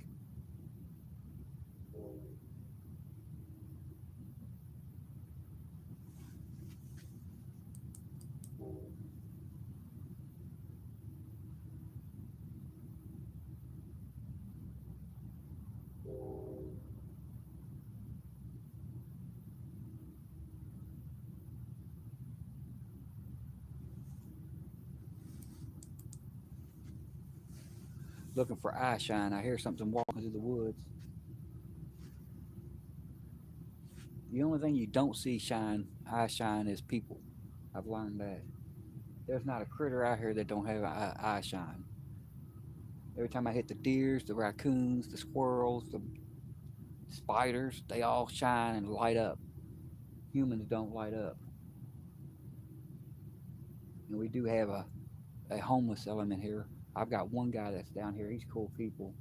Looking for eye shine. I hear something walking through the woods. The only thing you don't see eye shine, is people. I've learned that. There's not a critter out here that don't have eye shine. Every time I hit the deers, the raccoons, the squirrels, the spiders, they all shine and light up. Humans don't light up. And we do have a homeless element here. I've got one guy that's down here. He's cool people.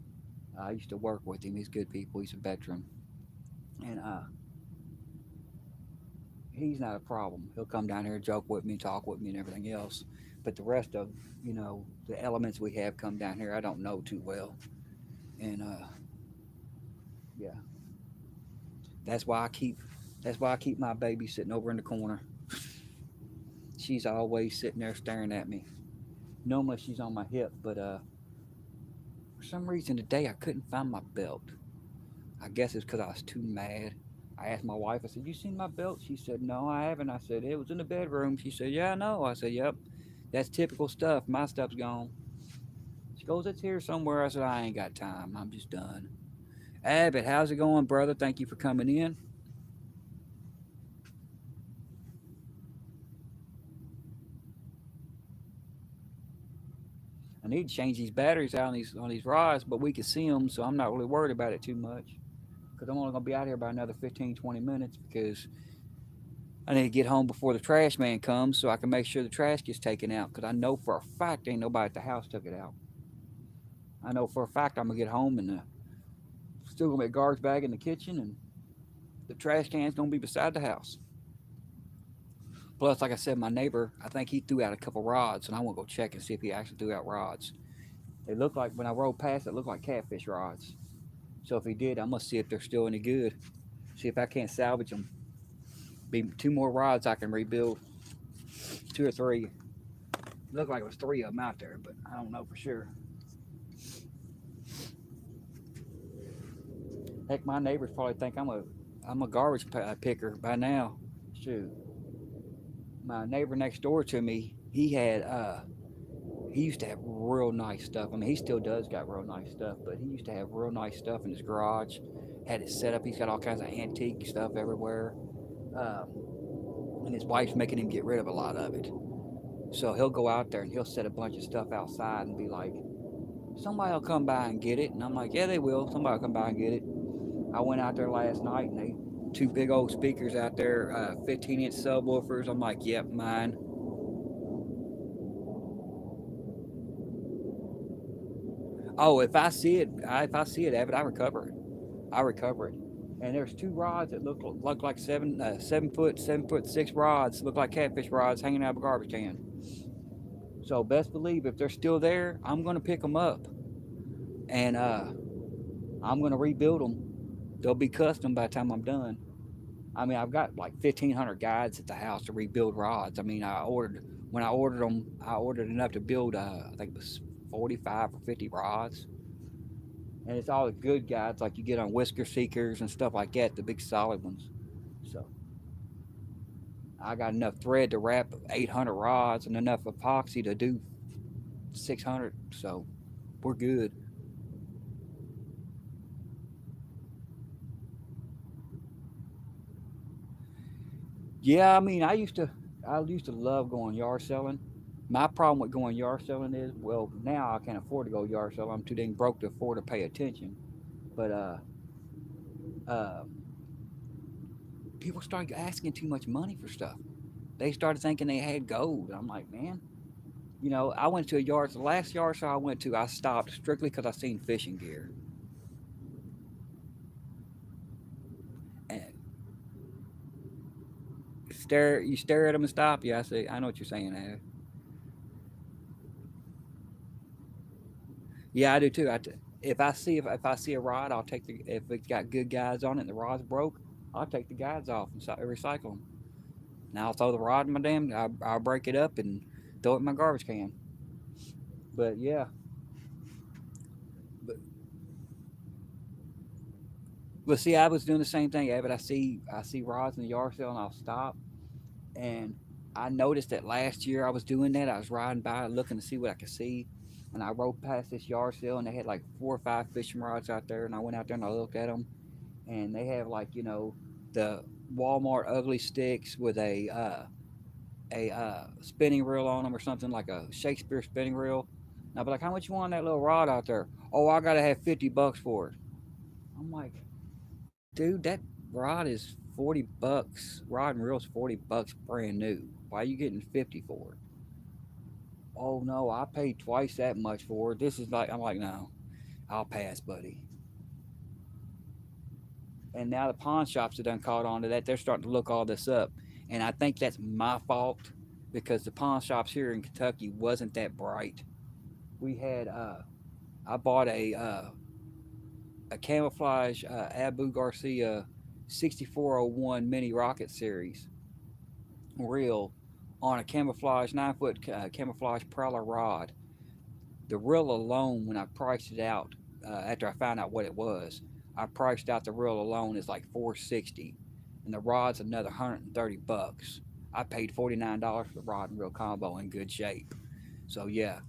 I used to work with him. He's good people. He's a veteran. And he's not a problem. He'll come down here, joke with me, talk with me, and everything else. But the rest of, the elements we have come down here, I don't know too well. And yeah, that's why I keep my baby sitting over in the corner. She's always sitting there staring at me. Normally she's on my hip, but for some reason today I couldn't find my belt. I guess it's because I was too mad. I asked my wife, I said, "You seen my belt?" She said, "No, I haven't." I said, "It was in the bedroom." She said, "Yeah, I know." I said, "Yep, that's typical stuff. My stuff's gone." She goes, "It's here somewhere." I said, "I ain't got time. I'm just done." Abbott, how's it going, brother? Thank you for coming in. I need to change these batteries out on these rods, but we can see them, so I'm not really worried about it too much. Because I'm only going to be out here by another 15, 20 minutes because I need to get home before the trash man comes so I can make sure the trash gets taken out. Because I know for a fact ain't nobody at the house took it out. I know for a fact I'm going to get home and still going to be a garbage bag in the kitchen and the trash can's going to be beside the house. Plus, like I said, my neighbor, I think he threw out a couple rods, and I want to go check and see if he actually threw out rods. They look like, when I rode past, it looked like catfish rods. So if he did, I must see if they're still any good. See if I can't salvage them. Be two more rods I can rebuild. Two or three. It looked like it was three of them out there, but I don't know for sure. Heck, my neighbors probably think I'm a garbage picker by now. Shoot, my neighbor next door to me, he used to have real nice stuff. I mean, he still does got real nice stuff, but he used to have real nice stuff in his garage. Had it set up. He's got all kinds of antique stuff everywhere, um, and his wife's making him get rid of a lot of it. So he'll go out there and he'll set a bunch of stuff outside and be like, "Somebody will come by and get it." And I'm like, "Yeah, they will. Somebody will come by and get it." I went out there last night and they two big old speakers out there, 15-inch subwoofers. I'm like, "Yep, mine." Oh, if I see it, Abbott, I recover it. I recover it. and there's two rods that look like 7 foot 6 rods, look like catfish rods hanging out of a garbage can. So best believe if they're still there, I'm gonna pick them up, and I'm gonna rebuild them. They'll be custom by the time I'm done. I mean, I've got like 1,500 guides at the house to rebuild rods. I mean, when I ordered them, I ordered enough to build. I think it was 45 or 50 rods, and it's all the good guides like you get on Whisker Seekers and stuff like that, the big solid ones. So I got enough thread to wrap 800 rods and enough epoxy to do 600. So we're good. Yeah, I mean, I used to love going yard selling. My problem with going yard selling is, well, now I can't afford to go yard selling. I'm too dang broke to afford to pay attention. But uh, people started asking too much money for stuff. They started thinking they had gold. I'm like, man, I went to a yard. The last yard sale I went to, I stopped strictly because I seen fishing gear. And you stare at them and stop. Yeah, I say, I know what you're saying, Ed. Yeah, I do too. If I see a rod, I'll take the if it's got good guides on it and the rod's broke, I'll take the guides off and recycle them. Now I'll throw the rod in my damn. I'll break it up and throw it in my garbage can. But yeah, but see, I was doing the same thing. Yeah, but I see rods in the yard sale and I'll stop. And I noticed that last year I was doing that. I was riding by looking to see what I could see, and I rode past this yard sale and they had like 4 or 5 fishing rods out there. And I went out there and I looked at them, and they have like the Walmart ugly sticks with a spinning reel on them or something like a Shakespeare spinning reel. And I'll be like, how much you want on that little rod out there? Oh, I gotta have $50 for it. I'm like, dude, that rod is $40. Rod and reel's $40 brand new. Why are you getting 50 for it? Oh no, I paid twice that much for it. This is like I'm like, no, I'll pass, buddy. And now the pawn shops have done caught on to that. They're starting to look all this up, and I think that's my fault because the pawn shops here in Kentucky wasn't that bright. We had I bought a camouflage Abu Garcia 6401 mini rocket series reel on a camouflage 9 foot camouflage prowler rod. The reel alone, when I priced it out after I found out what it was, I priced out the reel alone is like 460, and the rod's another $130. I paid $49 for the rod and reel combo in good shape. So yeah,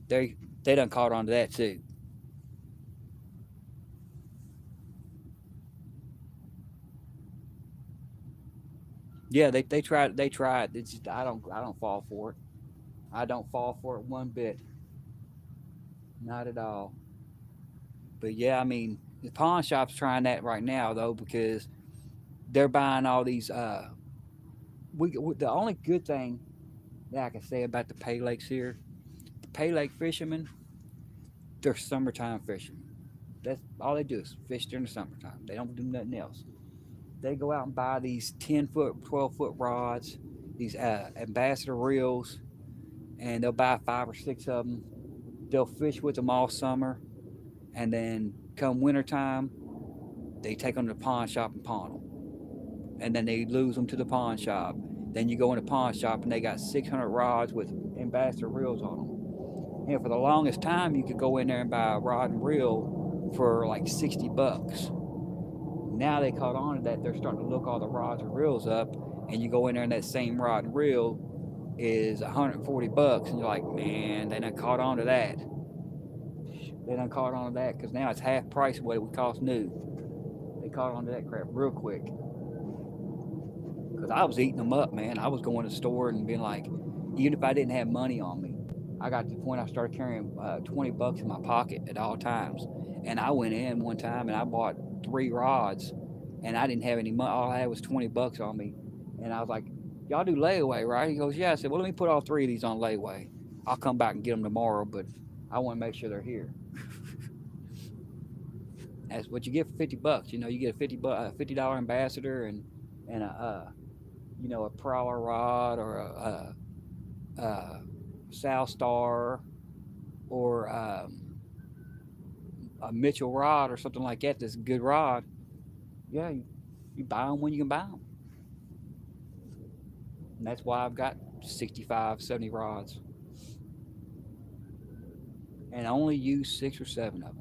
they they done caught on to that too. Yeah, they tried. It's just, I don't fall for it. I don't fall for it one bit, not at all. But yeah, I mean the pawn shop's trying that right now though because they're buying all these. The only good thing that I can say about the Pay Lakes here, the Pay Lake fishermen, they're summertime fishermen. That's all they do is fish during the summertime. They don't do nothing else. They go out and buy these 10 foot, 12 foot rods, these ambassador reels, and they'll buy 5 or 6 of them. They'll fish with them all summer, and then come wintertime, they take them to the pawn shop and pawn them, and then they lose them to the pawn shop. Then you go in the pawn shop and they got 600 rods with ambassador reels on them. And for the longest time, you could go in there and buy a rod and reel for like $60. Now they caught on to that. They're starting to look all the rods and reels up, and you go in there and that same rod and reel is $140, and you're like, man, they done caught on to that. They done caught on to that because now it's half price of what it would cost new. They caught on to that crap real quick because I was eating them up, man. I was going to the store and being like, even if I didn't have money on me, I got to the point I started carrying $20 in my pocket at all times. And I went in one time and I bought 3 rods, and I didn't have any money. All I had was $20 on me, and I was like, "Y'all do layaway, right?" He goes, "Yeah." I said, "Well, let me put all 3 of these on layaway. I'll come back and get them tomorrow, but I want to make sure they're here." That's what you get for $50. You know, you get a $50 ambassador and a you know, a Prowler rod or a South Star or a Mitchell rod or something like that. That's a good rod. Yeah, you buy them when you can buy them, and that's why I've got 65, 70 rods, and I only use 6 or 7 of them.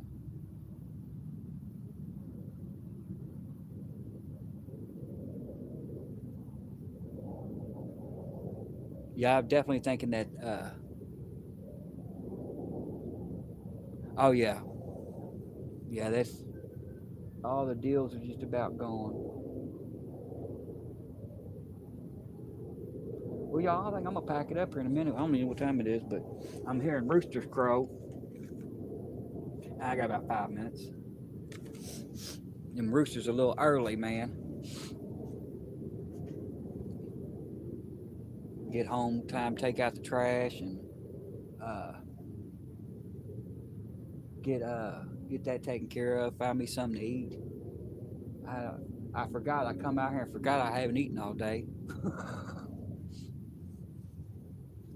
Yeah, I'm definitely thinking that. Oh yeah, yeah. That's all the deals are just about gone. Well, y'all, I think I'm gonna pack it up here in a minute. I don't know what time it is, but I'm hearing roosters crow. I got about 5 minutes. Them roosters are a little early, man. Get home, time to take out the trash and uh, get that taken care of. Find me something to eat. I I forgot. I come out here and forgot I haven't eaten all day.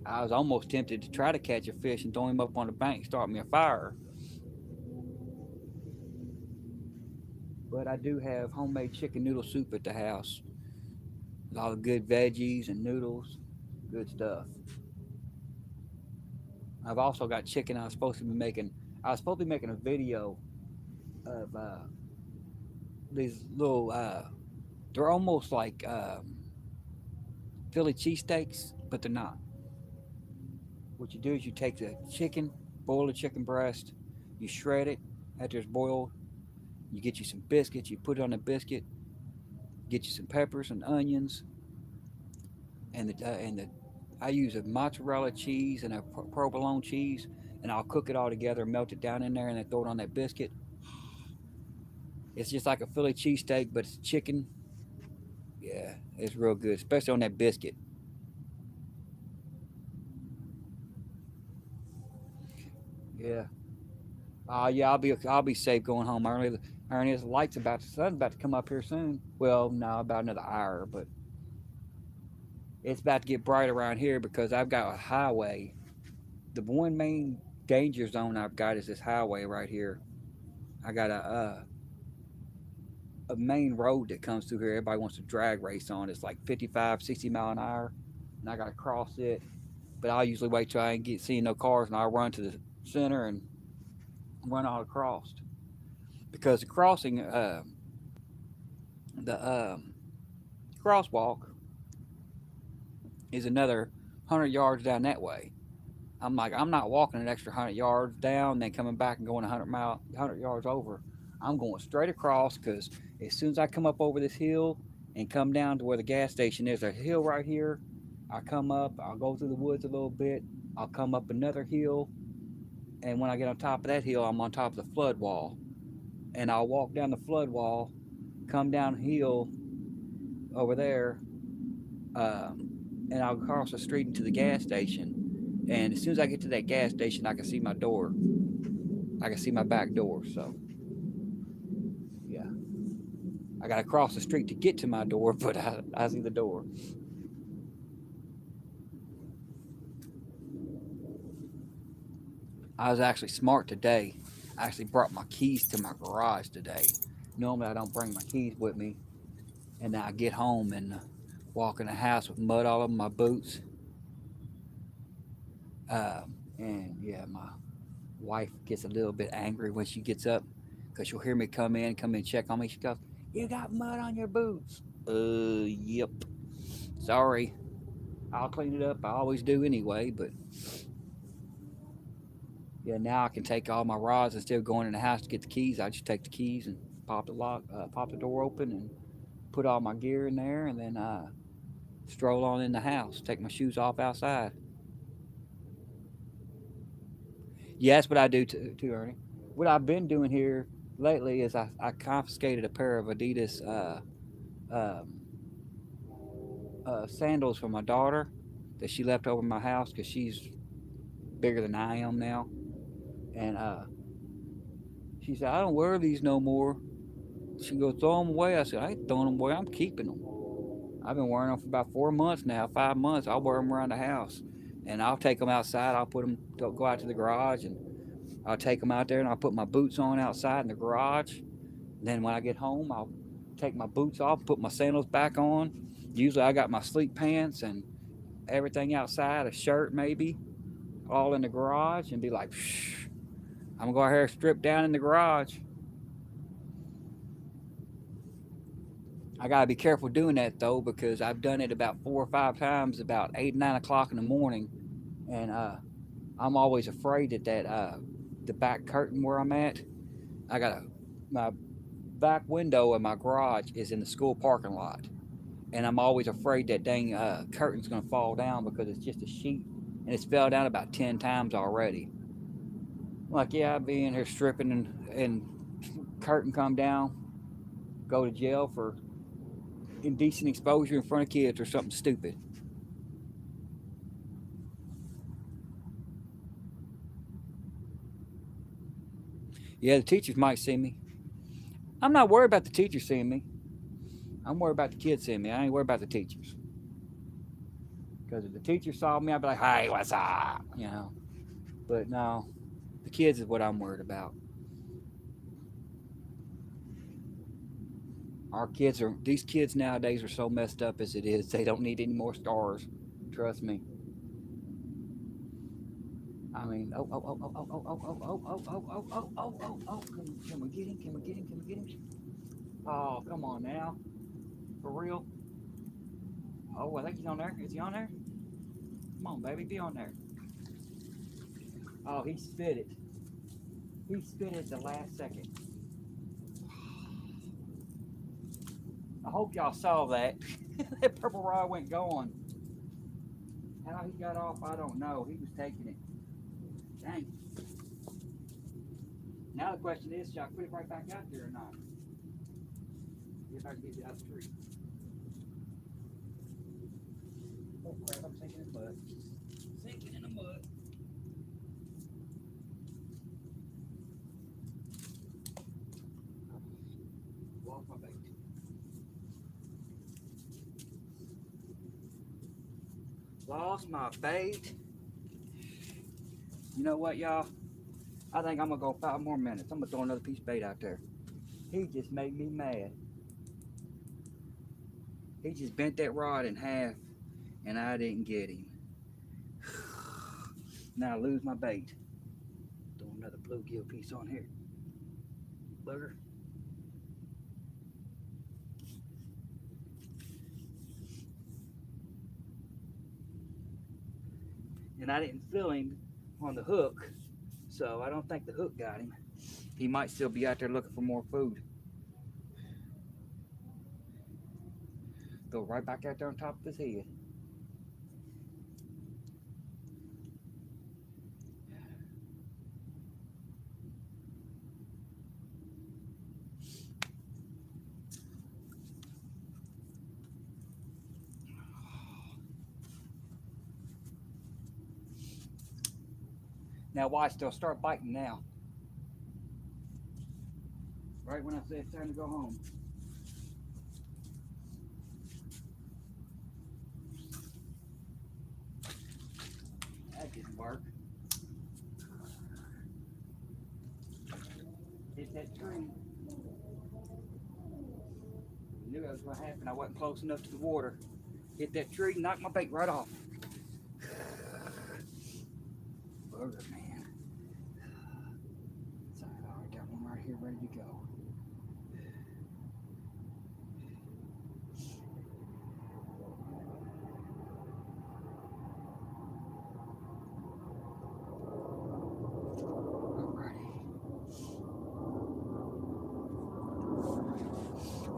I was almost tempted to try to catch a fish and throw him up on the bank, start me a fire. But I do have homemade chicken noodle soup at the house. A lot of good veggies and noodles, good stuff. I've also got chicken. I was supposed to be making. I was supposed to be making a video of these little. They're almost like Philly cheesesteaks, but they're not. What you do is you take the chicken, boil the chicken breast, you shred it after it's boiled. You get you some biscuits. You put it on the biscuit. Get you some peppers and onions, and the I use a mozzarella cheese and a provolone cheese, and I'll cook it all together, melt it down in there, and then throw it on that biscuit. It's just like a Philly cheesesteak, but it's chicken. Yeah, it's real good, especially on that biscuit. Yeah. Yeah, I'll be safe going home early. Ernie, the light's about the sun's about to come up here soon. Well, no, about another hour, but it's about to get bright around here because I've got a highway. The one main danger zone I've got is this highway right here. I got a main road that comes through here. Everybody wants to drag race on. It's like 55, 60 mile an hour, and I got to cross it. But I usually wait till I ain't get seeing no cars, and I'll run to the center and run all across. Because the crossing, the crosswalk is another 100 yards down that way. I'm like, I'm not walking an extra 100 yards down, then coming back and going 100 yards over. I'm going straight across because as soon as I come up over this hill and come down to where the gas station is, there's a hill right here. I come up, I'll go through the woods a little bit. I'll come up another hill, and when I get on top of that hill, I'm on top of the flood wall, and I'll walk down the flood wall, come downhill over there, and I'll cross the street into the gas station. And as soon as I get to that gas station, I can see my door. I can see my back door. So, yeah, I got to cross the street to get to my door, but I see the door. I was actually smart today. I actually brought my keys to my garage today. Normally, I don't bring my keys with me, and then I get home and walk in the house with mud all over my boots. And yeah, my wife gets a little bit angry when she gets up because she'll hear me come in, check on me. She goes, "You got mud on your boots." Yep. Sorry. I'll clean it up. I always do anyway. But yeah, now I can take all my rods instead of going in the house to get the keys. I just take the keys and pop the door open, and put all my gear in there, and then stroll on in the house. Take my shoes off outside. Yeah, that's what I do too, Ernie. What I've been doing here lately is I confiscated a pair of Adidas um, sandals for my daughter that she left over my house because she's bigger than I am now, and She said, I don't wear these no more. She goes, throw them away. I said, I ain't throwing them away. I'm keeping them. I've been wearing them for about 4 months now, 5 months. I'll wear them around the house. And I'll take them outside. I'll put them, go out to the garage, and I'll take them out there, and I'll put my boots on outside in the garage. And then when I get home, I'll take my boots off, put my sandals back on. Usually I got my sleep pants and everything outside, a shirt maybe, all in the garage, and be like, Psh, I'm going to go out here strip down in the garage. I gotta be careful doing that though, because I've done it about 4 or 5 times, about 8, 9 o'clock in the morning, and I'm always afraid that the back curtain where I'm at, I got my back window in my garage is in the school parking lot, and I'm always afraid that dang curtain's gonna fall down because it's just a sheet, and it's fell down about 10 times already. Like yeah, I'd be in here stripping and curtain come down, go to jail for indecent exposure in front of kids or something stupid. Yeah, the teachers might see me. I'm not worried about the teachers seeing me. I'm worried about the kids seeing me. I ain't worried about the teachers. Because if the teachers saw me, I'd be like, hey, what's up? You know. But no, the kids is what I'm worried about. These kids nowadays are so messed up as it is. They don't need any more stars. Trust me. I mean, oh, oh, oh, oh, oh, oh, oh, oh, oh, oh, oh, oh, oh, oh, oh, oh. Can we get him? Can we get him? Can we get him? Oh, come on now. For real? Oh, I think he's on there. Is he on there? Come on, baby, be on there. Oh, he spit it. He spit it the last second. I hope y'all saw that. That purple rod went gone. How he got off, I don't know. He was taking it. Dang. Now the question is, should I put it right back out there or not? See if I can get it out of the tree. Oh crap, I'm sinking in the mud. Sinking in the mud. Lost my bait. Lost my bait. You know what, y'all? I think I'm gonna go 5 more minutes. I'm gonna throw another piece of bait out there. He just made me mad. He just bent that rod in half and I didn't get him. Now I lose my bait. Throw another bluegill piece on here. Booger. And I didn't feel him on the hook, so I don't think the hook got him. He might still be out there looking for more food. Go right back out there on top of his head. Now watch, they'll start biting now. Right when I say it's time to go home. That didn't work. Hit that tree. I knew that was going to happen. I wasn't close enough to the water. Hit that tree, knocked my bait right off. Booger, man. So, I got one right here ready to go.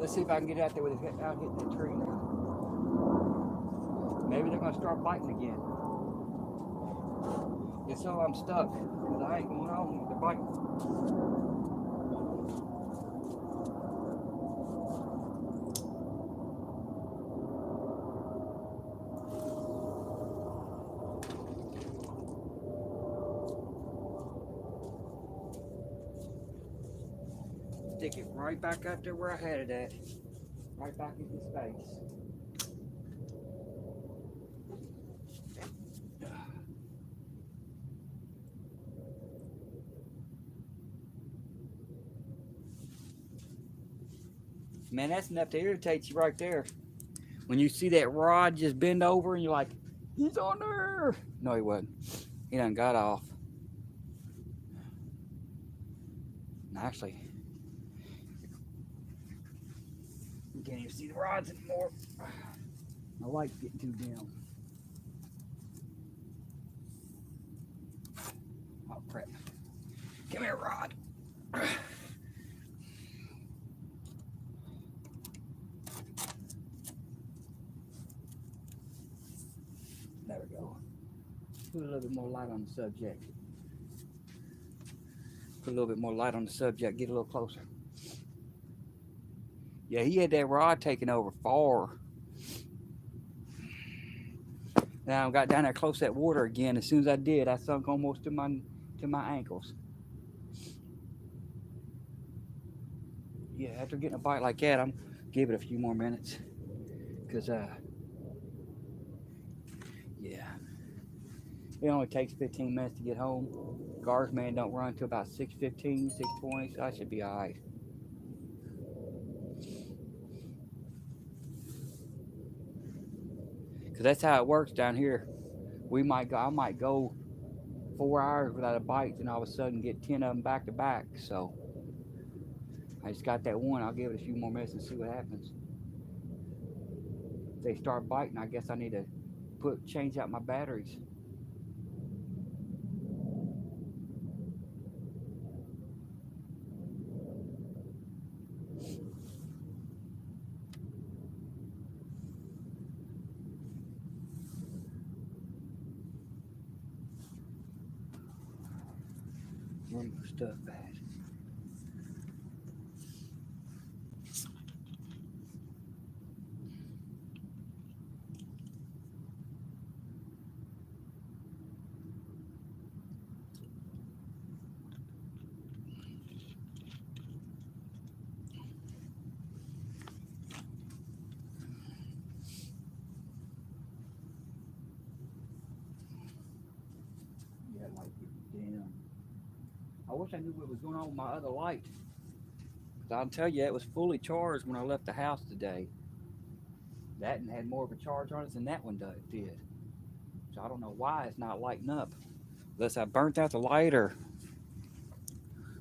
Let's see if I can get out there without hitting that tree now. Maybe they're going to start biting again. If so, I'm stuck because I ain't going on. They're biting. stick it right back out there where I had it at. Right back into space. Man, that's enough to irritate you right there. When you see that rod just bend over and you're like, he's on there. No, he wasn't. He done got off. And actually, you can't even see the rods anymore. My light's getting too dim. Oh, crap. Come here, rod. There we go. Put a little bit more light on the subject. Put a little bit more light on the subject. Get a little closer. Yeah, he had that rod taken over far. Now I got down there close to that water again. As soon as I did, I sunk almost to my ankles. Yeah, after getting a bite like that, I'm give it a few more minutes. Cause yeah, it only takes 15 minutes to get home. Guards man don't run until about 6:15, 6:20, so I should be alright. Cause that's how it works down here. I might go 4 hours without a bite, and all of a sudden get 10 of them back to back. So I just got that one. I'll give it a few more minutes and see what happens. If they start biting, I guess I need to change out my batteries. Where my stuff at? Yeah, like damn. I wish I knew what was going on with my other light. Cause I'll tell you, it was fully charged when I left the house today. That one had more of a charge on it than that one did. So I don't know why it's not lighting up. Unless I burnt out the light or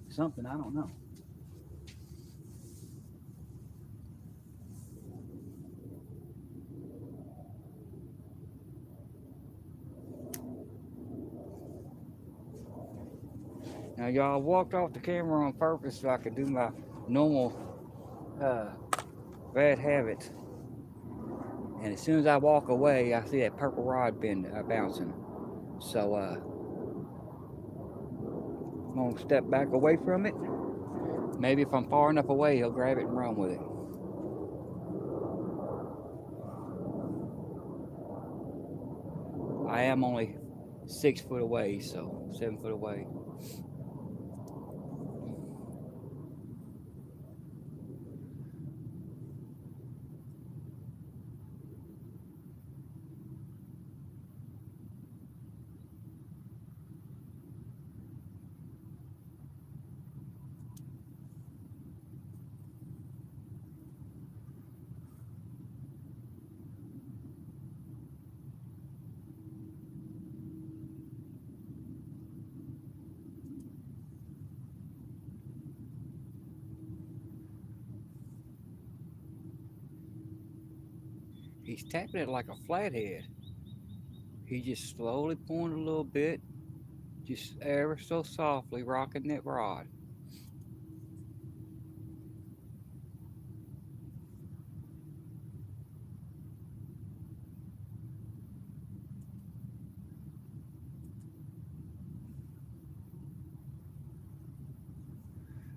something, I don't know. Now, y'all, walked off the camera on purpose so I could do my normal uh, bad habit. And as soon as I walk away, I see that purple rod bouncing. So I'm gonna step back away from it. Maybe if I'm far enough away, he'll grab it and run with it. I am only 6 foot away, so 7 foot away. He's tapping it like a flathead. He just slowly pulling a little bit, just ever so softly rocking that rod.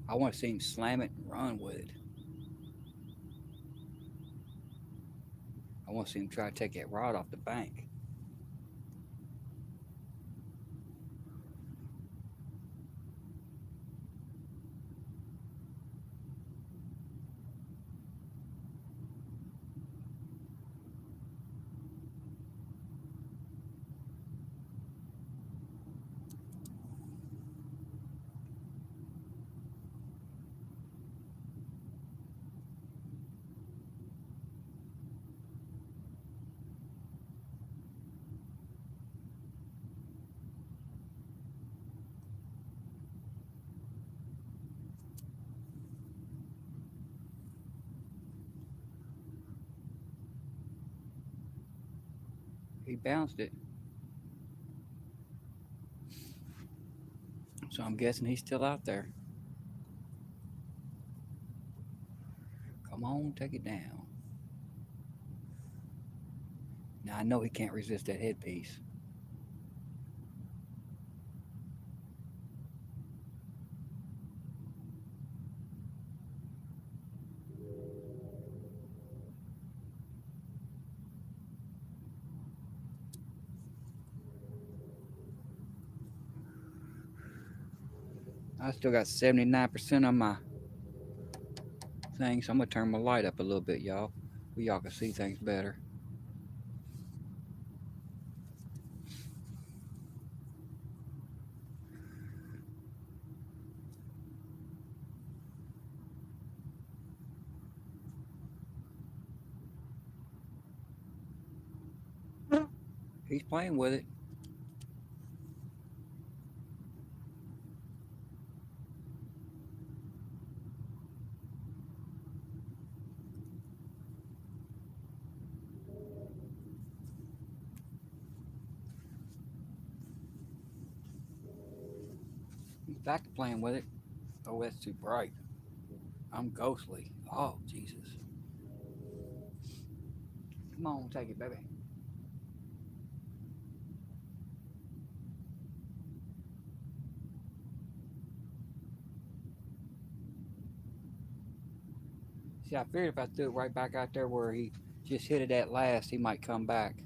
I want to see him slam it and run with it. I want to see him try to take that rod off the bank. He bounced it. So I'm guessing he's still out there. Come on, take it down. Now I know he can't resist that headpiece. I still got 79% on my thing, so I'm gonna turn my light up a little bit, y'all. So y'all can see things better. He's playing with it. He's back to playing with it. Oh, that's too bright. I'm ghostly. Oh, Jesus. Come on, take it, baby. See, I figured if I threw it right back out there where he just hit it at last, he might come back.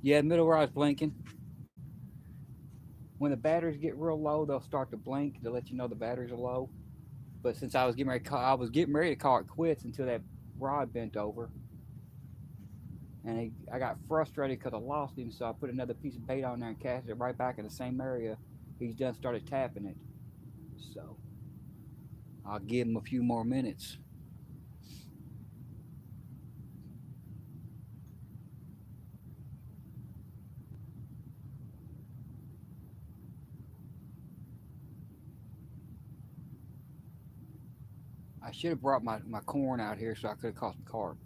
Yeah, middle where I was blinking. When the batteries get real low, they'll start to blink to let you know the batteries are low. But since I was getting ready, I was getting ready to call it quits until that rod bent over, and I got frustrated because I lost him. So I put another piece of bait on there and cast it right back in the same area. He's done started tapping it. So I'll give him a few more minutes. I should have brought my corn out here so I could have caught some carp.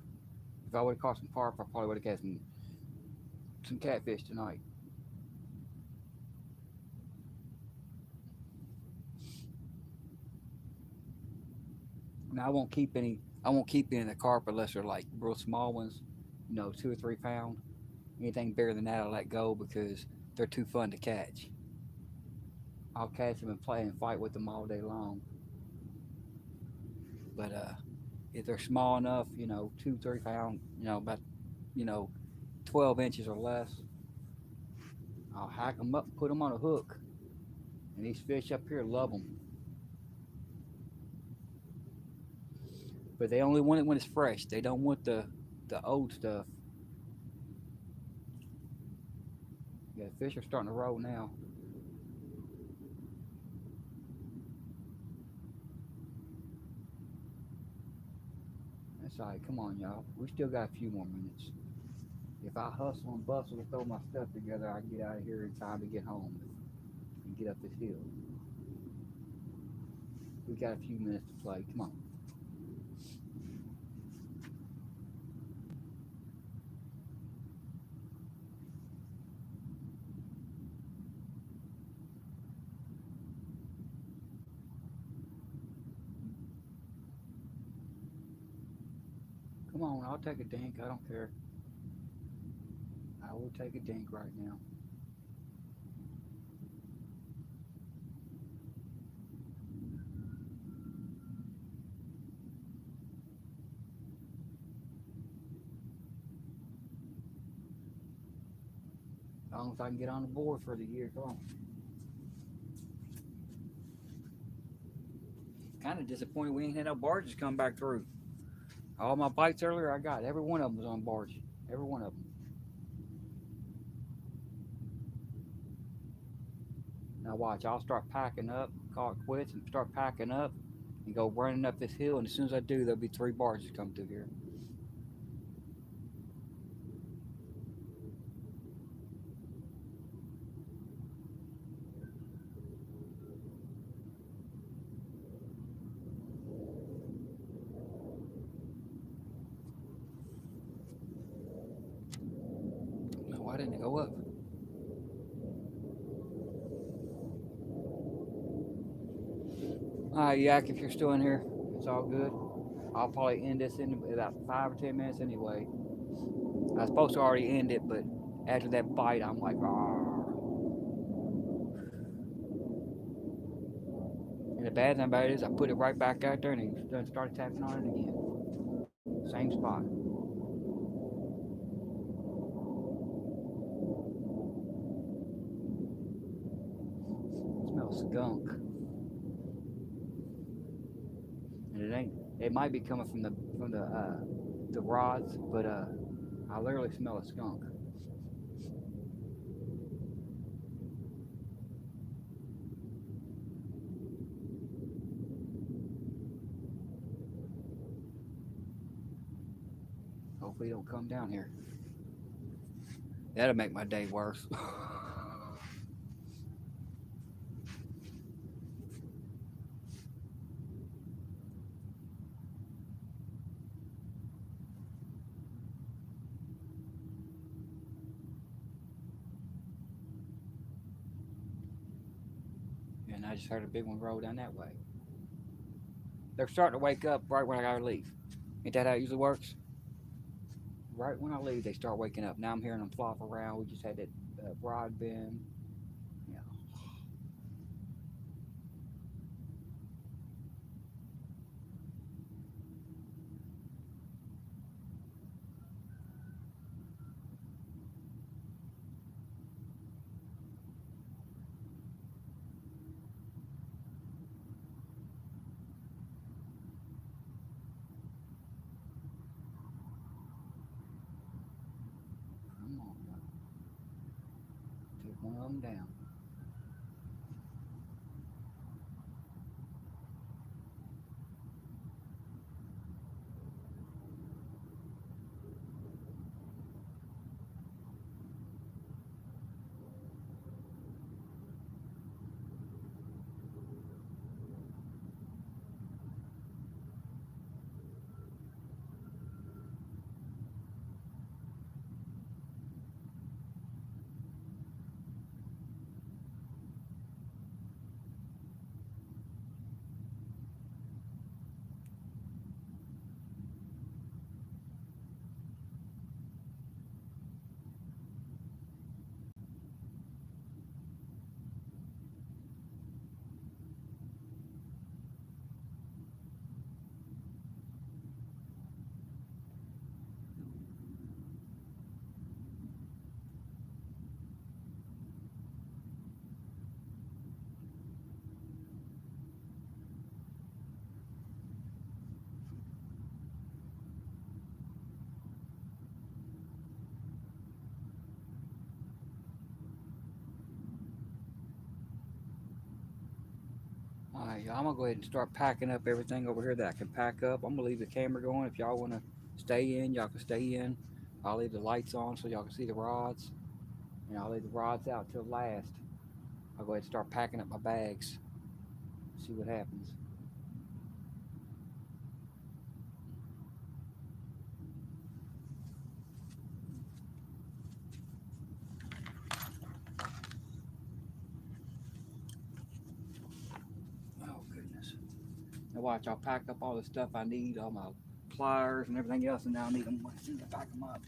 If I would have caught some carp, I probably would have got some catfish tonight. Now I won't keep any. I won't keep any of the carp unless they're like real small ones, 2 or 3 pound. Anything bigger than that, I let go because they're too fun to catch. I'll catch them and play and fight with them all day long. But if they're small enough, 2, 3 pound, about you know 12 inches or less, I'll hack them up and put them on a hook. And these fish up here love them, but they only want it when it's fresh. They don't want the old stuff. Yeah, the fish are starting to roll now. That's all right. Come on, y'all. We still got a few more minutes. If I hustle and bustle to throw my stuff together, I can get out of here in time to get home and get up this hill. We got a few minutes to play. Come on. Come on. I'll take a dink. I don't care. I will take a dink right now. As long as I can get on the board for the year. Come on. Kind of disappointed we ain't had no barges come back through. All my bites earlier, I got every one of them was on barge. Every one of them. Now watch, I'll start packing up, call it quits, and start packing up, and go running up this hill. And as soon as I do, there'll be 3 barges come through here. show up. Alright, Yak, if you're still in here, it's all good. I'll probably end this in about 5 or 10 minutes anyway. I was supposed to already end it, but after that bite, I'm like, ah. And the bad thing about it is I put it right back out there and he done started tapping on it again. Same spot. It smells skunk. And it ain't. It might be coming from the rods, but I literally smell a skunk. Hopefully, he don't come down here. That'll make my day worse. And I just heard a big one roll down that way. They're starting to wake up right when I gotta leave. Ain't that how it usually works? Right when I leave, they start waking up. Now I'm hearing them flop around. We just had that broad bend. Yeah, come on, now. Take one of them down. All right, y'all, I'm gonna go ahead and start packing up everything over here that I can pack up. I'm gonna leave the camera going. If y'all wanna stay in, y'all can stay in. I'll leave the lights on so y'all can see the rods, and I'll leave the rods out till last. I'll go ahead and start packing up my bags. See what happens. Oh goodness. Now watch, I'll pack up all the stuff I need, all my pliers and everything else, and now I need them as soon as I pack them up.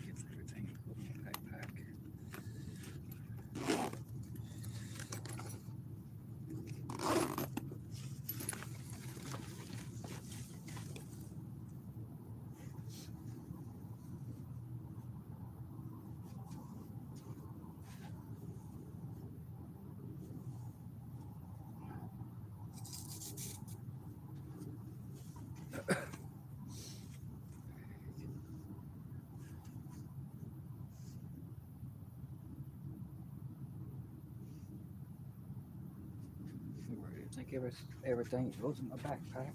Get everything in my backpack. I think everything goes in my backpack.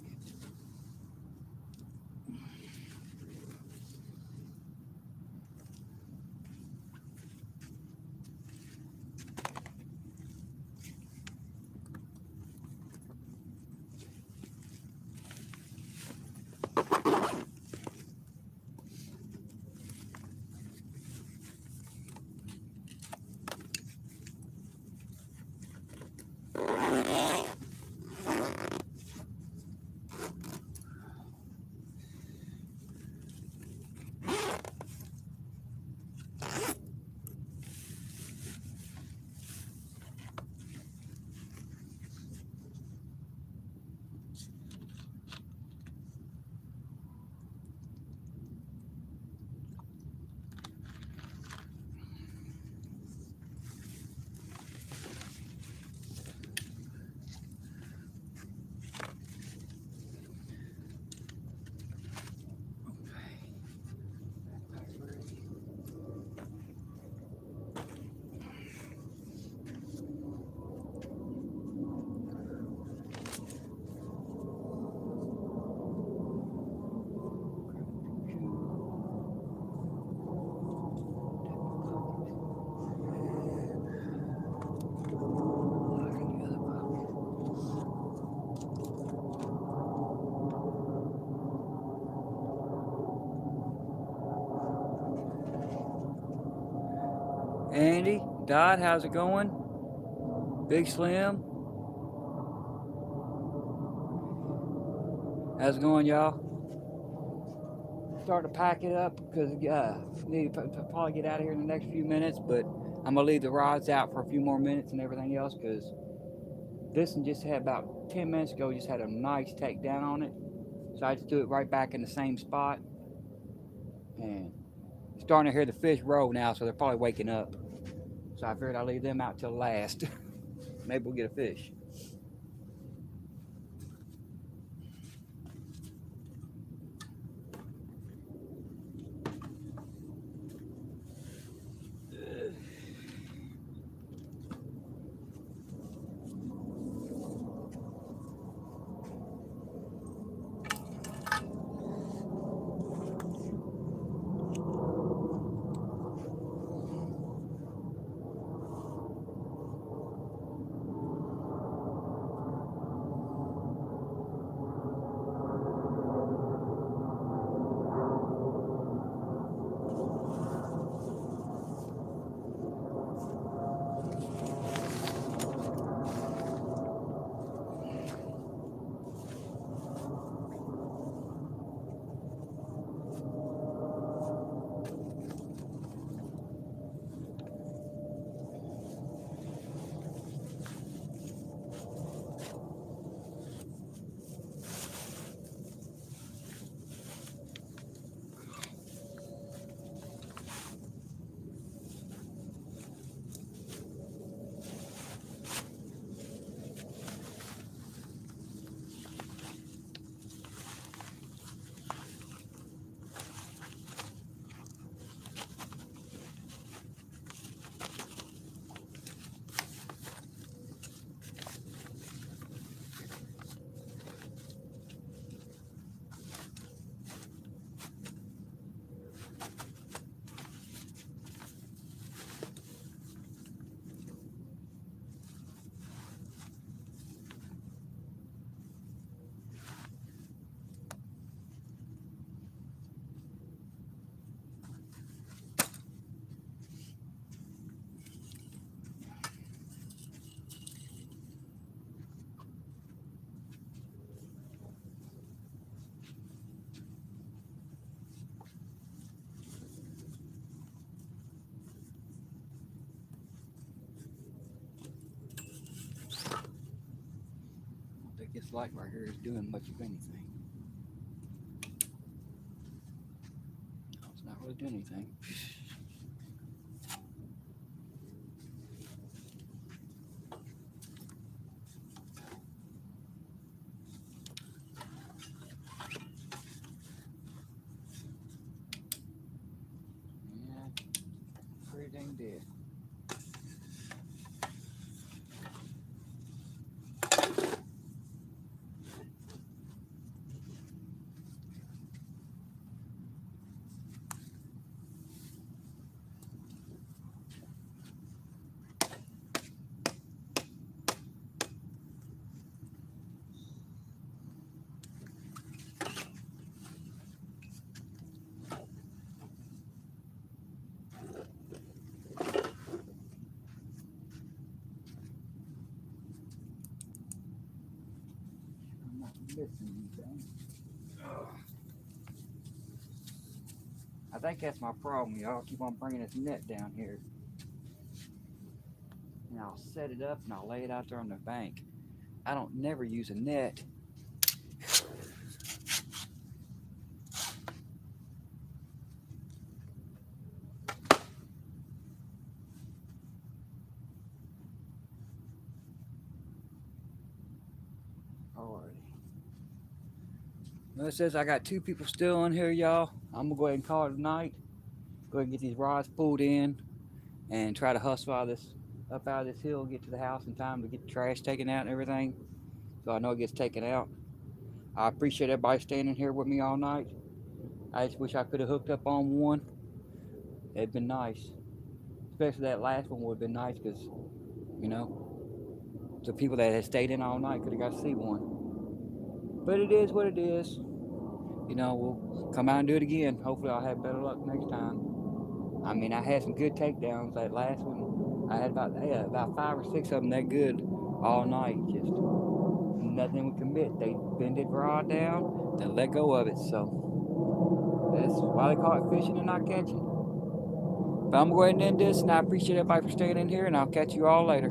Andy, Dot, how's it going? Big Slim, how's it going, y'all? Starting to pack it up because need to probably get out of here in the next few minutes, but I'm gonna leave the rods out for a few more minutes and everything else because this one just had about 10 minutes ago, just had a nice takedown on it. So I just do it right back in the same spot. And starting to hear the fish roll now, so they're probably waking up. So I figured I'll leave them out till last. Maybe we'll get a fish. I don't think this light right here is doing much of anything. It's not really doing anything. Yeah, pretty dang dead. missing anything. I think that's my problem, y'all. Keep on bringing this net down here. And I'll set it up and I'll lay it out there on the bank. I don't never use a net. Alrighty. Well, it says I got 2 people still on here, y'all. I'm gonna go ahead and call it a night. Go ahead and get these rods pulled in and try to hustle up out of this hill, get to the house in time to get the trash taken out and everything. So I know it gets taken out. I appreciate everybody staying in here with me all night. I just wish I could have hooked up on one. It'd been nice. Especially that last one would have been nice because, you know, the people that had stayed in all night could have got to see one. But it is what it is. You know, we'll come out and do it again. Hopefully I'll have better luck next time. I mean, I had some good takedowns. That last one, I had about 5 or 6 of them that good all night. Just nothing would commit. They bend it rod down, then let go of it. So that's why they call it fishing and not catching. But I'm going to go ahead and end this, and I appreciate everybody for staying in here, and I'll catch you all later.